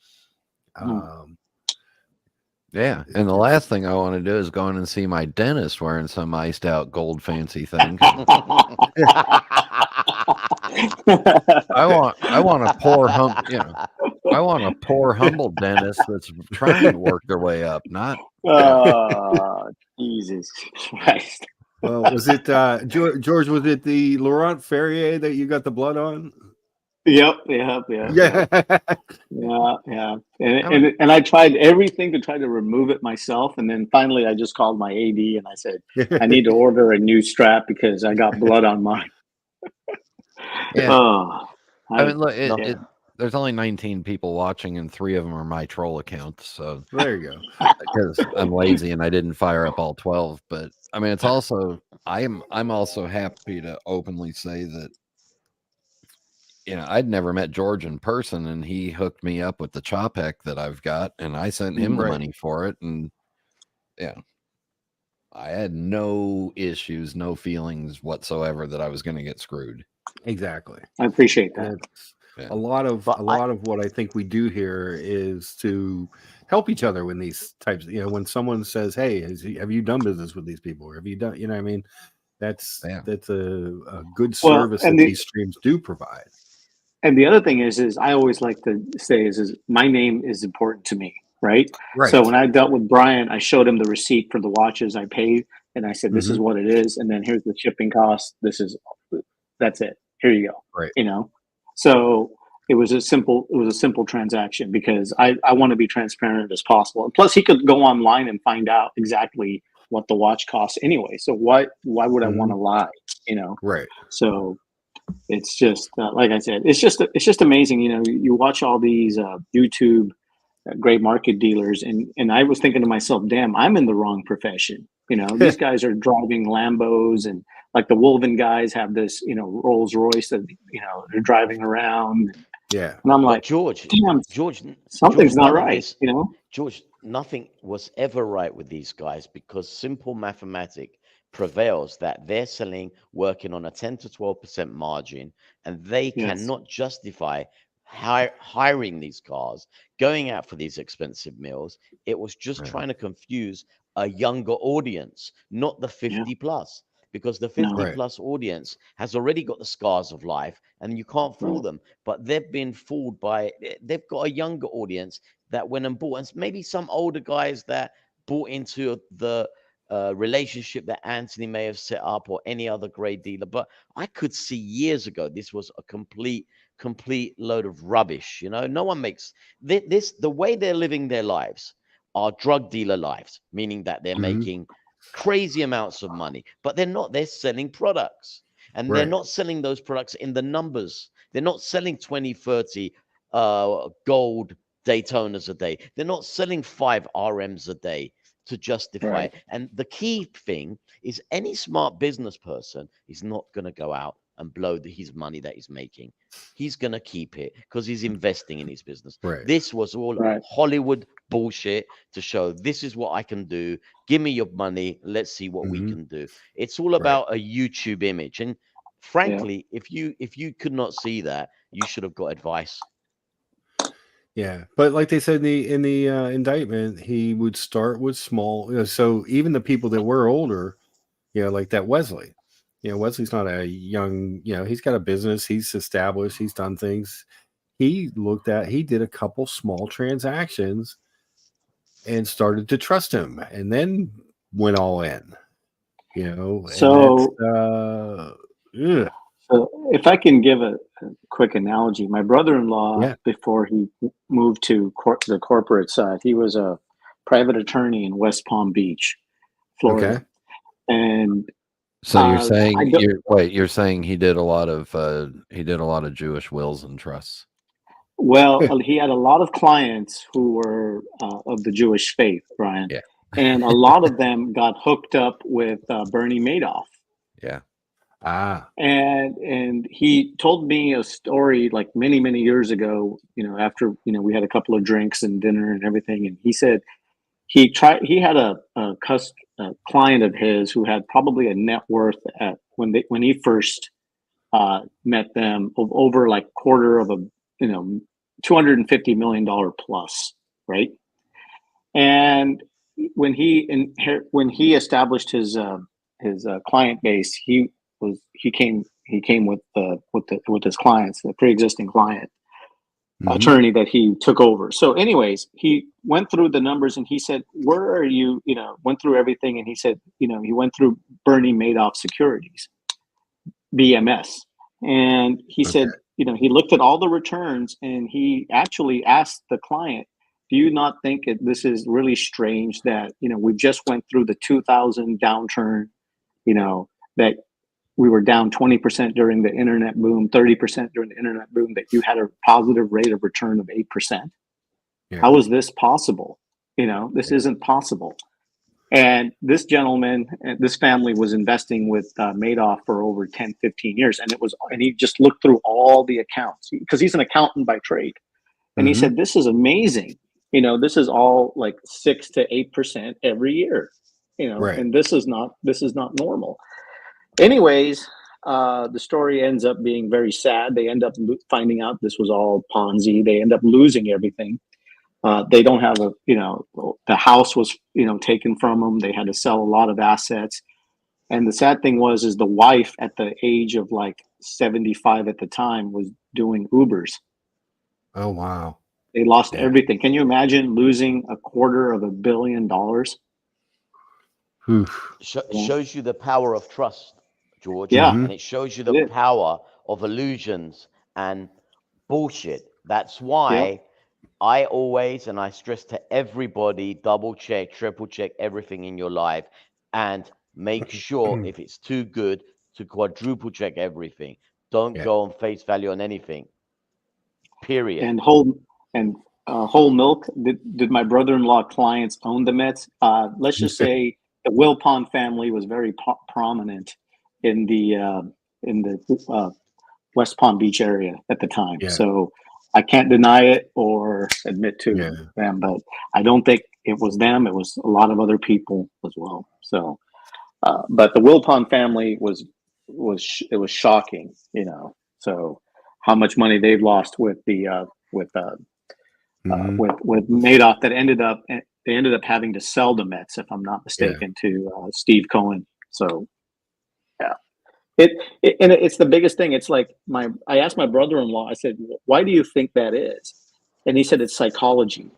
yeah. And the last thing I want to do is go in and see my dentist wearing some iced out gold fancy thing. I want a poor I want a poor humble dentist that's trying to work their way up, not oh Jesus Christ. Well, was it George? Was it the Laurent Ferrier that you got the blood on? Yeah. And I tried everything to try to remove it myself, and then finally I just called my AD and I said, I need to order a new strap because I got blood on mine. Yeah. I mean, look, there's only 19 people watching, and 3 of them are my troll accounts. So there you go. Because I'm lazy and I didn't fire up all 12. But I mean, it's also I'm also happy to openly say that, you know, I'd never met George in person, and he hooked me up with the Chopek that I've got, and I sent him the money for it, and yeah, I had no issues, no feelings whatsoever that I was going to get screwed. Exactly. I appreciate that. A lot of what I think we do here is to help each other when these types, you know, when someone says, "Hey, have you done business with these people? Or have you done?" You know what I mean? That's a good service that these streams do provide. And the other thing is I always like to say is my name is important to me, right? So when I dealt with Brian, I showed him the receipt for the watches I paid, and I said, "This is what it is, and then here's the shipping cost. That's it. Here you go." Right. You know, so it was a simple transaction because I want to be transparent as possible. And plus, he could go online and find out exactly what the watch costs anyway. So why would I want to lie? You know, right? So it's just like I said, it's just amazing. You know, you watch all these YouTube great market dealers, and I was thinking to myself, damn, I'm in the wrong profession. You know, these guys are driving Lambos, and like the Wolven guys have this, you know, Rolls Royce that, you know, they're driving around. Yeah. And I'm like, George, something's not right. You know, George, nothing was ever right with these guys because simple mathematics prevails that they're working on a 10 to 12% margin, and they cannot justify hiring these cars, going out for these expensive meals. It was just trying to confuse a younger audience, not the 50 plus, because the 50 plus audience has already got the scars of life and you can't fool them. But they've been fooled they've got a younger audience that went and bought, and maybe some older guys that bought into the relationship that Anthony may have set up or any other great dealer. But I could see years ago this was a complete load of rubbish. You know, no one makes this the way they're living their lives are drug dealer lives, meaning that they're making crazy amounts of money, but they're selling products, and they're not selling those products in the numbers. They're not selling 20, 30 gold Daytonas a day. They're not selling 5 RMs a day to justify it. And the key thing is any smart business person is not going to go out and blow his money that he's making. He's going to keep it because he's investing in his business. This was all Hollywood bullshit to show this is what I can do. Give me your money. Let's see what we can do. It's all about a YouTube image. And frankly, if you could not see that, you should have got advice. Yeah, but like they said in the indictment, he would start with small. You know, so even the people that were older, you know, like that Wesley. You know, Wesley's not a young. You know, he's got a business. He's established. He's done things. He did a couple small transactions, and started to trust him, and then went all in. You know, so if I can give a quick analogy, my brother-in-law, before he moved to the corporate side, he was a private attorney in West Palm Beach, Florida. And so you're saying you're saying he did a lot of Jewish wills and trusts. Well, he had a lot of clients who were of the Jewish faith, Brian, and a lot of them got hooked up with Bernie Madoff. Yeah. And he told me a story like many years ago, you know, after, you know, we had a couple of drinks and dinner and everything, and he said he had a client of his who had probably a net worth at when he first met them of over like $250 million plus, right? And when he established his client base, he came with his clients, the pre-existing client attorney that he took over. So anyways, he went through the numbers and he said, where are you, you know, went through everything. And he said, you know, he went through Bernie Madoff Securities, BMS. And he said, he looked at all the returns and he actually asked the client, do you not think this is really strange that, we just went through the 2000 downturn, that we were down 20% during the internet boom, 30% during the internet boom, that you had a positive rate of return of 8%. Yeah. How is this possible? This isn't possible. And this gentleman, this family was investing with Madoff for over 10, 15 years. And he just looked through all the accounts because he's an accountant by trade. And he said, this is amazing. This is all like 6 to 8% every year, and this is not normal. Anyways, the story ends up being very sad. They end up finding out this was all Ponzi. They end up losing everything. They don't have the house was, taken from them. They had to sell a lot of assets. And the sad thing is the wife at the age of like 75 at the time was doing Ubers. Oh, wow. They lost everything. Can you imagine losing $250 million? Shows you the power of trust, George. Yeah. And it shows you the power of illusions and bullshit. That's why I always, and I stress to everybody, double check, triple check everything in your life and make sure if it's too good to quadruple check everything. Don't go on face value on anything. Period. And whole milk. Did my brother-in-law clients own the Mets? Let's just say the Wilpon family was very prominent in the West Palm Beach area at the time. Yeah. So I can't deny it or admit to them, but I don't think it was them. It was a lot of other people as well. So, but the Wilpon family was shocking, So how much money they've lost with Madoff that ended up having to sell the Mets, if I'm not mistaken, to Steve Cohen. So it's the biggest thing. It's like I asked my brother-in-law, I said, why do you think that is? And he said it's psychology.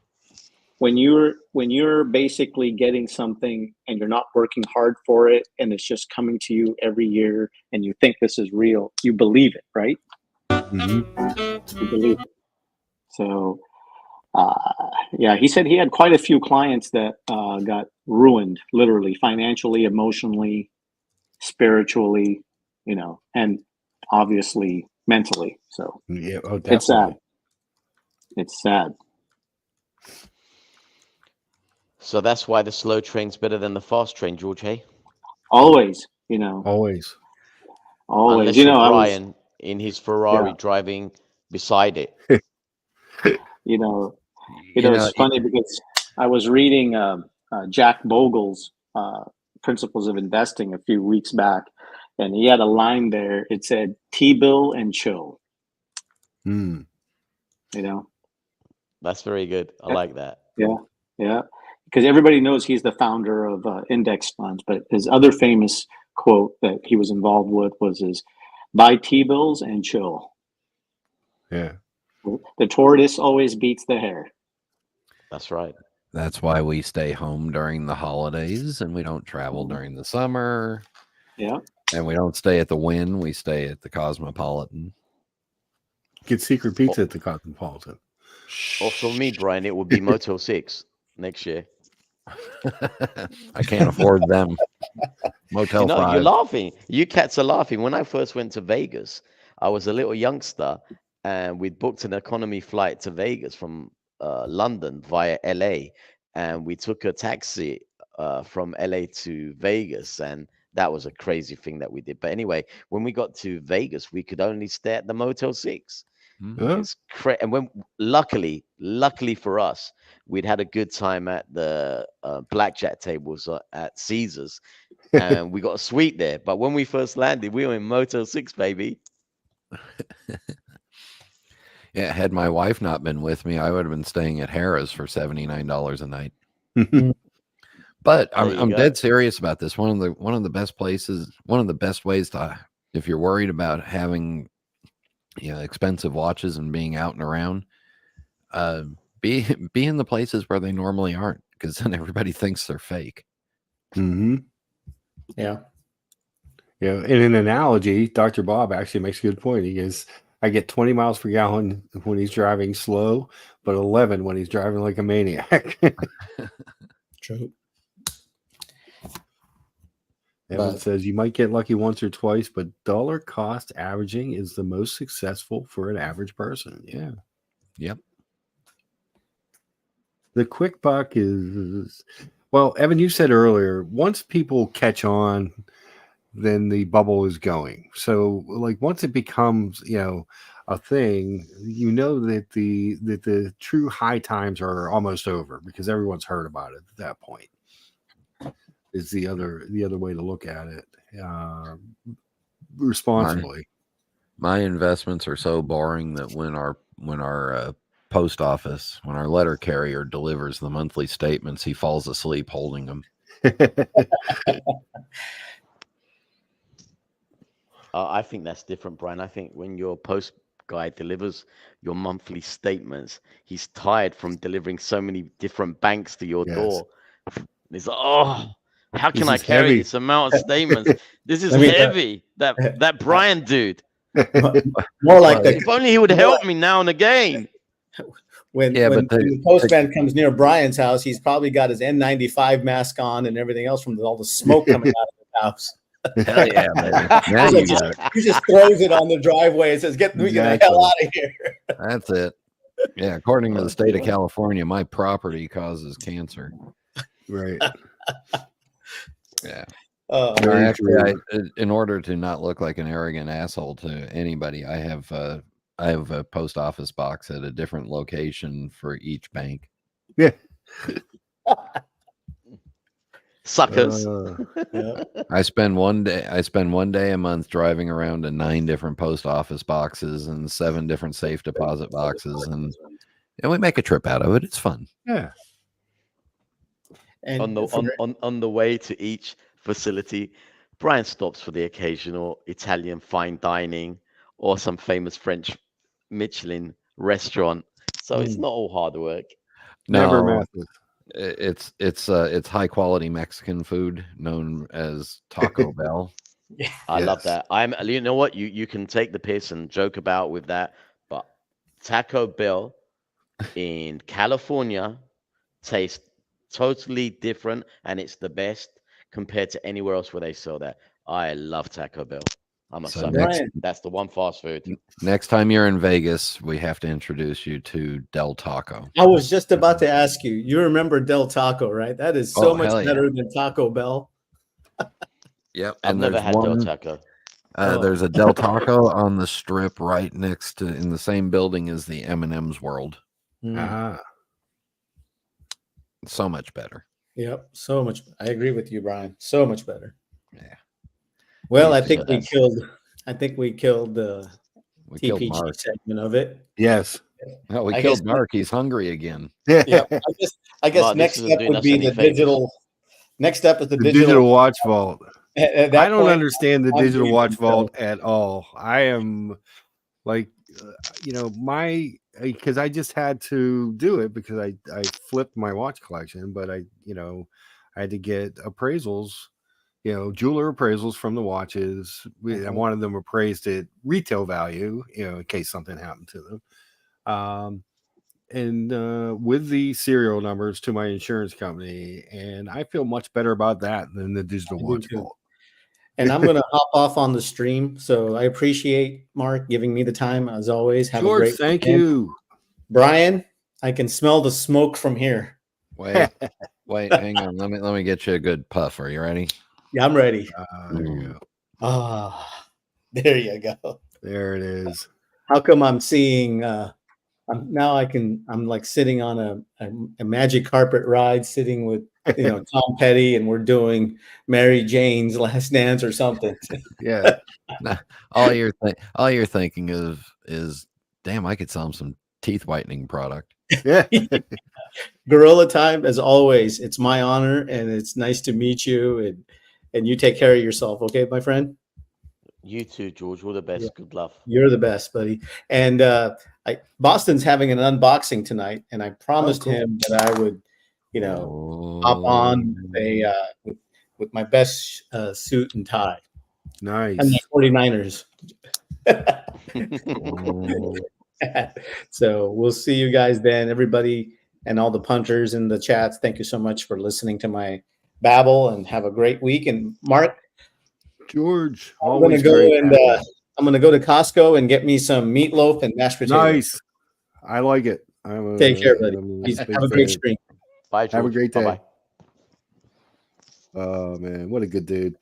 When you're basically getting something and you're not working hard for it and it's just coming to you every year and you think this is real, you believe it, right? Mm-hmm. You believe it. So he said he had quite a few clients that got ruined, literally, financially, emotionally, spiritually, and obviously mentally. So it's sad. It's sad. So that's why the slow train's better than the fast train, George, hey? Always, Always. Unless you're Brian in his Ferrari driving beside it. It's funny because I was reading Jack Bogle's Principles of Investing a few weeks back, and he had a line there. It said, T-bill and chill. That's very good. I like that. Yeah. Because everybody knows he's the founder of index funds, but his other famous quote that he was involved with was buy T-bills and chill. Yeah. The tortoise always beats the hare. That's right. That's why we stay home during the holidays and we don't travel during the summer. Yeah. And we don't stay at the Wynn. We stay at the Cosmopolitan. Get secret pizza at the Cosmopolitan. Or for me, Brian, it would be Motel 6 next year. I can't afford them. Motel 5. You're laughing. You cats are laughing. When I first went to Vegas, I was a little youngster and we'd booked an economy flight to Vegas from London via LA. And we took a taxi from LA to Vegas. And that was a crazy thing that we did. But anyway, when we got to Vegas, we could only stay at the Motel 6. It's and when luckily for us, we'd had a good time at the blackjack tables at Caesars, and we got a suite there. But when we first landed, we were in Motel 6, baby. Yeah, had my wife not been with me, I would have been staying at Harrah's for $79 a night. But I'm dead serious about this. One of the best places, one of the best ways to, if you're worried about having expensive watches and being out and around, be in the places where they normally aren't, because then everybody thinks they're fake. Mm-hmm. Yeah. You know, in an analogy, Dr. Bob actually makes a good point. He goes, I get 20 miles per gallon when he's driving slow, but 11 when he's driving like a maniac. True. Evan says you might get lucky once or twice, but dollar cost averaging is the most successful for an average person. Yeah. Yep. The quick buck is, well, Evan, you said earlier, once people catch on, then the bubble is going. So like once it becomes, you know, a thing, you know that the true high times are almost over because everyone's heard about it at that point. Is the other way to look at it responsibly. My investments are so boring that when our post office, when our letter carrier delivers the monthly statements, he falls asleep holding them. I think that's different, Brian. I think when your post guy delivers your monthly statements, he's tired from delivering so many different banks to your door. He's like, oh, how can I carry this amount of statements? This is heavy. That Brian dude. More like if only he would help me now and again. When the postman comes near Brian's house, he's probably got his N95 mask on and everything else from all the smoke coming out of the house. Hell yeah, baby. He just throws it on the driveway and says, get the hell out of here. That's it. Yeah, according to the state of California, my property causes cancer. Right. Yeah. Actually, in order to not look like an arrogant asshole to anybody, I have a post office box at a different location for each bank. Yeah. Suckers. I spend one day a month driving around to 9 different post office boxes and 7 different safe deposit boxes, and we make a trip out of it. It's fun. Yeah. And on the way to each facility, Brian stops for the occasional Italian fine dining or some famous French Michelin restaurant. So it's not all hard work. No, it's high quality Mexican food known as Taco Bell. I love that. You know what? You can take the piss and joke about with that, but Taco Bell in California tastes totally different, and it's the best compared to anywhere else where they sell that. I love Taco Bell. I'm a sucker. That's the one fast food. Next time you're in Vegas, we have to introduce you to Del Taco. I was just about to ask you. You remember Del Taco, right? That is so much better than Taco Bell. Yep. I've never had Del Taco. There's a Del Taco on the strip right next to, in the same building as the M&M's World. So much better. Yep, so much. I agree with you, Brian. So much better. Yeah. Well, I think we killed the TPG segment of it. Yes. Oh, we killed Mark. He's hungry again. Yeah. I guess next step would be the digital. Next step is the digital watch vault. I don't understand the digital watch vault at all. I am like, because I just had to do it because I flipped my watch collection, but I had to get appraisals, jeweler appraisals from the watches. I wanted them appraised at retail value, in case something happened to them. And with the serial numbers to my insurance company. And I feel much better about that than the digital watch vault. And I'm going to hop off on the stream. So I appreciate Mark giving me the time as always. Have a great thank you. Brian, I can smell the smoke from here. Wait, hang on. Let me get you a good puff. Are you ready? Yeah, I'm ready. There you go. There you go. There it is. How come I'm seeing I'm like sitting on a magic carpet ride, sitting with Tom Petty, and we're doing Mary Jane's Last Dance or something. Yeah. All you're thinking of is, damn, I could sell them some teeth whitening product. Yeah. Gorilla time, as always. It's my honor, and it's nice to meet you. And you take care of yourself, okay, my friend? You too, George. All the best. Yeah. Good luck. You're the best, buddy. And Boston's having an unboxing tonight, and I promised him that I would, hop on with my best suit and tie. Nice. And the 49ers. So we'll see you guys then, everybody, and all the punters in the chats. Thank you so much for listening to my babble, and have a great week. And Mark, George, I'm gonna go to Costco and get me some meatloaf and mashed potatoes. Nice. I like it. Take care, buddy. Have a great stream. Bye, George. Have a great day. Bye-bye. Oh man, what a good dude.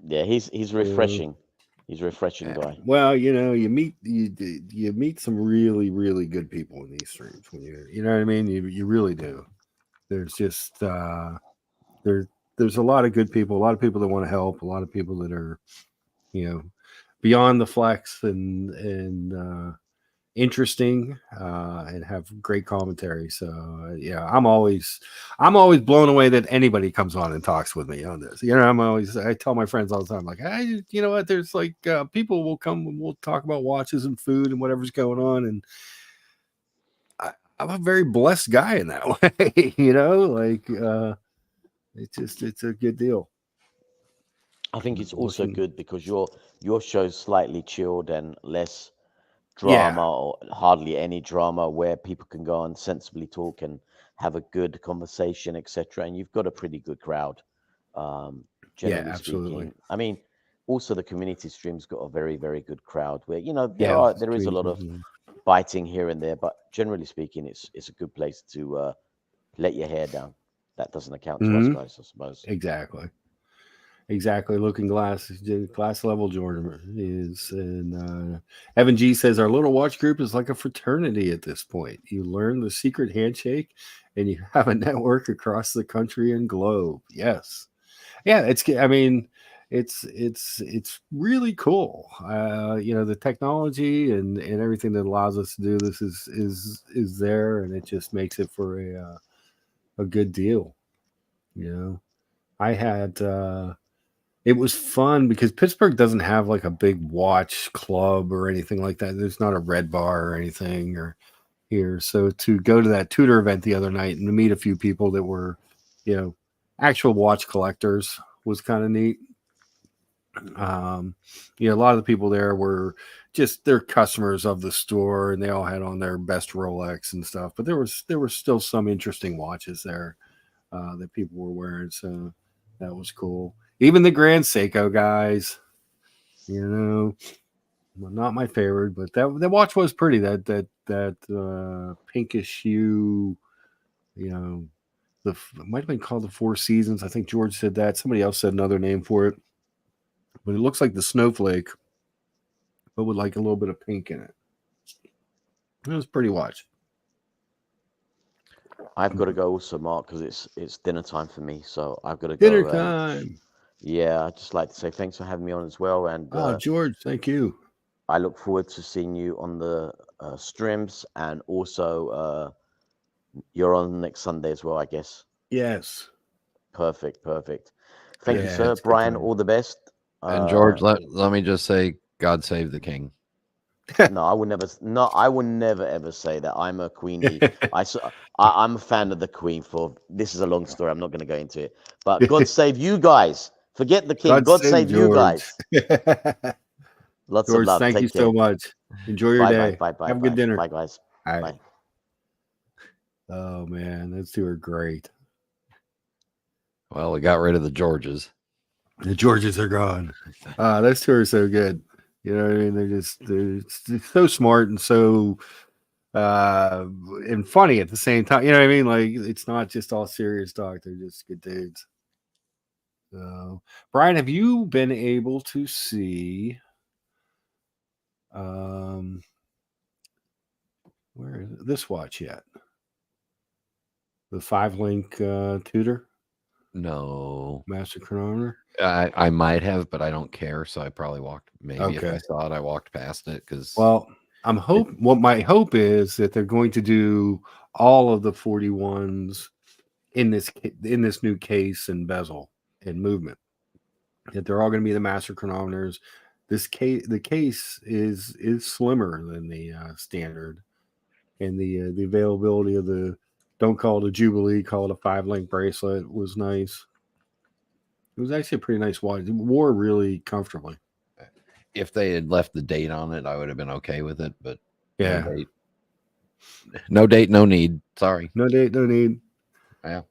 Yeah, he's refreshing. He's a refreshing guy. Well, you meet some really, really good people in these streams when you know what I mean? You really do. There's just there's a lot of good people, a lot of people that want to help, a lot of people that are, beyond the flex and interesting and have great commentary. So yeah, I'm always blown away that anybody comes on and talks with me on this. I tell my friends all the time, like, hey, you know what, there's like people will come and we'll talk about watches and food and whatever's going on, and I'm a very blessed guy in that way. It's a good deal. I think it's also good because your show's slightly chilled and less drama, or hardly any drama, where people can go and sensibly talk and have a good conversation, etc. And you've got a pretty good crowd, generally speaking. I mean, also the community stream's got a very, very good crowd where there is a lot of biting here and there, but generally speaking, it's a good place to let your hair down. That doesn't account to us guys, I suppose. Exactly. Looking glass level Jordan is, and Evan G says our little watch group is like a fraternity at this point. You learn the secret handshake, and you have a network across the country and globe. Yes, yeah. It's really cool. The technology and everything that allows us to do this is there, and it just makes it for a good deal. I had. It was fun because Pittsburgh doesn't have like a big watch club or anything like that. There's not a Red Bar or anything here. So to go to that Tudor event the other night and to meet a few people that were, actual watch collectors was kind of neat. A lot of the people there were just they're customers of the store, and they all had on their best Rolex and stuff. But there were still some interesting watches there that people were wearing. So that was cool. Even the Grand Seiko guys, not my favorite, but that watch was pretty. That pinkish hue, it might have been called the Four Seasons. I think George said that. Somebody else said another name for it, but it looks like the snowflake, but with like a little bit of pink in it. It was a pretty watch. I've got to go also, Mark, because it's dinner time for me. So I've got to go. Dinner time. Yeah, I'd just like to say thanks for having me on as well. And George, thank you. I look forward to seeing you on the streams, and also you're on next Sunday as well, I guess. Yes. Perfect. Thank you, sir. Brian, all the best. And George, let me just say, God save the king. No, I would never. No, I would never ever say that. I'm a Queenie. I'm a fan of the Queen. This is a long story. I'm not going to go into it. But God save you guys. Forget the king. God save you guys. Lots George, of love. Thank you so much. Enjoy your day. Bye. Have a good dinner. Bye, guys. All right. Bye. Oh man, those two are great. Well, we got rid of the Georges. The Georges are gone. Those two are so good. You know what I mean? They're so smart and so and funny at the same time. You know what I mean? Like, it's not just all serious talk. They're just good dudes. So, Brian, have you been able to see where is it? This watch yet? The 5-link Tudor? No. Master chronometer? I might have, but I don't care. So I probably walked. Maybe if I saw it, I walked past it because. Well, what my hope is that they're going to do all of the 41s in this new case and bezel and movement. That they're all going to be the master chronometers. The case is slimmer than the standard, and the availability of the, don't call it a Jubilee, call it a 5-link bracelet, was nice. It was actually a pretty nice watch. It wore really comfortably. If they had left the date on it, I would have been okay with it. But yeah, no date, no need. Sorry, no date, no need. Yeah.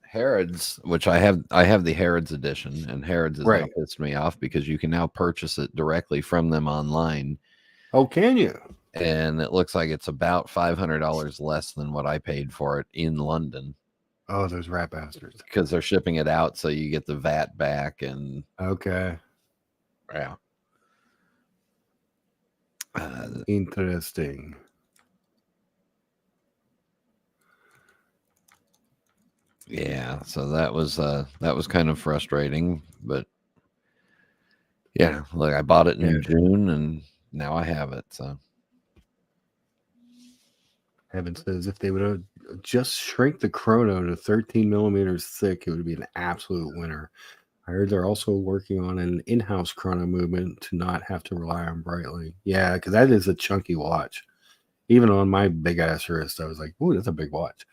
Harrods, which I have the Harrods edition, and Harrods has now pissed me off because you can now purchase it directly from them online. Oh, can you? And it looks like it's about $500 less than what I paid for it in London. Oh, those rat bastards! Because they're shipping it out, so you get the VAT back and yeah. Interesting. Yeah, so that was kind of frustrating, but yeah, look, I bought it in June and now I have it. So Heaven says if they would have just shrink the chrono to 13 millimeters thick, it would be an absolute winner. I heard they're also working on an in-house chrono movement to not have to rely on Brightly. Yeah, because that is a chunky watch. Even on my big ass wrist, I was like, "Ooh, that's a big watch."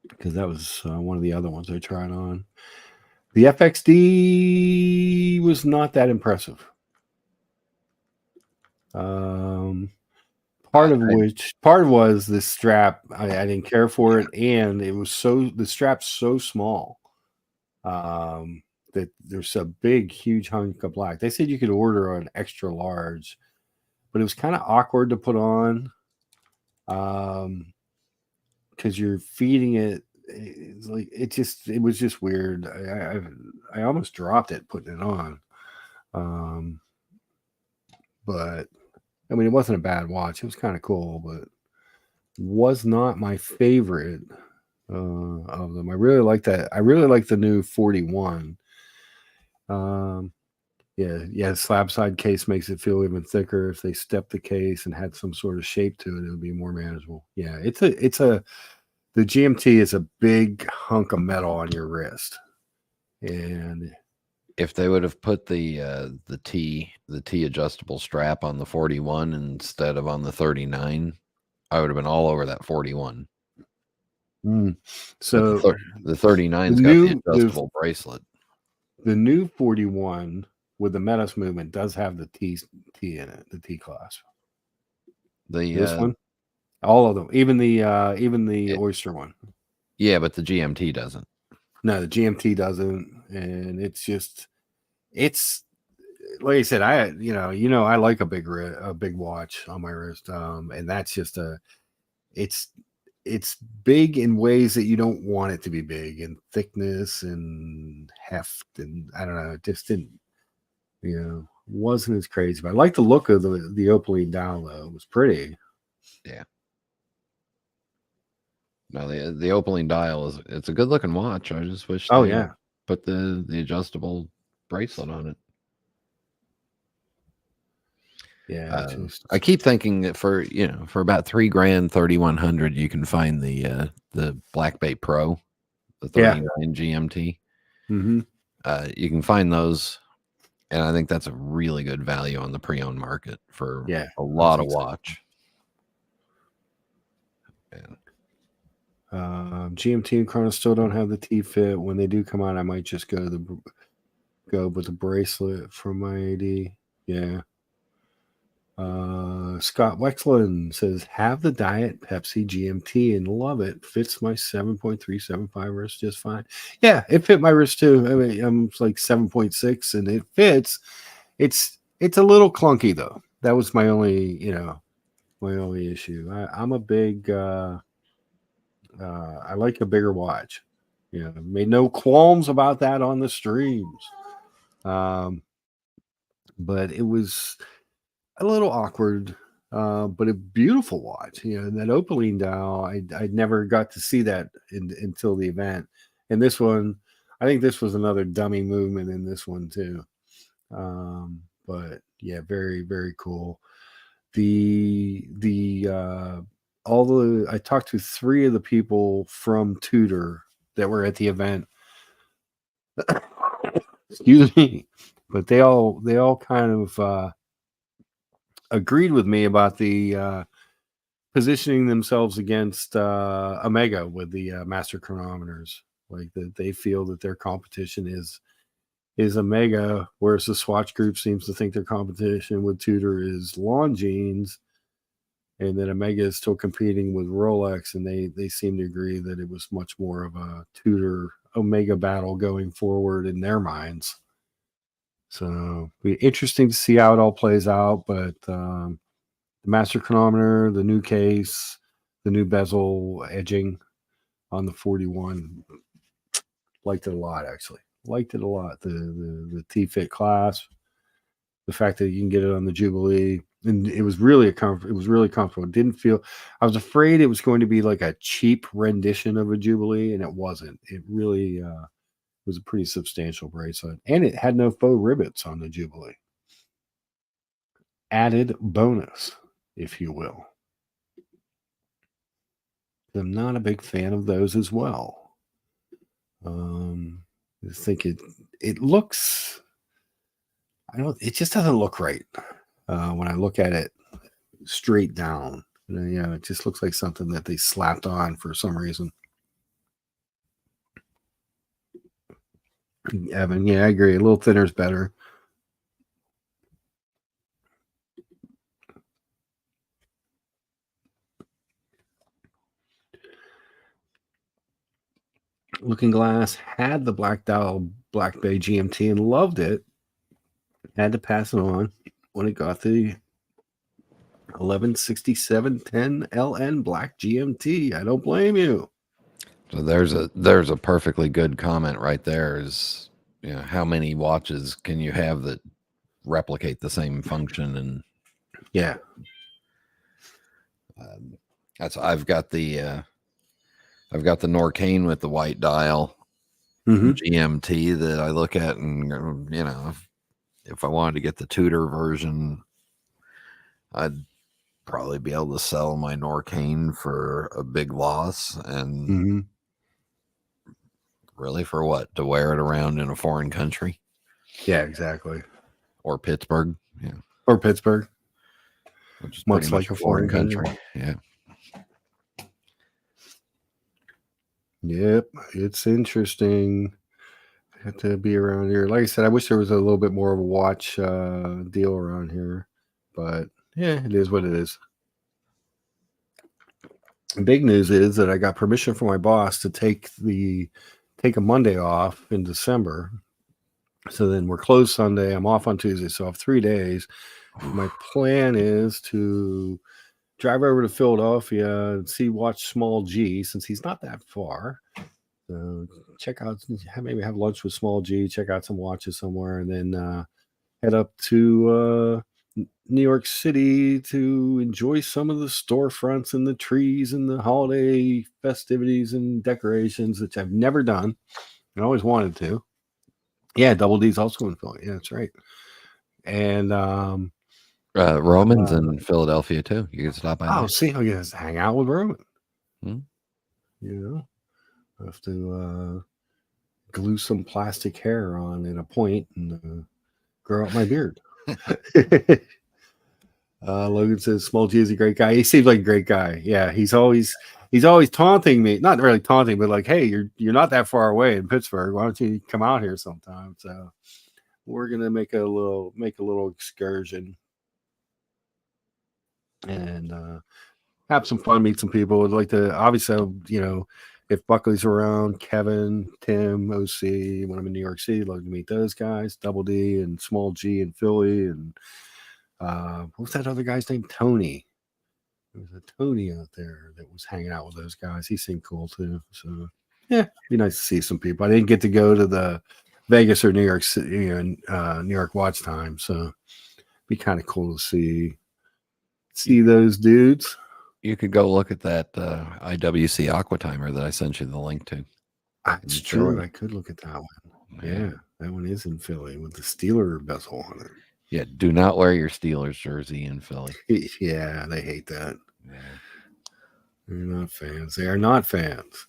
Because that was one of the other ones I tried on. The FXD was not that impressive. Part was the strap. I didn't care for it, and it was the strap's so small that there's a big, huge hunk of black. They said you could order an extra large, but it was kind of awkward to put on because you're feeding it. It's like it was just weird. I almost dropped it putting it on, but I mean it wasn't a bad watch. It was kind of cool, but was not my favorite of them. I really like that. I really like the new 41. Yeah. Slab side case makes it feel even thicker. If they stepped the case and had some sort of shape to it, it would be more manageable. Yeah, the GMT is a big hunk of metal on your wrist, and if they would have put the T adjustable strap on the 41 instead of on the 39, I would have been all over that 41. So the 39's got the adjustable bracelet. The new 41 with the Metis movement does have the T in it, the T class. This one, all of them, even the Oyster one. Yeah, but the GMT doesn't. No, the GMT doesn't, and it's like I said. I like a big watch on my wrist, and that's just it's big in ways that you don't want it to be big, in thickness and heft, and I don't know. It just didn't, wasn't as crazy. But I like the look of the opaline dial though. It was pretty. Yeah. No, the opaline dial it's a good looking watch. I just wish they put the adjustable bracelet on it. Yeah, I keep thinking that for about $3,000, 3,100, you can find the Black Bay Pro, the 39 GMT. Mm-hmm. You can find those, and I think that's a really good value on the pre-owned market for a lot of watch. GMT and Chrono still don't have the T fit. When they do come out, I might just go with the bracelet from my AD. Yeah. Scott Wexland says, have the Diet Pepsi GMT and love it. Fits my 7.375 wrist just fine. Yeah, it fit my wrist too. I mean, I'm like 7.6 and it fits. It's a little clunky though. That was my only issue. I'm a big I like a bigger watch. Made no qualms about that on the streams. But it was a little awkward, but a beautiful watch. That opaline dial, I never got to see that until the event. And this one, I think this was another dummy movement in this one too. But yeah, very, very cool. I talked to 3 of the people from Tudor that were at the event. Excuse me, but they all kind of agreed with me about the positioning themselves against Omega with the master chronometers. Like that, they feel that their competition is Omega, whereas the Swatch group seems to think their competition with Tudor is Longines, and that Omega is still competing with Rolex, and they seem to agree that it was much more of a Tudor Omega battle going forward in their minds. So it'll be interesting to see how it all plays out, but the master chronometer, the new case, the new bezel edging on the 41, liked it a lot, actually. Liked it a lot. The T-Fit clasp, the fact that you can get it on the Jubilee, and it was really comfortable. It didn't feel. I was afraid it was going to be like a cheap rendition of a Jubilee, and it wasn't. It really was a pretty substantial bracelet, and it had no faux rivets on the Jubilee. Added bonus, if you will. I'm not a big fan of those as well. I think it looks. It just doesn't look right when I look at it straight down. It just looks like something that they slapped on for some reason. Evan, yeah, I agree. A little thinner is better. Looking Glass had the Black Dial Black Bay GMT and loved it. Had to pass it on when it got the 116710 LN Black GMT. I don't blame you. So there's a perfectly good comment right there. Is how many watches can you have that replicate the same function? And yeah, I've got the Norcane with the white dial GMT that I look at, and if I wanted to get the Tudor version, I'd probably be able to sell my Norcane for a big loss. And really, for what? To wear it around in a foreign country? Yeah, exactly. Or Pittsburgh. Yeah. Or Pittsburgh. Which is much like a foreign country. Yeah. Yep. It's interesting. Have to be around here. Like I said, I wish there was a little bit more of a watch deal around here. But yeah, it is what it is. Big news is that I got permission from my boss to take a Monday off in December. So then we're closed Sunday. I'm off on Tuesday, so I have 3 days. My plan is to drive over to Philadelphia and watch Small G, since he's not that far. So check out, maybe have lunch with Small G, check out some watches somewhere, and then head up to New York City to enjoy some of the storefronts and the trees and the holiday festivities and decorations, which I've never done. I always wanted to. Yeah, Double D's also in Philly. Yeah, that's right. And Roman's in Philadelphia too. You can stop by. Oh, see, I guess hang out with Roman. I have to glue some plastic hair on in a point and grow out my beard. Logan says Small G is a great guy. He seems like a great guy. Yeah, he's always taunting me. Not really taunting, but like, hey, you're not that far away in Pittsburgh. Why don't you come out here sometime? So we're gonna make a little excursion and have some fun, meet some people. Would like to, obviously, if Buckley's around, Kevin, Tim, OC, when I'm in New York City, I'd love to meet those guys, Double D and Small G in Philly. And what was that other guy's name? Tony. There was a Tony out there that was hanging out with those guys. He seemed cool too. So yeah, it'd be nice to see some people. I didn't get to go to the Vegas or New York City, New York watch time. So it'd be kind of cool to see those dudes. You could go look at that IWC Aqua Timer that I sent you the link to. It's true. I could look at that one. Yeah, that one is in Philly with the Steeler bezel on it. Yeah, do not wear your Steelers jersey in Philly. Yeah, they hate that. Yeah. They're not fans. They are not fans.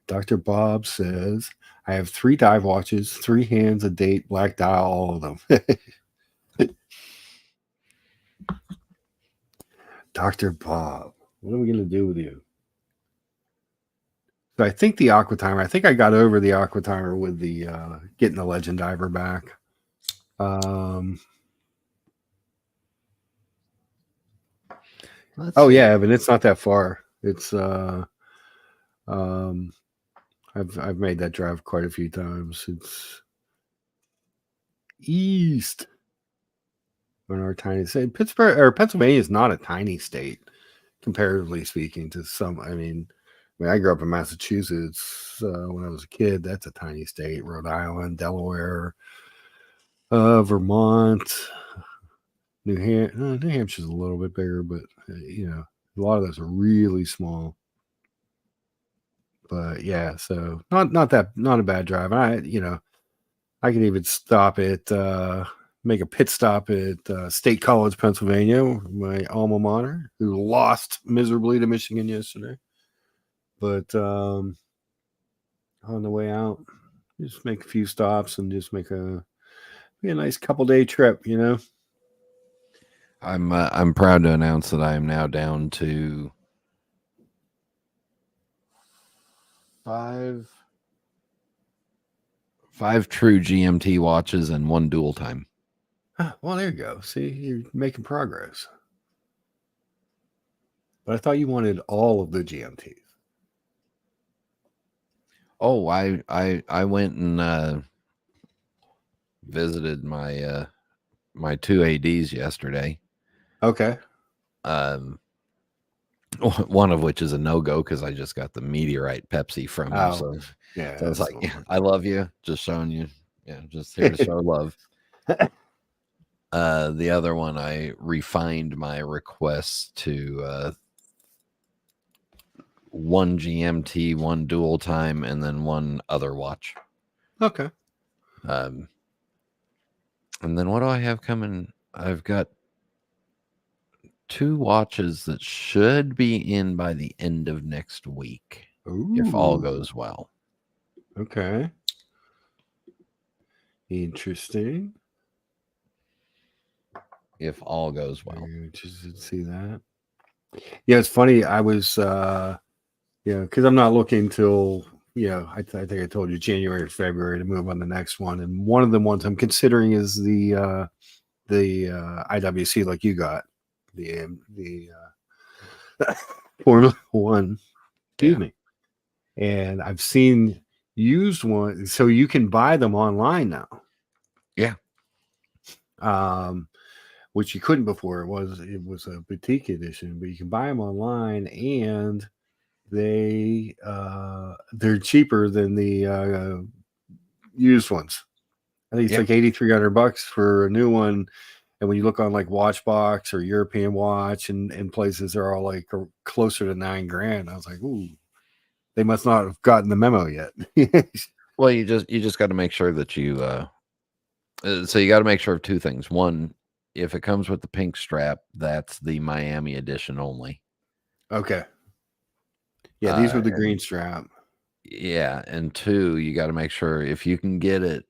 Dr. Bob says, I have 3 dive watches, 3 hands, a date, black dial, all of them. Dr. Bob, what are we going to do with you? So I think the aqua timer, I think I got over the aqua timer with the getting the legend diver back. Yeah, Evan, it's not that far. It's I've made that drive quite a few times. It's east in our tiny state. Pittsburgh or Pennsylvania is not a tiny state, comparatively speaking to some. I mean, I grew up in Massachusetts when I was a kid. That's a tiny state. Rhode Island, Delaware, Vermont, New Hampshire's a little bit bigger, but a lot of those are really small. But yeah, so not a bad drive. I could even stop at make a pit stop at State College, Pennsylvania, my alma mater, who lost miserably to Michigan yesterday. But on the way out, just make a few stops and just make a nice couple-day trip, I'm proud to announce that I am now down to 5 true GMT watches and 1 dual time. Well, there you go. See, you're making progress. But I thought you wanted all of the GMTs. Oh, I went and visited my my 2 ADs yesterday. Okay. One of which is a no-go because I just got the Meteorite Pepsi from him. So yeah, so it's like, I love you, just showing you, just here to show love. The other one, I refined my request to 1 GMT, 1 dual time, and then 1 other watch. Okay. And then what do I have coming? I've got 2 watches that should be in by the end of next week. Ooh. If all goes well. Okay. Interesting. If all goes well. Just see that. Yeah, it's funny. I was because I'm not looking till I think I told you January or February to move on the next one. And one of the ones I'm considering is the IWC like you got. The Formula One, excuse me. And I've seen used ones, so you can buy them online now. Yeah. Which you couldn't before. It was a boutique edition, but you can buy them online, and they're cheaper than the used ones. I think it's like $8,300 for a new one. And when you look on like Watchbox or European Watch and places, they're all like closer to $9,000. I was like, ooh, they must not have gotten the memo yet. Well, you just got to make sure that you so you got to make sure of 2 things. One, if it comes with the pink strap, that's the Miami edition only. Okay. Yeah, these were the green strap. Yeah, and 2, you got to make sure if you can get it,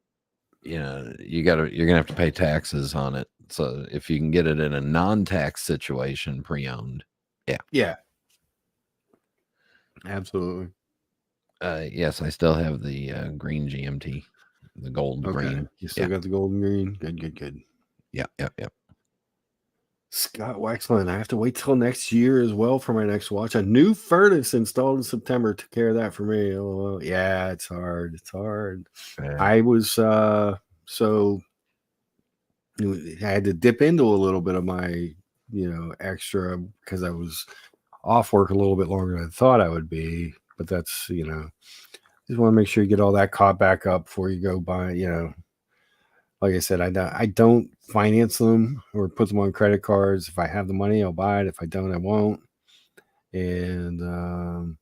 you're gonna have to pay taxes on it. So if you can get it in a non-tax situation, pre-owned, yeah, absolutely. Yes, I still have the green GMT, the gold green. You still got the golden green. Good. Yeah. Scott Waxman, I have to wait till next year as well for my next watch. A new furnace installed in September took care of that for me. Oh, yeah, it's hard. I was so I had to dip into a little bit of my extra because I was off work a little bit longer than I thought I would be. But that's just want to make sure you get all that caught back up before you go buy. Like I said, I don't finance them or put them on credit cards. If I have the money, I'll buy it. If I don't, I won't. And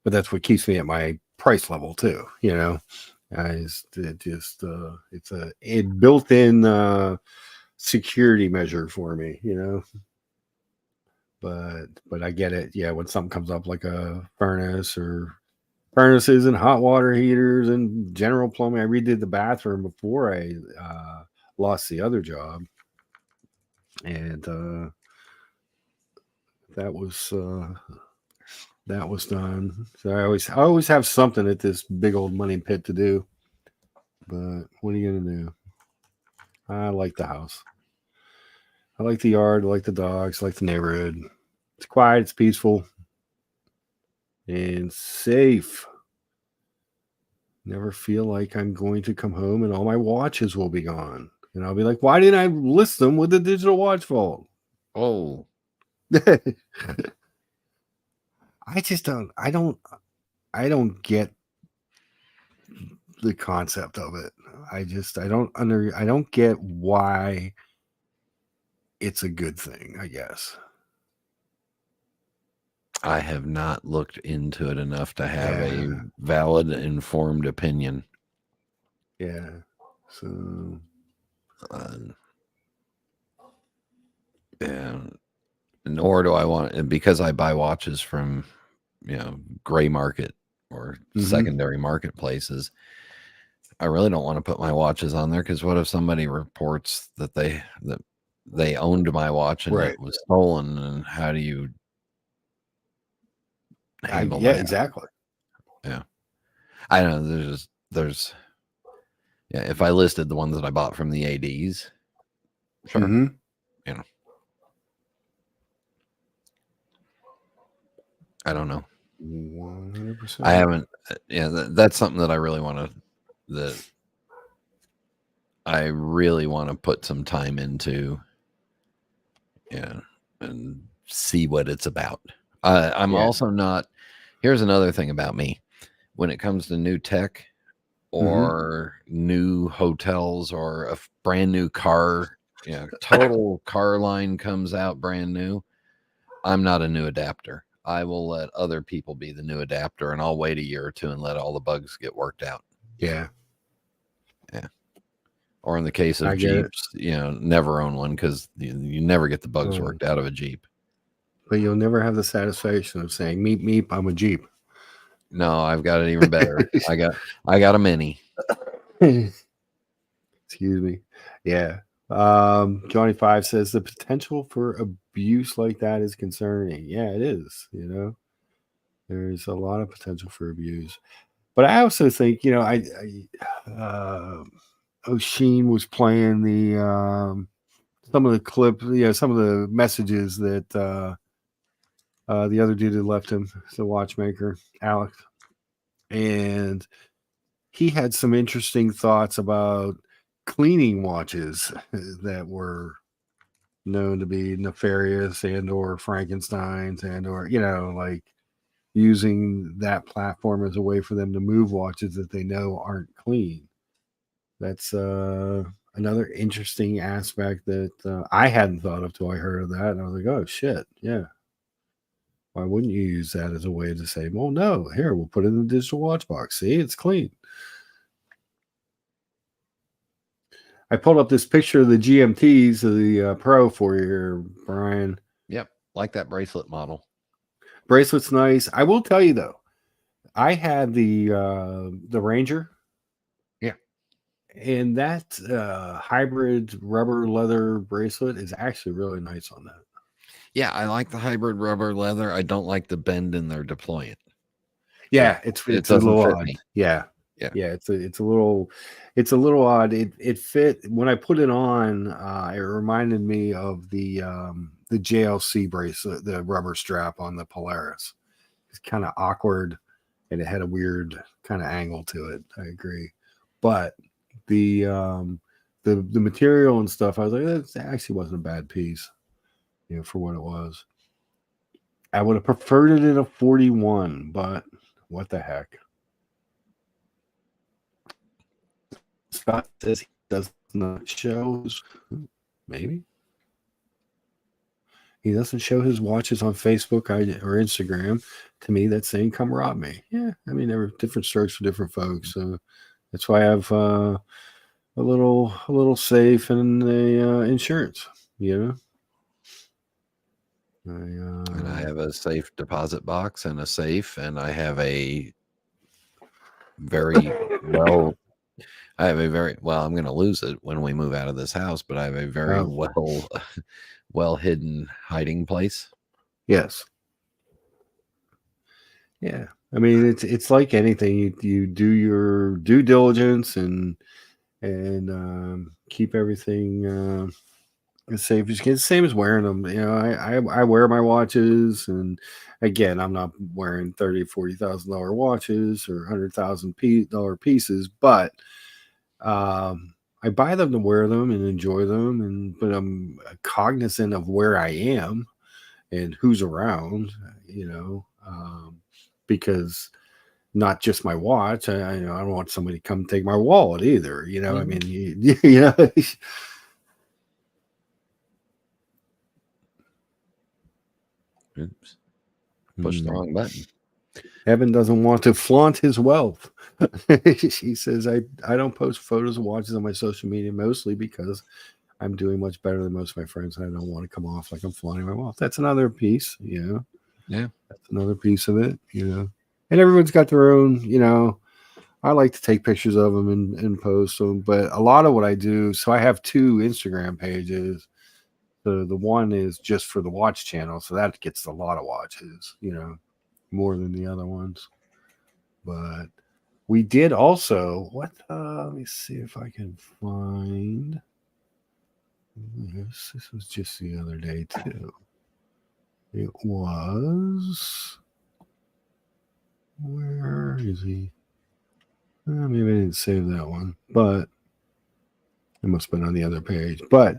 but that's what keeps me at my price level too. It's a built-in security measure for me. But I get it. Yeah, when something comes up like a furnace or furnaces and hot water heaters and general plumbing. I redid the bathroom before I lost the other job, and that was done. So I always have something at this big old money pit to do. But what are you gonna do? I like the house. I like the yard. I like the dogs. I like the neighborhood. It's quiet. It's peaceful. And safe. Never feel like I'm going to come home and all my watches will be gone. And I'll be like, why didn't I list them with the digital watch vault? Oh. I don't get the concept of it. I don't get why it's a good thing, I guess. I have not looked into it enough to have a valid, informed opinion. Yeah. So. Yeah. Nor do I want it, because I buy watches from, gray market or secondary marketplaces. I really don't want to put my watches on there, because what if somebody reports that they owned my watch and it was stolen? And how do you handle that? Exactly. Yeah. I don't know. There's if I listed the ones that I bought from the ADs, sure. I don't know. 100%. I haven't. That's something that I really want to put some time into. And see what it's about. I'm also not. Here's another thing about me. When it comes to new tech or new hotels or a brand new car, total car line comes out brand new, I'm not a new adapter. I will let other people be the new adapter, and I'll wait a year or two and let all the bugs get worked out. Yeah. Or in the case of Jeeps, never own one, because you never get the bugs worked out of a Jeep. But you'll never have the satisfaction of saying, "Meep meep, I'm a Jeep." No, I've got it even better. I got a Mini. Excuse me. Yeah. Johnny 5 says the potential for abuse like that is concerning. Yeah, it is. There's a lot of potential for abuse. But I also think, O'Sheen was playing the some of the clips, some of the messages that the other dude had left him, the watchmaker, Alex. And he had some interesting thoughts about cleaning watches that were known to be nefarious and or Frankenstein's and or, like using that platform as a way for them to move watches that they know aren't clean. That's another interesting aspect that I hadn't thought of till I heard of that. And I was like, oh, shit. Yeah. Why wouldn't you use that as a way to say, well, no, here, we'll put it in the digital watch box. See, it's clean. I pulled up this picture of the GMTs of the Pro for you here, Brian. Yep. Like that bracelet model. Bracelet's nice. I will tell you, though, I had the Ranger. Yeah. And that hybrid rubber leather bracelet is actually really nice on that. Yeah, I like the hybrid rubber leather. I don't like the bend in their deployment. Yeah, it's a little odd. Yeah. It's a little odd. It fit when I put it on. It reminded me of the JLC bracelet, the rubber strap on the Polaris. It's kind of awkward, and it had a weird kind of angle to it. I agree, but the material and stuff, I was like, that actually wasn't a bad piece. For what it was. I would have preferred it in a 41, but what the heck. Scott says he does not show maybe. He doesn't show his watches on Facebook or Instagram. To me, that's saying come rob me. Yeah, I mean, there are different strokes for different folks. So that's why I have a little safe and a insurance, And I have a safe deposit box and a safe, and I have a very well. I'm going to lose it when we move out of this house, but I have a very well hidden hiding place. Yes. Yeah. I mean, it's like anything. You do your due diligence and keep everything as safe as you can. Same as wearing them. You know, I wear my watches, and again, I'm not wearing $30,000-$40,000 watches or $100,000 pieces, but I buy them to wear them and enjoy them, but I'm cognizant of where I am and who's around. You know, because not just my watch. I don't want somebody to come take my wallet either. You know, I mean, you know. Oops. Push the wrong button. Evan doesn't want to flaunt his wealth. She says, I don't post photos of watches on my social media, mostly because I'm doing much better than most of my friends. And I don't want to come off like I'm flaunting my wealth. That's another piece, you know. Yeah. That's another piece of it, you know. And everyone's got their own, you know. I like to take pictures of them and post them. But a lot of what I do, so I have 2 Instagram pages. The one is just for the watch channel. So that gets a lot of watches, you know, more than the other ones. But we did also, let me see if I can find. This was just the other day, too. It was. Where is he? Maybe I didn't save that one, but it must have been on the other page. But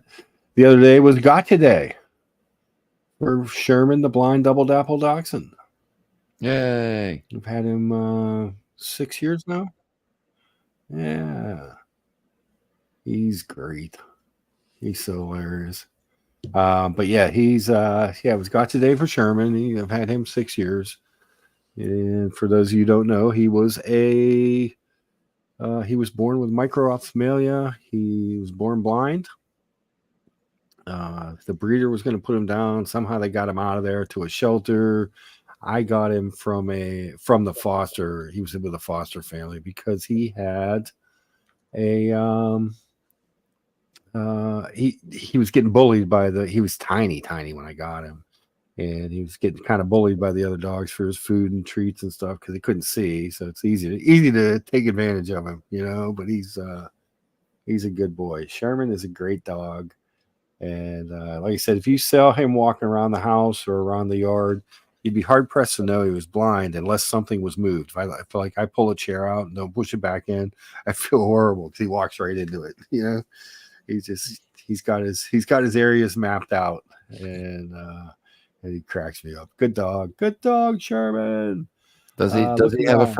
the other day was Gotcha Day for Sherman, the blind double dapple dachshund. Yay. We've had him 6 years now. Yeah. He's great. He's so hilarious. But yeah, it was Gotcha Day for Sherman. I've had him 6 years. And for those of you who don't know, he was born with microphthalmia. He was born blind. The breeder was going to put him down. Somehow they got him out of there to a shelter. I got him from the foster. He was with a foster family because he had he was getting bullied he was tiny when I got him, and he was getting kind of bullied by the other dogs for his food and treats and stuff because he couldn't see. So it's easy to take advantage of him, you know. But he's a good boy. Sherman is a great dog, and like I said, if you saw him walking around the house or around the yard, you'd be hard pressed to know he was blind unless something was moved. If I feel like I pull a chair out and don't push it back in, I feel horrible because he walks right into it. You know, he's got his areas mapped out, and he cracks me up. Good dog, Sherman. Does he have a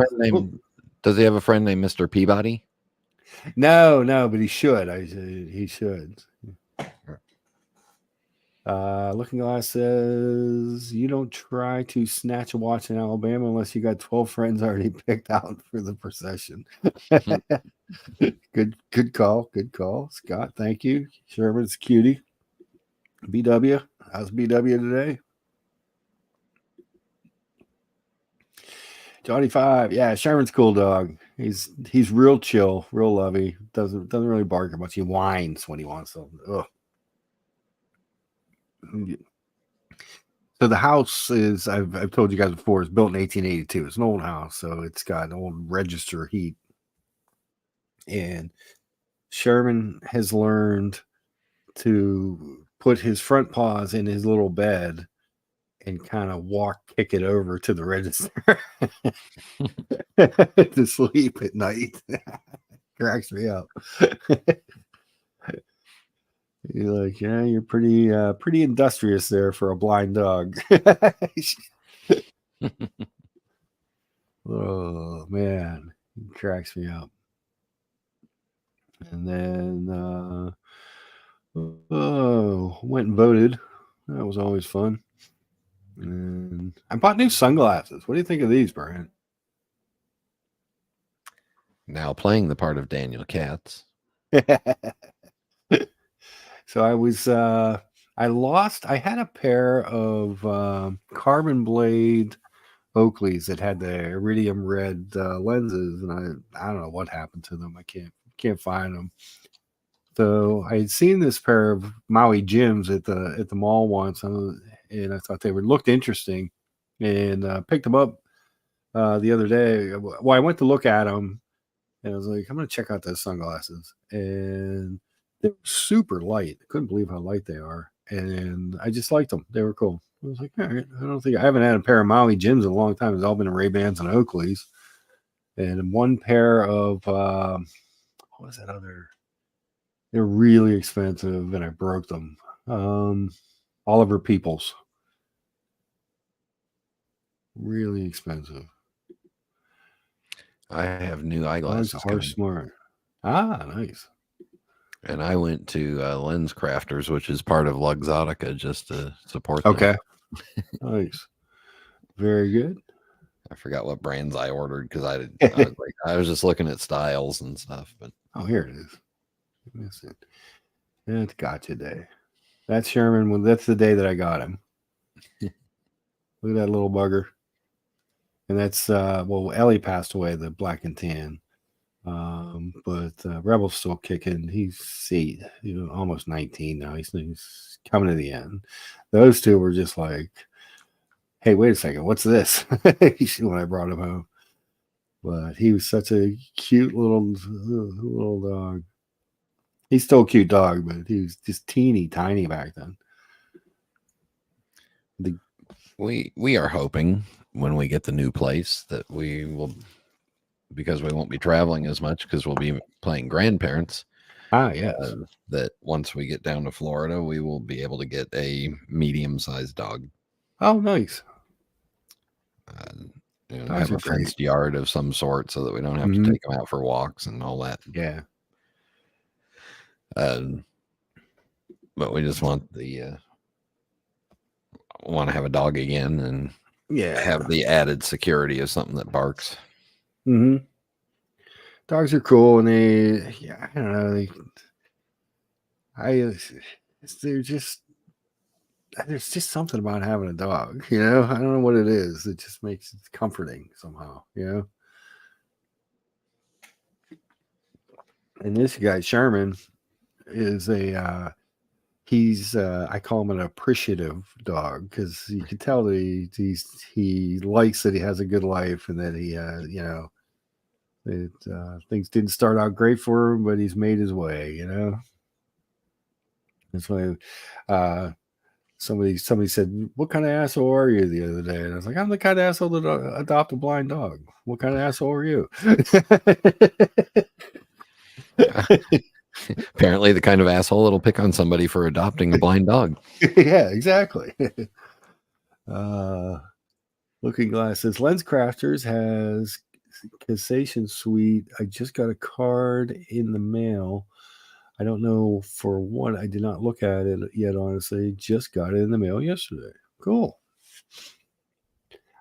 friend named Mr. Peabody? No, but he should. He should. Looking Glass says you don't try to snatch a watch in Alabama unless you got 12 friends already picked out for the procession. Good call, Scott. Thank you. Sherman's cutie. BW, how's BW today? Johnny 5, yeah, Sherman's cool dog. He's real chill, real lovey. Doesn't really bark much. He whines when he wants something. Ugh. So the house is, I've told you guys before, it's built in 1882. It's an old house, so it's got an old register heat. And Sherman has learned to put his front paws in his little bed and kind of kick it over to the register to sleep at night. Cracks me up. You're like, yeah, you're pretty industrious there for a blind dog. Oh man, it cracks me up. And then went and voted. That was always fun. And I bought new sunglasses. What do you think of these, Brian? Now playing the part of Daniel Katz. So I had a pair of carbon blade Oakleys that had the iridium red lenses, and I don't know what happened to them. I can't find them. So I had seen this pair of Maui Jims at the mall once, and and I thought they looked interesting, and picked them up the other day. Well, I went to look at them, and I was like, I'm going to check out those sunglasses, and they're super light. I couldn't believe how light they are, and I just liked them. They were cool. I was like, all right. I haven't had a pair of Maui Jims in a long time. It's all been Ray-Bans and Oakleys, and one pair of what was that other? They're really expensive, and I broke them. Oliver Peoples. Really expensive. I have new eyeglasses. Are smart. Ah, nice. And I went to Lens Crafters, which is part of Luxottica, just to support them. Okay. Nice. Very good. I forgot what brands I ordered because I was just looking at styles and stuff. But here it is. Miss it. It's gotcha day. That's Sherman. Well, that's the day that I got him. Look at that little bugger. And that's Ellie passed away, the black and tan. But Rebel's still kicking. He's almost 19 now. He's coming to the end. Those two were just like, hey, wait a second, what's this? When I brought him home. But he was such a cute little dog. He's still a cute dog, but he was just teeny tiny back then. We are hoping when we get the new place that we will, because we won't be traveling as much because we'll be playing grandparents. Yes. That once we get down to Florida, we will be able to get a medium-sized dog. Oh, nice. Have a fenced yard of some sort so that we don't have to take them out for walks and all that. Yeah. But we just want want to have a dog again and have the added security of something that barks. Mm-hmm. Dogs are cool, and I don't know, they're just, there's just something about having a dog, I don't know what it is. It just makes it comforting somehow, And this guy, Sherman, is he's I call him an appreciative dog, because you can tell that he likes that he has a good life, and that he things didn't start out great for him, but he's made his way. That's why somebody said, "What kind of asshole are you?" the other day, and I was like, "I'm the kind of asshole that adopt a blind dog." What kind of asshole are you? Apparently the kind of asshole that'll pick on somebody for adopting a blind dog. Yeah, exactly. Looking Glasses. Lens Crafters has Cassation Suite. I just got a card in the mail. I don't know for what. I did not look at it yet, honestly. Just got it in the mail yesterday. Cool.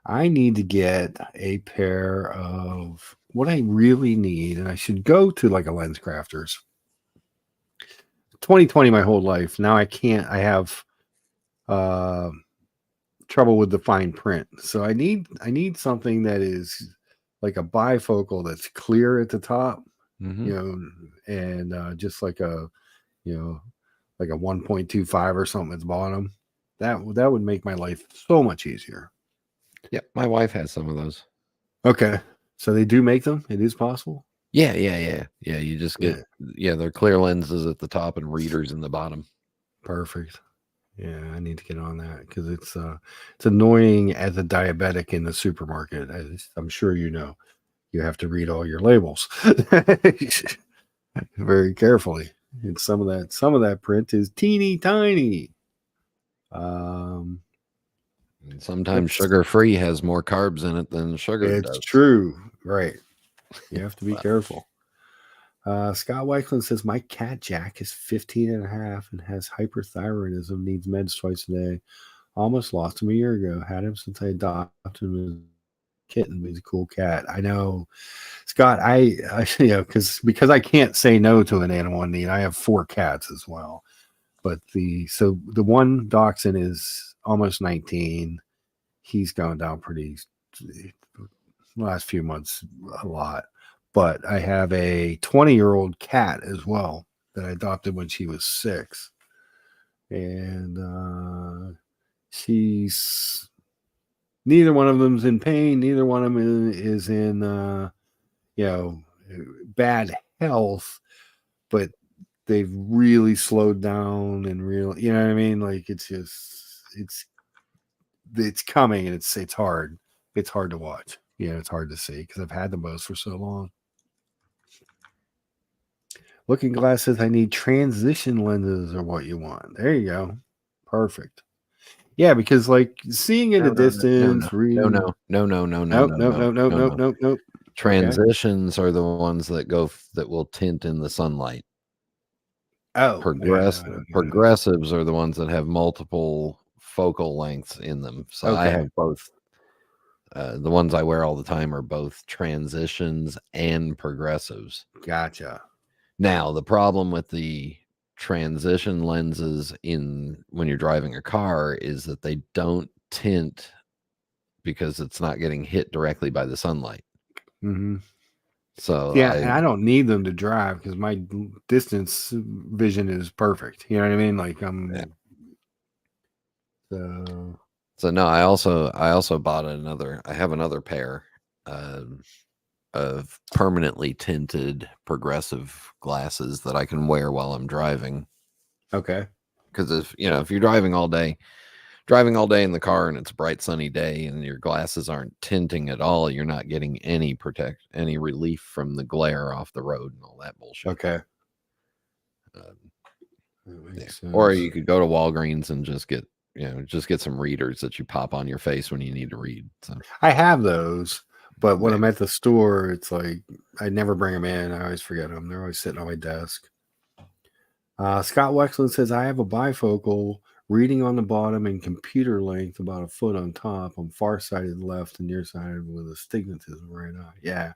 I need to get a pair of what I really need, and I should go to like a Lens Crafters. 2020 my whole life. Now I can't. I have trouble with the fine print. So I need something that is like a bifocal that's clear at the top, and just like a 1.25 or something at the bottom. That would make my life so much easier. Yeah, my wife has some of those. Okay. So they do make them? It is possible? Yeah. You just get they're clear lenses at the top and readers in the bottom. Perfect. Yeah, I need to get on that, because it's annoying as a diabetic in the supermarket. I'm sure you have to read all your labels very carefully, and some of that print is teeny tiny. And sometimes sugar-free has more carbs in it than sugar does. It's true, right? You have to be careful. Scott Weichland says, my cat Jack is 15 and a half and has hyperthyroidism, needs meds twice a day. Almost lost him a year ago. Had him since I adopted him as a kitten. He's a cool cat. I know, Scott, I because I can't say no to an animal in need. I have 4 cats as well. But the one dachshund is almost 19. He's gone down pretty last few months a lot. But I have a 20-year-old cat as well that I adopted when she was 6. And she's neither one of them's in pain. Neither one of them is in bad health, but they've really slowed down and you know what I mean? Like it's coming and it's hard. It's hard to watch. It's hard to see because I've had them both for so long. Looking Glass says I need transition lenses or what you want. There you go. Perfect. Yeah, because like seeing at a distance. No. Transitions are the ones that will tint in the sunlight. Oh, progressives are the ones that have multiple focal lengths in them. So I have both. The ones I wear all the time are both transitions and progressives. Gotcha. Now, the problem with the transition lenses when you're driving a car is that they don't tint because it's not getting hit directly by the sunlight. Mm-hmm. So and I don't need them to drive because my distance vision is perfect. You know what I mean? Like So no, I also bought I have another pair of permanently tinted progressive glasses that I can wear while I'm driving. Okay. Because if you're driving all day in the car and it's a bright sunny day and your glasses aren't tinting at all, you're not getting any relief from the glare off the road and all that bullshit. Okay. Or you could go to Walgreens and just get some readers that you pop on your face when you need to read. So I have those, but when I'm at the store, it's like I never bring them in. I always forget them. They're always sitting on my desk. Scott Wexland says I have a bifocal reading on the bottom and computer length about a foot on top. I'm far-sighted left and nearsighted with astigmatism right eye. Yeah,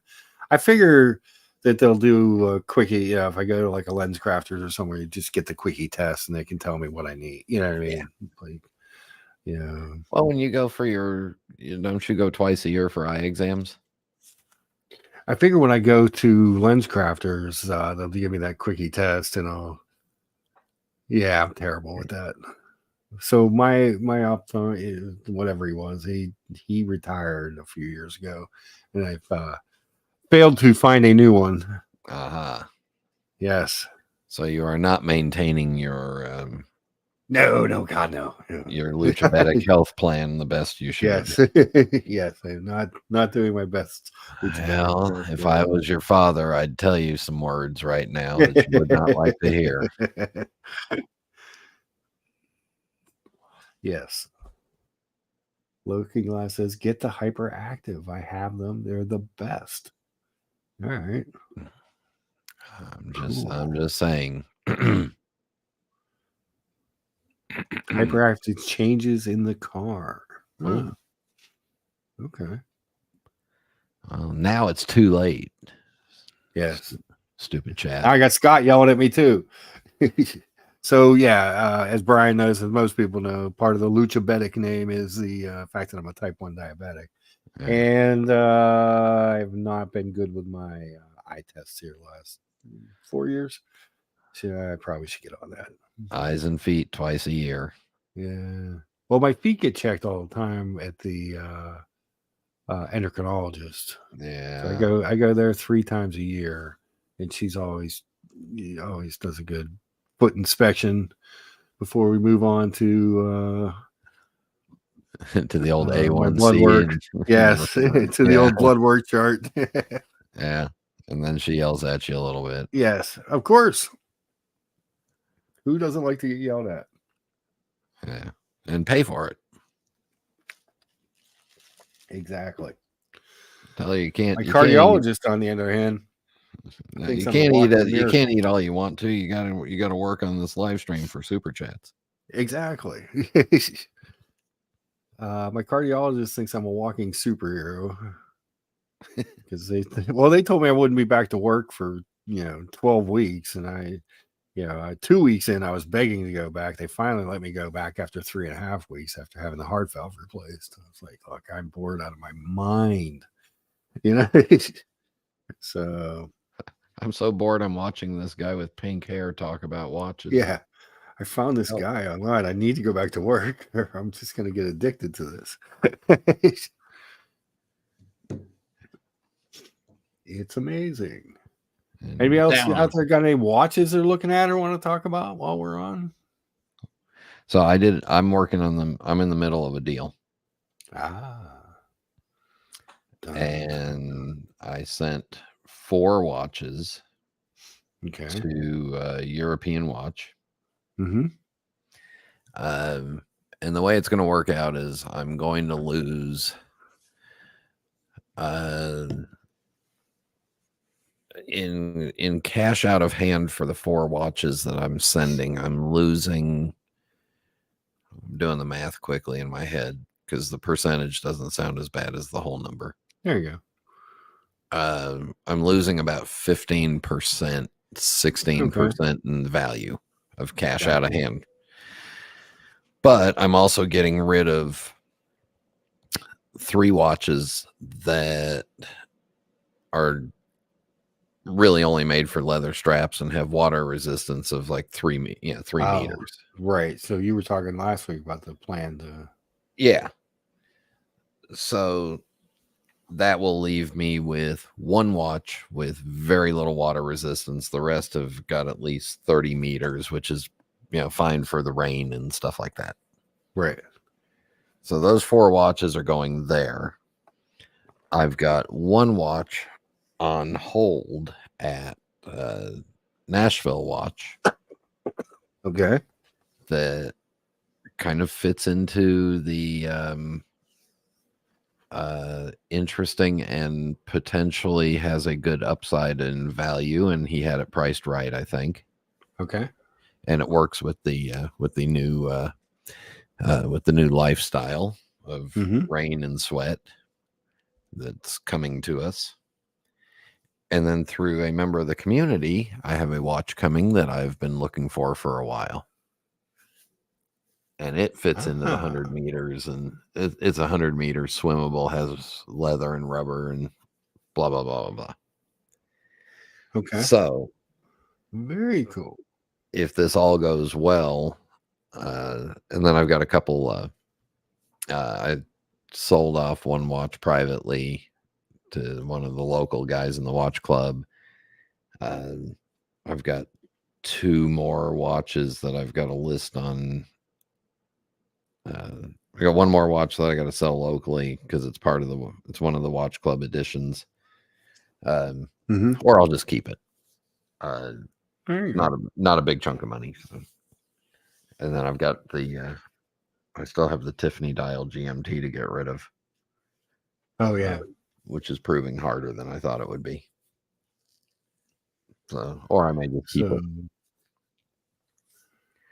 I figure that they'll do a quickie. If I go to like a Lens Crafters or somewhere, you just get the quickie test and they can tell me what I need. You know what I mean? Yeah. Well, when you go for don't you go twice a year for eye exams? I figure when I go to Lens Crafters, they'll give me that quickie test and I'm terrible with that. So my ophthalmologist, whatever he was, he retired a few years ago, and I've failed to find a new one. Yes. So you are not maintaining your No, God, no. Your Luchabetic health plan the best you should. Yes. Yes, I'm not doing my best. Well, if I was your father, I'd tell you some words right now that you would not like to hear. Yes. Looking Glass says, get the hyperactive. I have them. They're the best. All right. I'm just saying. Hyperactive changes in the car. Huh. Okay. Well, now it's too late. Yes. Stupid chat. I got Scott yelling at me too. So as Brian knows, as most people know, part of the Luchabetic name is the fact that I'm a type 1 diabetic. Yeah. And I've not been good with my eye tests here the last 4 years. So I probably should get on that. Eyes and feet twice a year. Yeah. Well, my feet get checked all the time at the endocrinologist. Yeah. So I go there 3 times a year, and she's always does a good foot inspection before we move on to the old A1C blood work. Yes, to the old blood work chart. Yeah, and then she yells at you a little bit. Yes, of course. Who doesn't like to get yelled at? Yeah, and pay for it. Exactly. Tell you can't. My cardiologist, on the other hand, no, you can't eat all you want to. You gotta work on this live stream for super chats. Exactly. My cardiologist thinks I'm a walking superhero because they told me I wouldn't be back to work for 12 weeks, and 2 weeks in I was begging to go back. They finally let me go back after 3.5 weeks after having the heart valve replaced. I was like, look, I'm bored out of my mind, So I'm so bored. I'm watching this guy with pink hair talk about watches. Yeah. I found this guy online. I need to go back to work, or I'm just going to get addicted to this. It's amazing. Anybody else out there got any watches they're looking at or want to talk about while we're on? So I'm working on them. I'm in the middle of a deal. And I sent 4 watches to European Watch. Mm-hmm. And the way it's going to work out is I'm going to lose in cash out of hand for the 4 watches that I'm sending. I'm losing. I'm doing the math quickly in my head because the percentage doesn't sound as bad as the whole number. There you go. I'm losing about 15%, 16% in the value of cash out of hand. But I'm also getting rid of 3 watches that are really only made for leather straps and have water resistance of like 3 meters. Right. So you were talking last week about the plan to. Yeah. So that will leave me with 1 watch with very little water resistance. The rest have got at least 30 meters, which is, fine for the rain and stuff like that. Right. So those 4 watches are going there. I've got 1 watch on hold at Nashville Watch. Okay. That kind of fits into the interesting and potentially has a good upside in value, and he had it priced right, I think. Okay. And it works with the new lifestyle of rain and sweat that's coming to us. And then through a member of the community, I have a watch coming that I've been looking for a while. And it fits into the 100 meters, and it's 100 meters swimmable, has leather and rubber and blah, blah, blah, blah, blah. Okay. So very cool. If this all goes well, and then I've got a couple, I sold off 1 watch privately to one of the local guys in the watch club. I've got 2 more watches that I've got a list on. I got 1 more watch that I got to sell locally because it's one of the watch club editions. Or I'll just keep it. Not a big chunk of money. So. And then I've got I still have the Tiffany dial GMT to get rid of. Oh yeah. Which is proving harder than I thought it would be. So, or I may just keep it.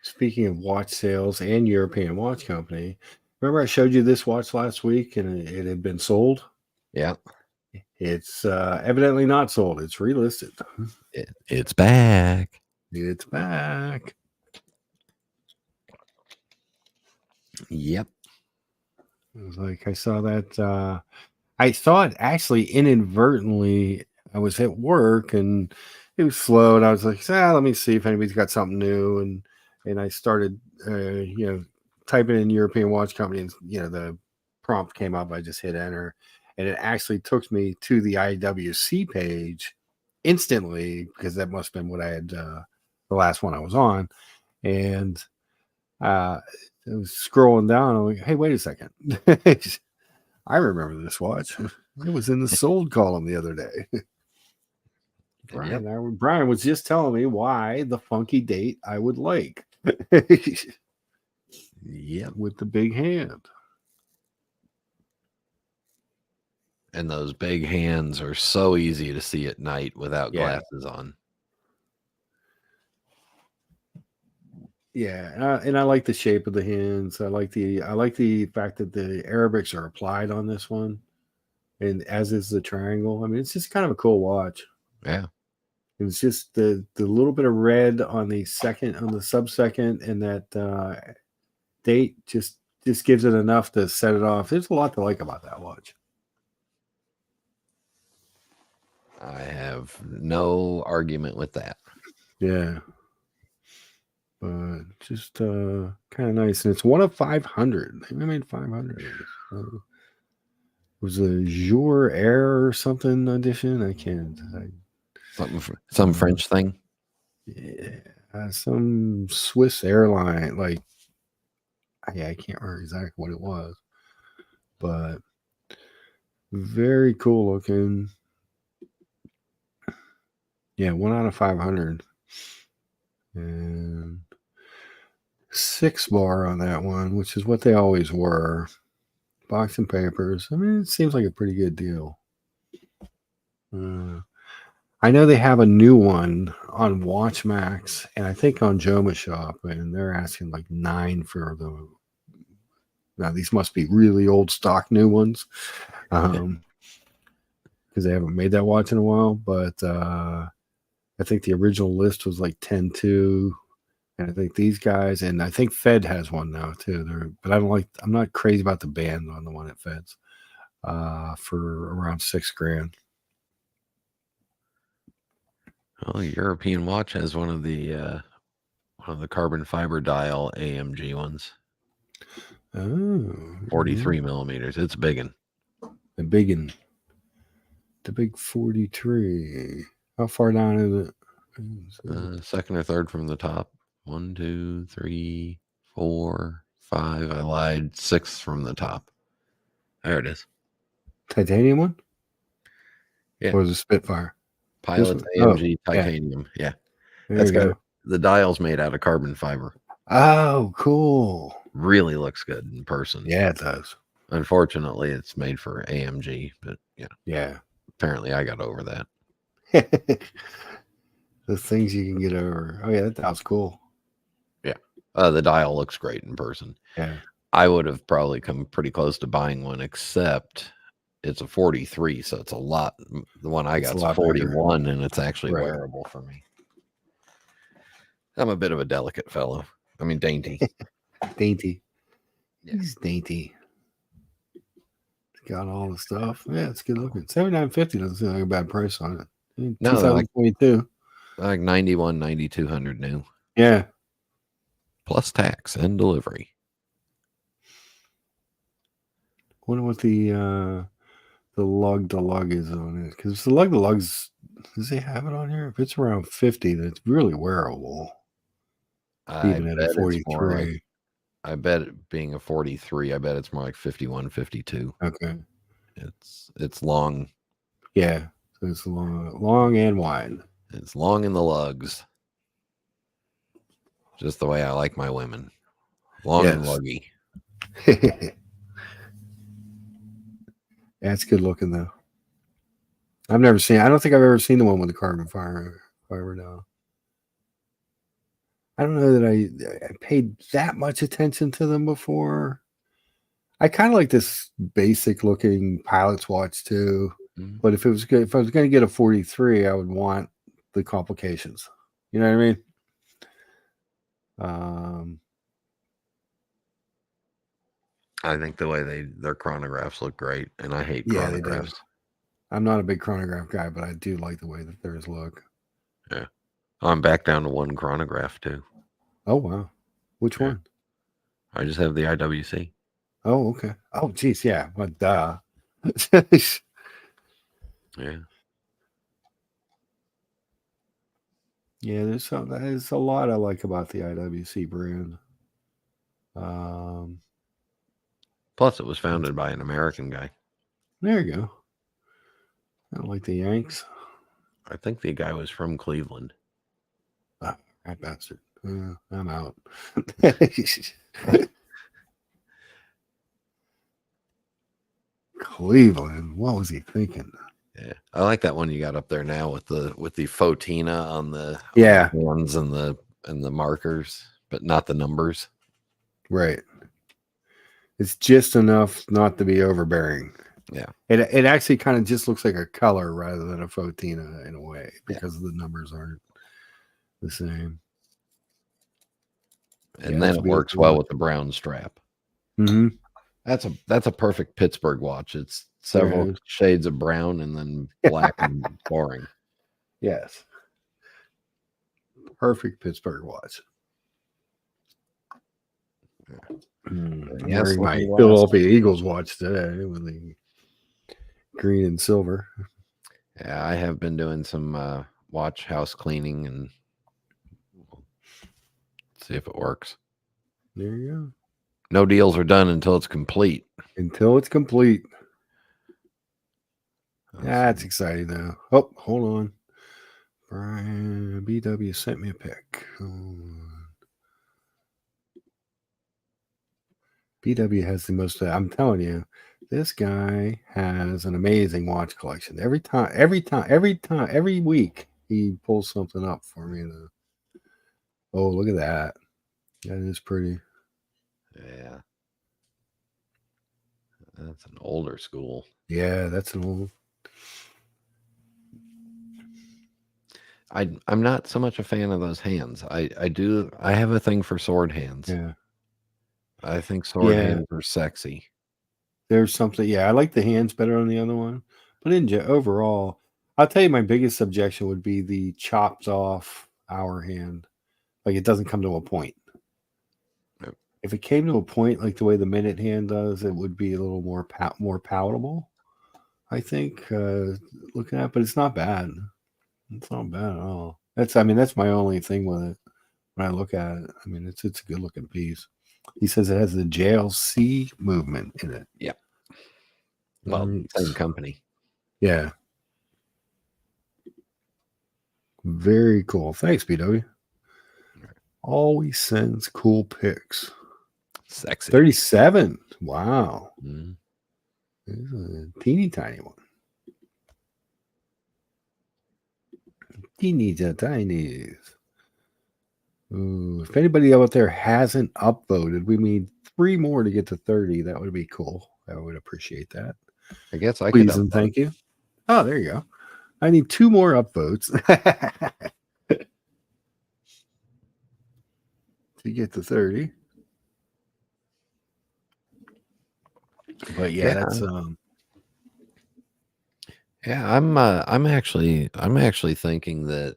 Speaking of watch sales and European Watch Company, remember I showed you this watch last week and it had been sold? Yeah. It's evidently not sold. It's relisted. It's back. It's back. Yep. It was like I saw that. I thought actually inadvertently I was at work and it was slow, and I was like, let me see if anybody's got something new, and I started typing in European Watch Company, and the prompt came up. I just hit enter, and it actually took me to the IWC page instantly, because that must have been what I had the last one I was on, and I was scrolling down. I'm like, hey, wait a second. I remember this watch. It was in the sold column the other day. Brian was just telling me why the funky date I would like. Yeah, with the big hand. And those big hands are so easy to see at night without glasses on. Yeah, and I like the shape of the hands. I like the fact that the Arabics are applied on this one, and as is the triangle. I mean, it's just kind of a cool watch. Yeah, it's just the little bit of red on the sub-second, and that date just gives it enough to set it off. There's a lot to like about that watch. I have no argument with that. Yeah. but just kind of nice. And it's one of 500. They made 500. It was a Jour Air or something edition. I can't. Some French thing. Yeah, some Swiss airline. Like, I can't remember exactly what it was, but very cool looking. Yeah, 1 out of 500. And 6 bar on that one, which is what they always were. Box and papers. I mean, it seems like a pretty good deal. I know they have a new one on WatchMax and I think on Joma Shop, and they're asking like 9 for the. Now these must be really old stock new ones, because they haven't made that watch in a while. But I think the original list was like 10.2, and I think these guys, and I think Fed has one now too. But I'm not crazy about the band on the one at Fed's for around $6,000. Well, European Watch has one of the carbon fiber dial AMG ones. Oh, 43 millimeters. It's a big one. The big one. The big 43. How far down is it? Second or third from the top. 1, 2, 3, 4, 5. I lied. 6 from the top. There it is. Titanium one? Yeah. Or was it Spitfire? Pilot's AMG titanium. Yeah. That's got the dial's made out of carbon fiber. Oh, cool. Really looks good in person. Yeah, it does. Unfortunately, it's made for AMG, but yeah. Apparently I got over that. The things you can get over. Oh yeah, that was cool. Yeah. The dial looks great in person. Yeah. I would have probably come pretty close to buying one, except it's a 43, so it's a lot. The one I got is 41, and it's actually wearable for me. I'm a bit of a delicate fellow. I mean, dainty. Dainty. Yeah. He's dainty. It's got all the stuff. Yeah, it's good looking. $7,950 doesn't seem like a bad price on it. No, 2022. Like 91, 9,200 new. Yeah. Plus tax and delivery. I wonder what the lug is on it, because the lugs, does they have it on here? If it's around 50, that's really wearable. Even at a 43. I bet it being a 43, I bet it's more like 51, 52. Okay. It's long. Yeah. So it's long and wide. It's long in the lugs. Just the way I like my women. Long and luggy. That's good looking though. I don't think I've ever seen the one with the carbon fiber now. I don't know that I paid that much attention to them before. I kind of like this basic looking pilot's watch too. Mm-hmm. But if I was going to get a 43, I would want the complications. You know what I mean? I think the way their chronographs look great, and I hate chronographs. I'm not a big chronograph guy, but I do like the way that theirs look. Yeah. I'm back down to one chronograph too. Oh wow. Which one? I just have the IWC. Oh, okay. Oh geez, yeah. Well, duh. Yeah. Yeah, there's a lot I like about the IWC brand. Plus, it was founded by an American guy. There you go. I don't like the Yanks. I think the guy was from Cleveland. Oh, that bastard. I'm out. Cleveland. What was he thinking? Yeah, I like that one you got up there now with the Fotina on the ones and the markers, but not the numbers. Right. It's just enough not to be overbearing. Yeah. It actually kind of just looks like a color rather than a Fotina in a way, because the numbers aren't the same. And then it works well with the brown strap. Mm-hmm. That's a perfect Pittsburgh watch. It's several shades of brown and then black and boring. Yes. Perfect Pittsburgh watch. Wearing my Philadelphia Eagles watch today with the green and silver. Yeah, I have been doing some watch house cleaning and see if it works. There you go. No deals are done until it's complete. Until it's complete. That's exciting though. Oh, hold on. Brian BW sent me a pic. BW has the most. I'm telling you, this guy has an amazing watch collection. Every week he pulls something up for me. Oh, look at that. That is pretty. Yeah. That's an older school. Yeah, that's an old. I'm not so much a fan of those hands. I have a thing for sword hands. Yeah. I think sword hands are sexy. There's something, I like the hands better on the other one. But overall, I'll tell you my biggest objection would be the chopped off hour hand. Like it doesn't come to a point. Nope. If it came to a point like the way the minute hand does, it would be a little more palatable, I think, looking at it. But it's not bad. It's not bad at all. That's my only thing with it when I look at it. I mean, it's a good looking piece. He says it has the JLC movement in it. Yeah. Well, same company. Yeah. Very cool. Thanks, BW. Always sends cool pics. Sexy. 37. Wow. Mm-hmm. This is a teeny tiny one. Teeny tinies. Ooh, if anybody out there hasn't upvoted, we need 3 more to get to 30. That would be cool. I would appreciate that. I guess I Please could. And thank you. Oh, there you go. I need 2 more upvotes to get to 30. But that's I'm actually thinking that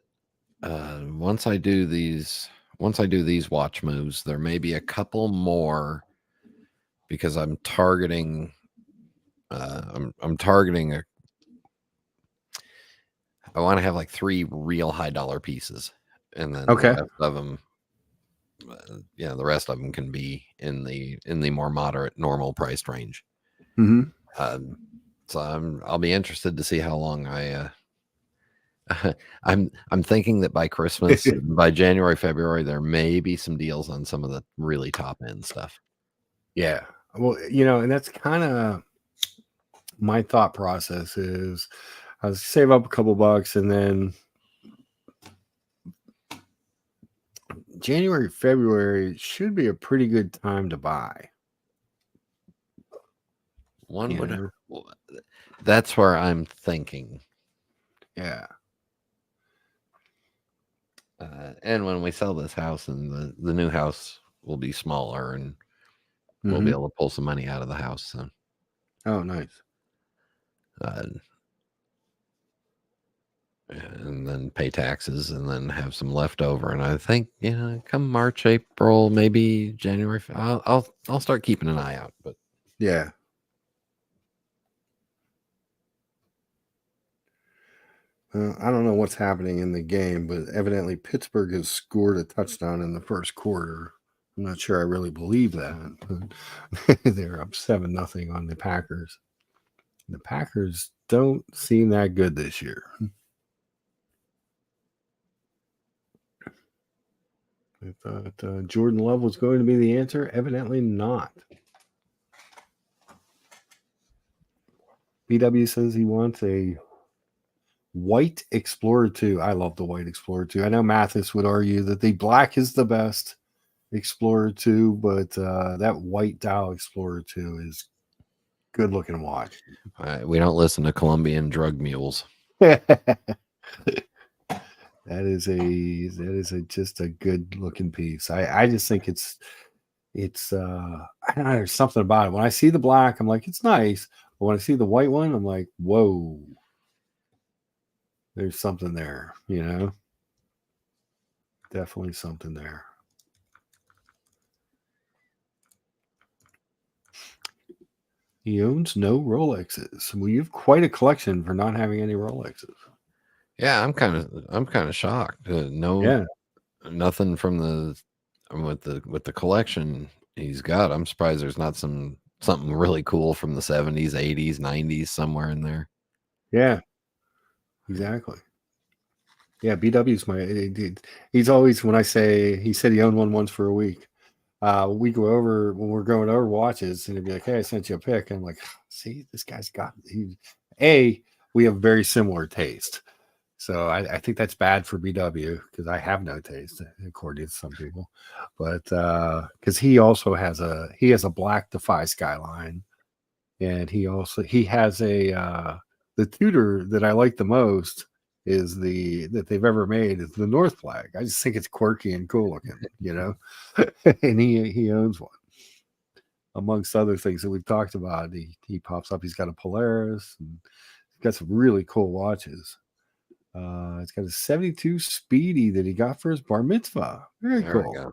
once I do these watch moves, there may be a couple more because I'm targeting I'm targeting I want to have like 3 real high dollar pieces, and then the rest of them, the rest of them can be in the more moderate, normal priced range. Mm-hmm. So I'll be interested to see how long I'm thinking that by Christmas, by January, February, there may be some deals on some of the really top end stuff. Yeah. Well, and that's kind of my thought process is I'll save up a couple bucks and then January, February should be a pretty good time to buy. That's where I'm thinking. Yeah. And when we sell this house, and the new house will be smaller, and we'll be able to pull some money out of the house. So. Oh, nice. And then pay taxes, and then have some left over. And I think, come March, April, maybe January, I'll start keeping an eye out. But yeah. I don't know what's happening in the game, but evidently Pittsburgh has scored a touchdown in the first quarter. I'm not sure I really believe that. But they're up 7-0 on the Packers. The Packers don't seem that good this year. I thought Jordan Love was going to be the answer. Evidently not. BW says he wants a White Explorer 2. I love the White Explorer 2. I know Mathis would argue that the black is the best Explorer 2, but that white dial Explorer 2 is good looking watch. We don't listen to Colombian drug mules. That is just a good looking piece. I just think it's I don't know, there's something about it. When I see the black, I'm like, it's nice. But when I see the white one, I'm like, whoa. There's something there, Definitely something there. He owns no Rolexes. Well, you have quite a collection for not having any Rolexes. Yeah, I'm kind of shocked. Nothing from with the collection he's got. I'm surprised there's not something really cool from the 70s, 80s, 90s somewhere in there. Yeah, exactly. Yeah, BW's he's always, when I say, he said he owned one once for a week. We go over, when we're going over watches, and he'd be like, "Hey, I sent you a pic." I'm like, "See, this guy's got we have very similar taste." So I think that's bad for BW, because I have no taste, according to some people. But because he also has a black Defy Skyline, and he has the Tudor that I like the most is that they've ever made is the North Flag. I just think it's quirky and cool looking, and he owns one. Amongst other things that we've talked about, he pops up. He's got a Polaris, and he's got some really cool watches. It's got a 72 Speedy that he got for his bar mitzvah. Very cool.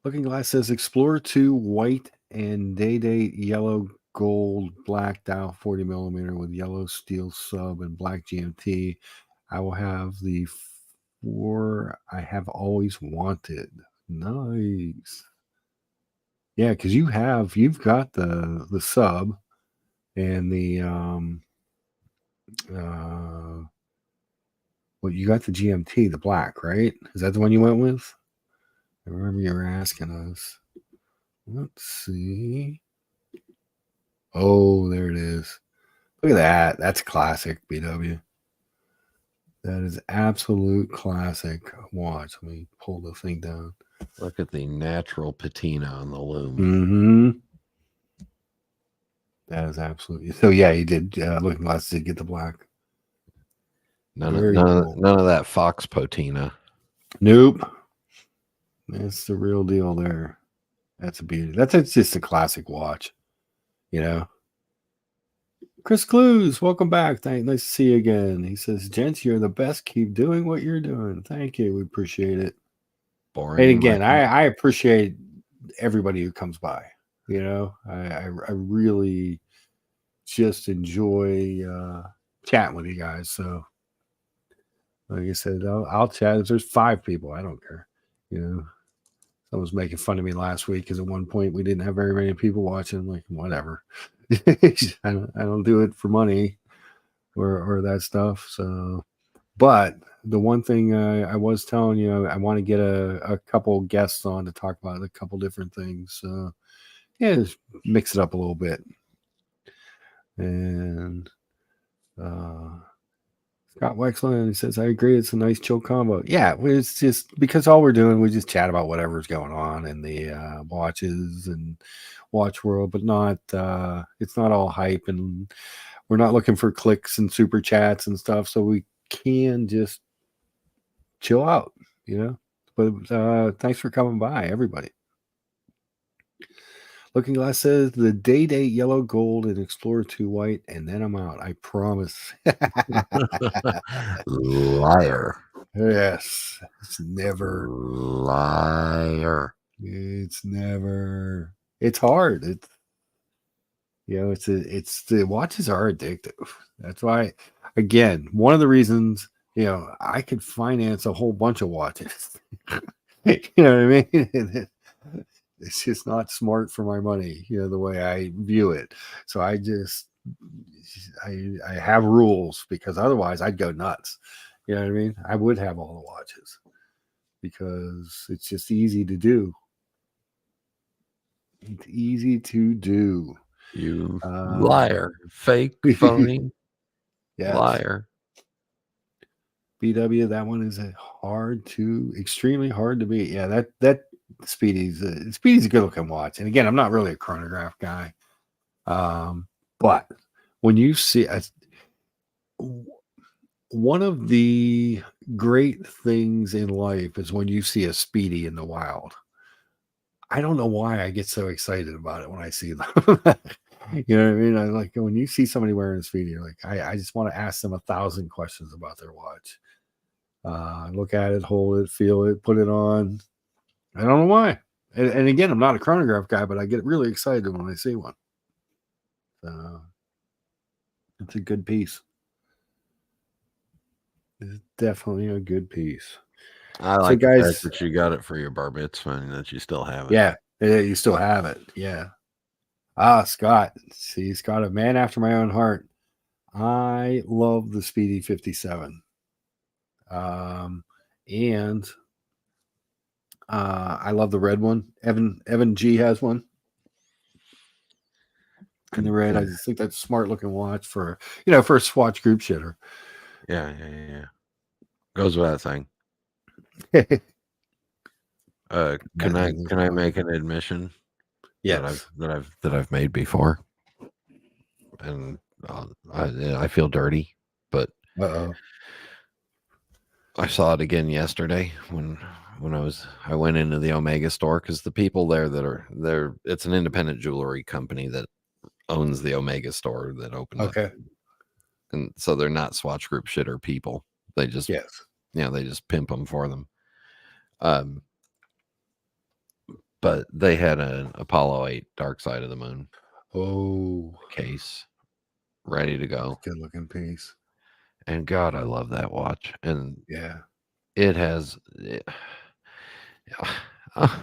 Looking Glass says Explorer 2 white and Day yellow gold black dial 40 millimeter with yellow steel sub and black GMT. I will have the 4 I have always wanted. Nice. Yeah, because you've got the sub and the you got the GMT, the black, right? Is that the one you went with? I remember you were asking us. Let's see. Oh, there it is. Look at that. That's classic, BW. That is absolute classic watch. Let me pull the thing down. Look at the natural patina on the loom. Mm-hmm. That is absolutely. So yeah, he did. Looking Glass did get the black. None of that Fox patina. Nope. That's the real deal there. That's a beauty. That's just a classic watch. Chris Clues, welcome back. Nice to see you again. He says, "Gents, you're the best. Keep doing what you're doing." Thank you. We appreciate it. Boring. And again, I appreciate everybody who comes by. I really just enjoy chatting with you guys. So, like I said, I'll chat. If there's 5 people, I don't care. Someone was making fun of me last week because at one point we didn't have very many people watching. I'm like, whatever. I don't do it for money or that stuff. So, but the one thing I was telling you, I want to get a couple guests on to talk about a couple different things. So, yeah, just mix it up a little bit. And Scott Wexland, he says, "I agree. It's a nice chill combo." Yeah, it's just because all we're doing, we just chat about whatever's going on in the watches and watch world, but not it's not all hype, and we're not looking for clicks and super chats and stuff, so we can just chill out, But thanks for coming by, everybody. Looking Glass says the Day yellow gold and Explorer 2 white, and then I'm out. I promise. Liar. Yes. It's never. Liar. It's never. It's hard. It's the watches are addictive. That's why, again, one of the reasons, I could finance a whole bunch of watches. You know what I mean? It's just not smart for my money, the way I view it. So I have rules, because otherwise I'd go nuts. You know what I mean? I would have all the watches because it's just easy to do. It's easy to do. You liar, fake, phony, yes. Liar. BW, that one is extremely hard to beat. Yeah, that Speedy's a good looking watch. And again, I'm not really a chronograph guy, but when you see one of the great things in life is when you see a Speedy in the wild. I don't know why I get so excited about it when I see them. You know what I mean? I like when you see somebody wearing a Speedy, you're like, I just want to ask them 1,000 questions about their watch. Look at it, hold it, feel it, put it on. I don't know why. and again, I'm not a chronograph guy, but I get really excited when I see one. So it's a good piece. It's definitely a good piece. I like the fact that you got it for your bar mitzvah and that you still have it. Yeah, you still have it. Yeah. Scott. See, Scott, a man after my own heart. I love the Speedy 57. And I love the red one. Evan G has one in the red. I just think that's a smart looking watch for a Swatch group shitter. Yeah. Goes without saying. Can I make an admission? Yes. that I've made before, and I feel dirty, but I saw it again yesterday when I went into the Omega store, because the people there it's an independent jewelry company that owns the Omega store that opened up. And so they're not Swatch Group shitter people. They just they just pimp them for them. But they had an Apollo 8 Dark Side of the Moon case ready to go. Good looking piece. And God, I love that watch. And yeah, it has. I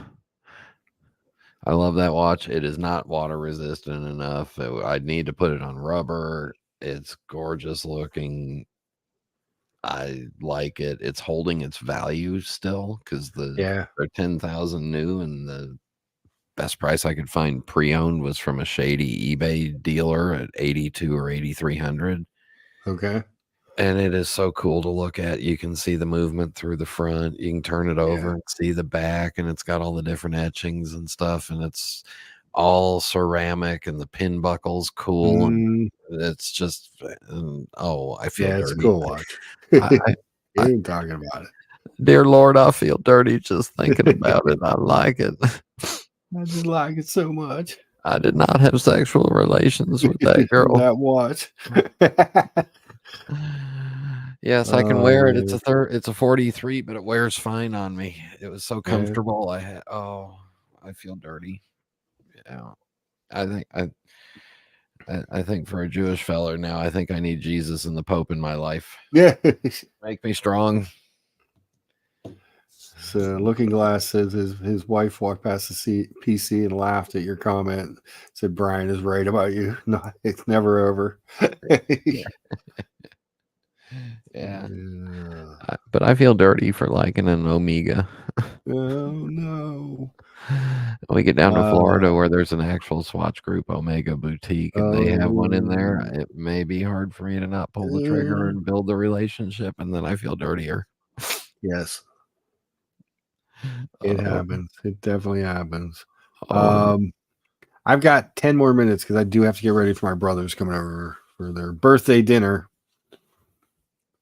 love that watch. It is not water resistant enough. I'd need to put it on rubber. It's gorgeous looking. I like it. It's holding its value still, because they're 10,000 new, and the best price I could find pre-owned was from a shady eBay dealer at 82 or 8,300. Okay. And it is so cool to look at. You can see the movement through the front. You can turn it over and see the back, and it's got all the different etchings and stuff, and it's all ceramic, and the pin buckle's cool. And it's just, I feel dirty. It's a cool watch. I ain't talking about it. Dear Lord, I feel dirty just thinking about it. I like it. I just like it so much. I did not have sexual relations with that girl. That watch. Yes, I can wear it. It's a 43, but it wears fine on me. It was so comfortable. I feel dirty. Yeah. I think for a Jewish feller now, I think I need Jesus and the Pope in my life. Yeah. Make me strong. So Looking Glass says his wife walked past the PC and laughed at your comment. Said Brian is right about you. No, it's never over. Yeah. But I feel dirty for liking an Omega. Oh no. We get down to Florida where there's an actual Swatch Group Omega boutique, and they have one in there. It may be hard for me to not pull the trigger and build the relationship, and then I feel dirtier. Yes. It happens. It definitely happens. I've got 10 more minutes because I do have to get ready for my brothers coming over for their birthday dinner.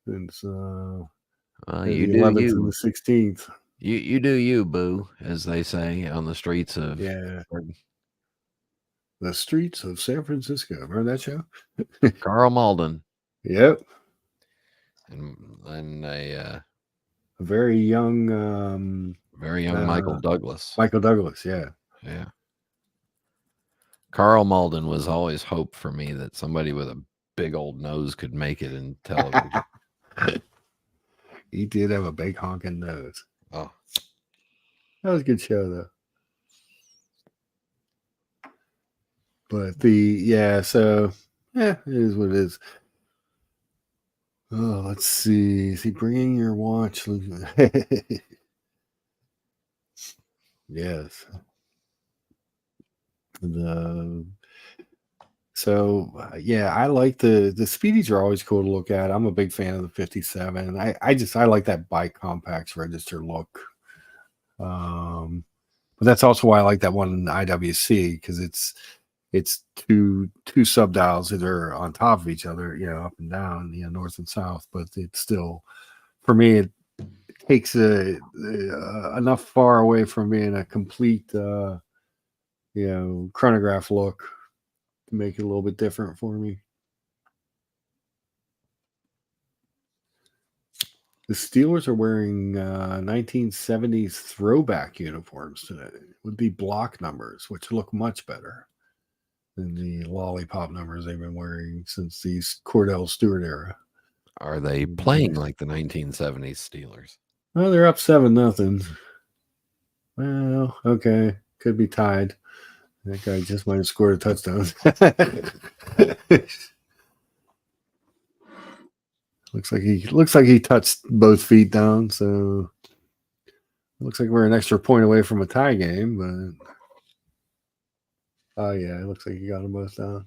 And so you do 11th you. and the 16th. You do you, boo, as they say on the streets of the streets of San Francisco. Remember that show? Carl Malden. Yep. And a very young Michael Douglas. Michael Douglas, yeah. Carl Malden was always hope for me that somebody with a big old nose could make it in television. He did have a big honking nose. Oh, that was a good show though. But it is what it is. Oh, let's see. Is he bringing your watch? Yes. I like the Speedies are always cool to look at. I'm a big fan of the 57. I like that bicompax register look. But that's also why I like that one in IWC, because it's two subdials that are on top of each other, up and down, north and south. But it's still, for me, it takes enough far away from being a complete chronograph look to make it a little bit different for me. The Steelers are wearing 1970s throwback uniforms today with the block numbers, which look much better than the lollipop numbers they've been wearing since the Cordell Stewart era. Are they playing like the 1970s Steelers? Well, they're up 7-0. Well, okay. Could be tied. That guy just might have scored a touchdown. Looks like he touched both feet down, so it looks like we're an extra point away from a tie game, but oh yeah, it looks like he got them both down.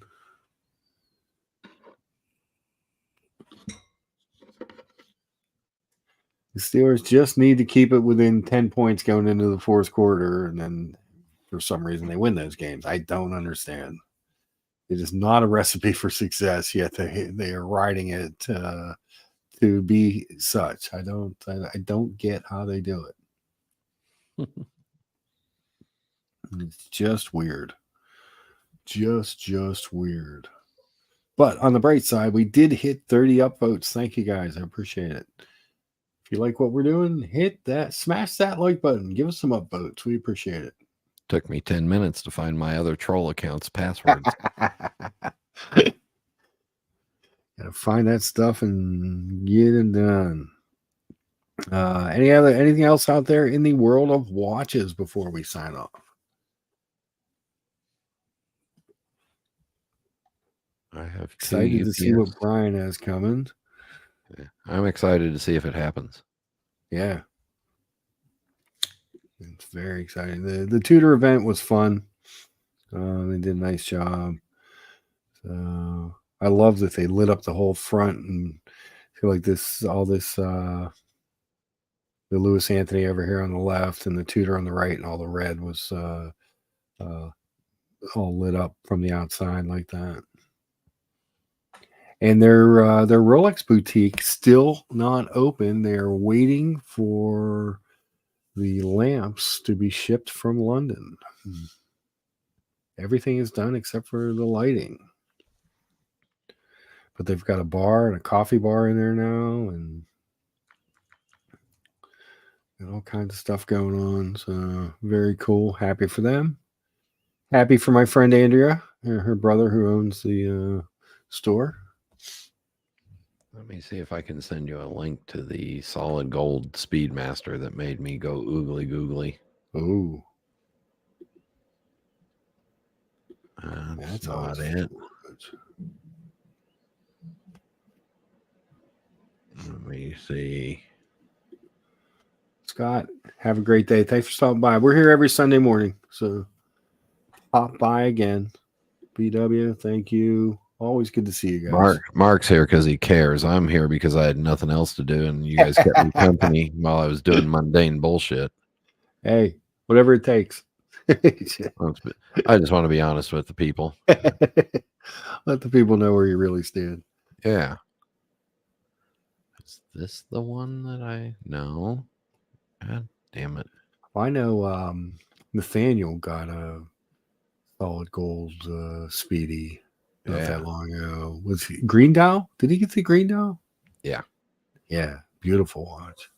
The Steelers just need to keep it within 10 points going into the fourth quarter, and then for some reason they win those games. I don't understand. It is not a recipe for success, yet they are riding it to be such. I don't get how they do it. It's just weird. Just weird. But on the bright side, we did hit 30 upvotes. Thank you guys. I appreciate it. If you like what we're doing, smash that like button. Give us some upvotes. We appreciate it. Took me 10 minutes to find my other troll account's passwords. Gotta find that stuff and get it done. Anything else out there in the world of watches before we sign off? I have excited to see what Brian has coming. Yeah, I'm excited to see if it happens. Yeah. It's very exciting. The Tudor event was fun. They did a nice job. So I love that they lit up the whole front and feel like the Lewis Anthony over here on the left and the Tudor on the right, and all the red was all lit up from the outside like that. And their Rolex boutique still not open. They are waiting for the lamps to be shipped from London. Everything is done except for the lighting. But they've got a bar and a coffee bar in there now, and all kinds of stuff going on. So very cool. Happy for them. Happy for my friend Andrea, her brother who owns the store. Let me see if I can send you a link to the solid gold Speedmaster that made me go oogly googly. Oh. That's not it. Let me see. Scott, have a great day. Thanks for stopping by. We're here every Sunday morning, so pop by again. BW, thank you. Always good to see you guys. Mark's here because he cares. I'm here because I had nothing else to do, and you guys kept me company while I was doing mundane bullshit. Hey, whatever it takes. I just want to be honest with the people. Let the people know where you really stand. Yeah. Is this the one that I know? God damn it. Well, I know Nathaniel got a solid gold Speedy not that long ago. Was he Green Dial? Did he get the Green Dial? Yeah. Yeah. Beautiful watch.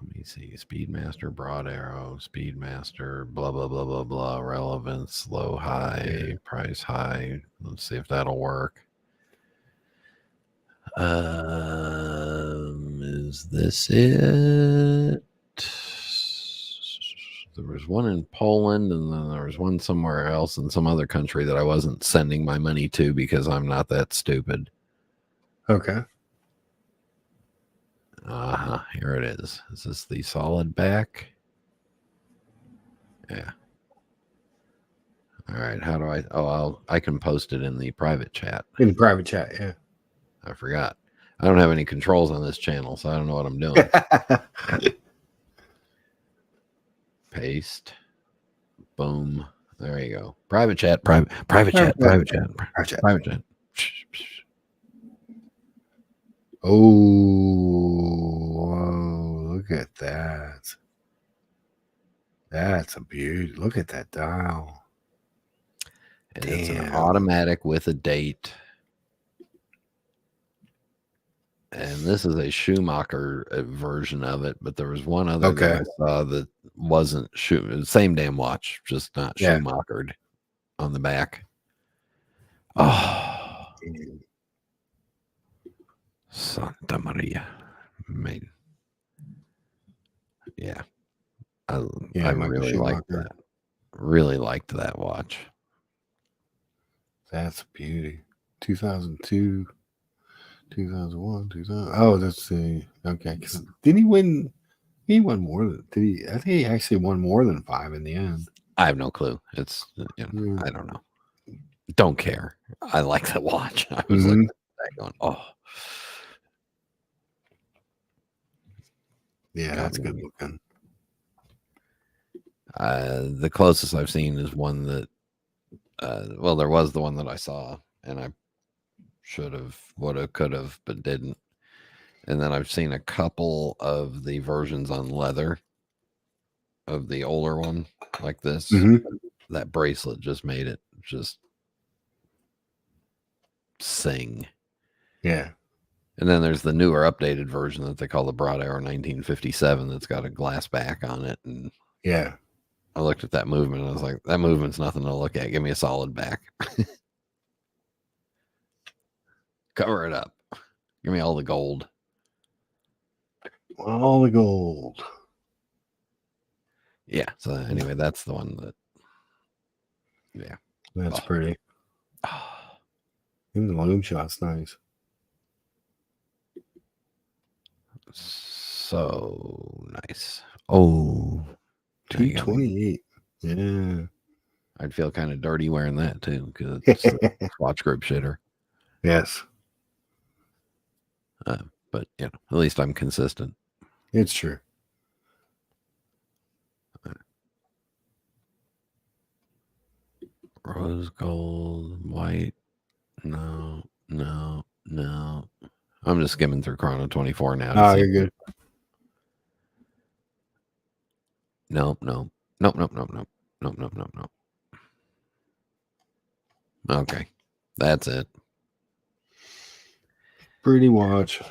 Let me see. Speedmaster, Broad Arrow, Speedmaster, blah, blah, blah, blah, blah. Relevance, low, high, price high. Let's see if that'll work. Is this it? There was one in Poland, and then there was one somewhere else in some other country that I wasn't sending my money to because I'm not that stupid. Okay. Here it is. Is this the solid back? Yeah. All right. How do I? I can post it in the private chat. In the private chat, yeah. I forgot. I don't have any controls on this channel, so I don't know what I'm doing. Paste. Boom. There you go. Private chat. Private chat. Oh, look at that. That's a beauty. Look at that dial. And it's an automatic with a date. and this is a Schumacher version of it, but there was one other that I saw that wasn't same damn watch, just not Schumachered on the back. Oh, Santa Maria, man. Yeah, I really liked that. Really liked that watch. That's a beauty. 2002, 2001, 2000. Oh, that's the okay. Because did he win? He won more than. Did he? I think he actually won more than 5 in the end. I have no clue. It's I don't know. Don't care. I like the watch. I was looking at that going, oh. Yeah, that's good looking. The closest I've seen is one that, well, there was the one that I saw, and I should have, would have, could have, but didn't. And then I've seen a couple of the versions on leather of the older one, like this. That bracelet just made it just sing. Yeah. And then there's the newer updated version that they call the Broad Arrow 1957 that's got a glass back on it. And yeah, I looked at that movement and I was like, that movement's nothing to look at. Give me a solid back. Cover it up. Give me all the gold. All the gold. Yeah. So anyway, that's the one that, yeah. That's pretty. Even the loom shot's nice. So nice. Oh, 228. Yeah. I'd feel kind of dirty wearing that too, because it's a watch group shitter. Yes. But you know, at least I'm consistent. It's true. Rose gold, white. No. I'm just skimming through Chrono 24 now. Oh, you're good. Nope. Okay. That's it. Pretty watch.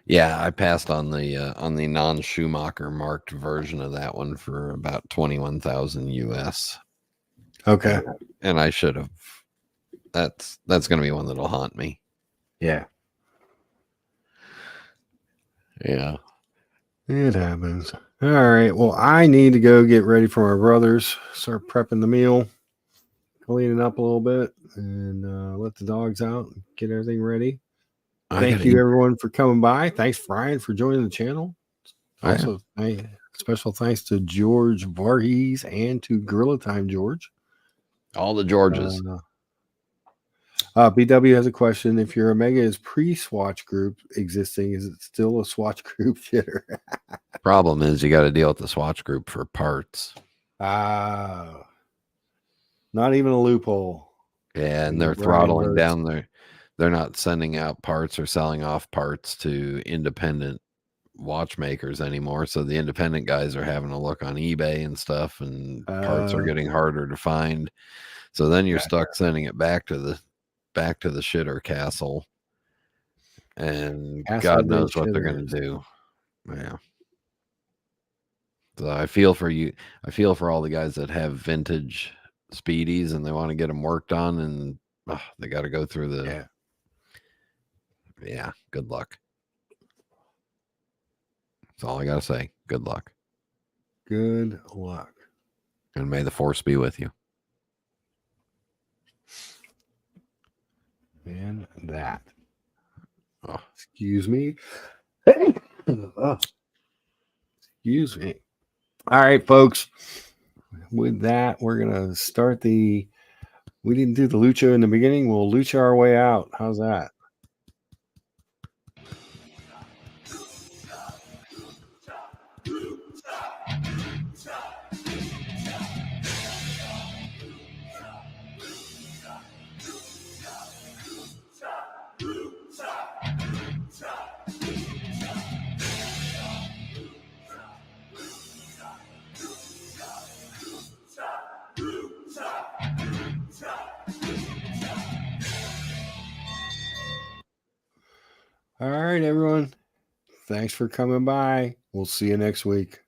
Yeah, I passed on the non-Schumacher marked version of that one for about 21,000 US. Okay. And I should have. That's going to be one that'll haunt me. Yeah. Yeah. It happens. All right. Well, I need to go get ready for my brothers. Start prepping the meal, cleaning up a little bit, and let the dogs out and get everything ready. Thank you, everyone, for coming by. Thanks, Brian, for joining the channel. Also, special thanks to George Varghese and to Gorilla Time George. All the Georges. BW has a question. If your Omega is pre-swatch group existing, is it still a swatch group shitter? Problem is you got to deal with the swatch group for parts. Not even a loophole. Yeah, and they're throttling down their. They're not sending out parts or selling off parts to independent watchmakers anymore. So the independent guys are having to look on eBay and stuff, and parts are getting harder to find. So then you're stuck sending it back to the shitter castle, and God knows what they're going to do. Yeah. So I feel for you. I feel for all the guys that have vintage Speedies and they want to get them worked on, and they got to go through the. Yeah. Good luck. That's all I got to say. Good luck. Good luck. And may the force be with you. And that. Oh, excuse me. Excuse me. All right, folks. With that, we're going to start we didn't do the lucha in the beginning. We'll lucha our way out. How's that? right, everyone. Thanks for coming by. We'll see you next week.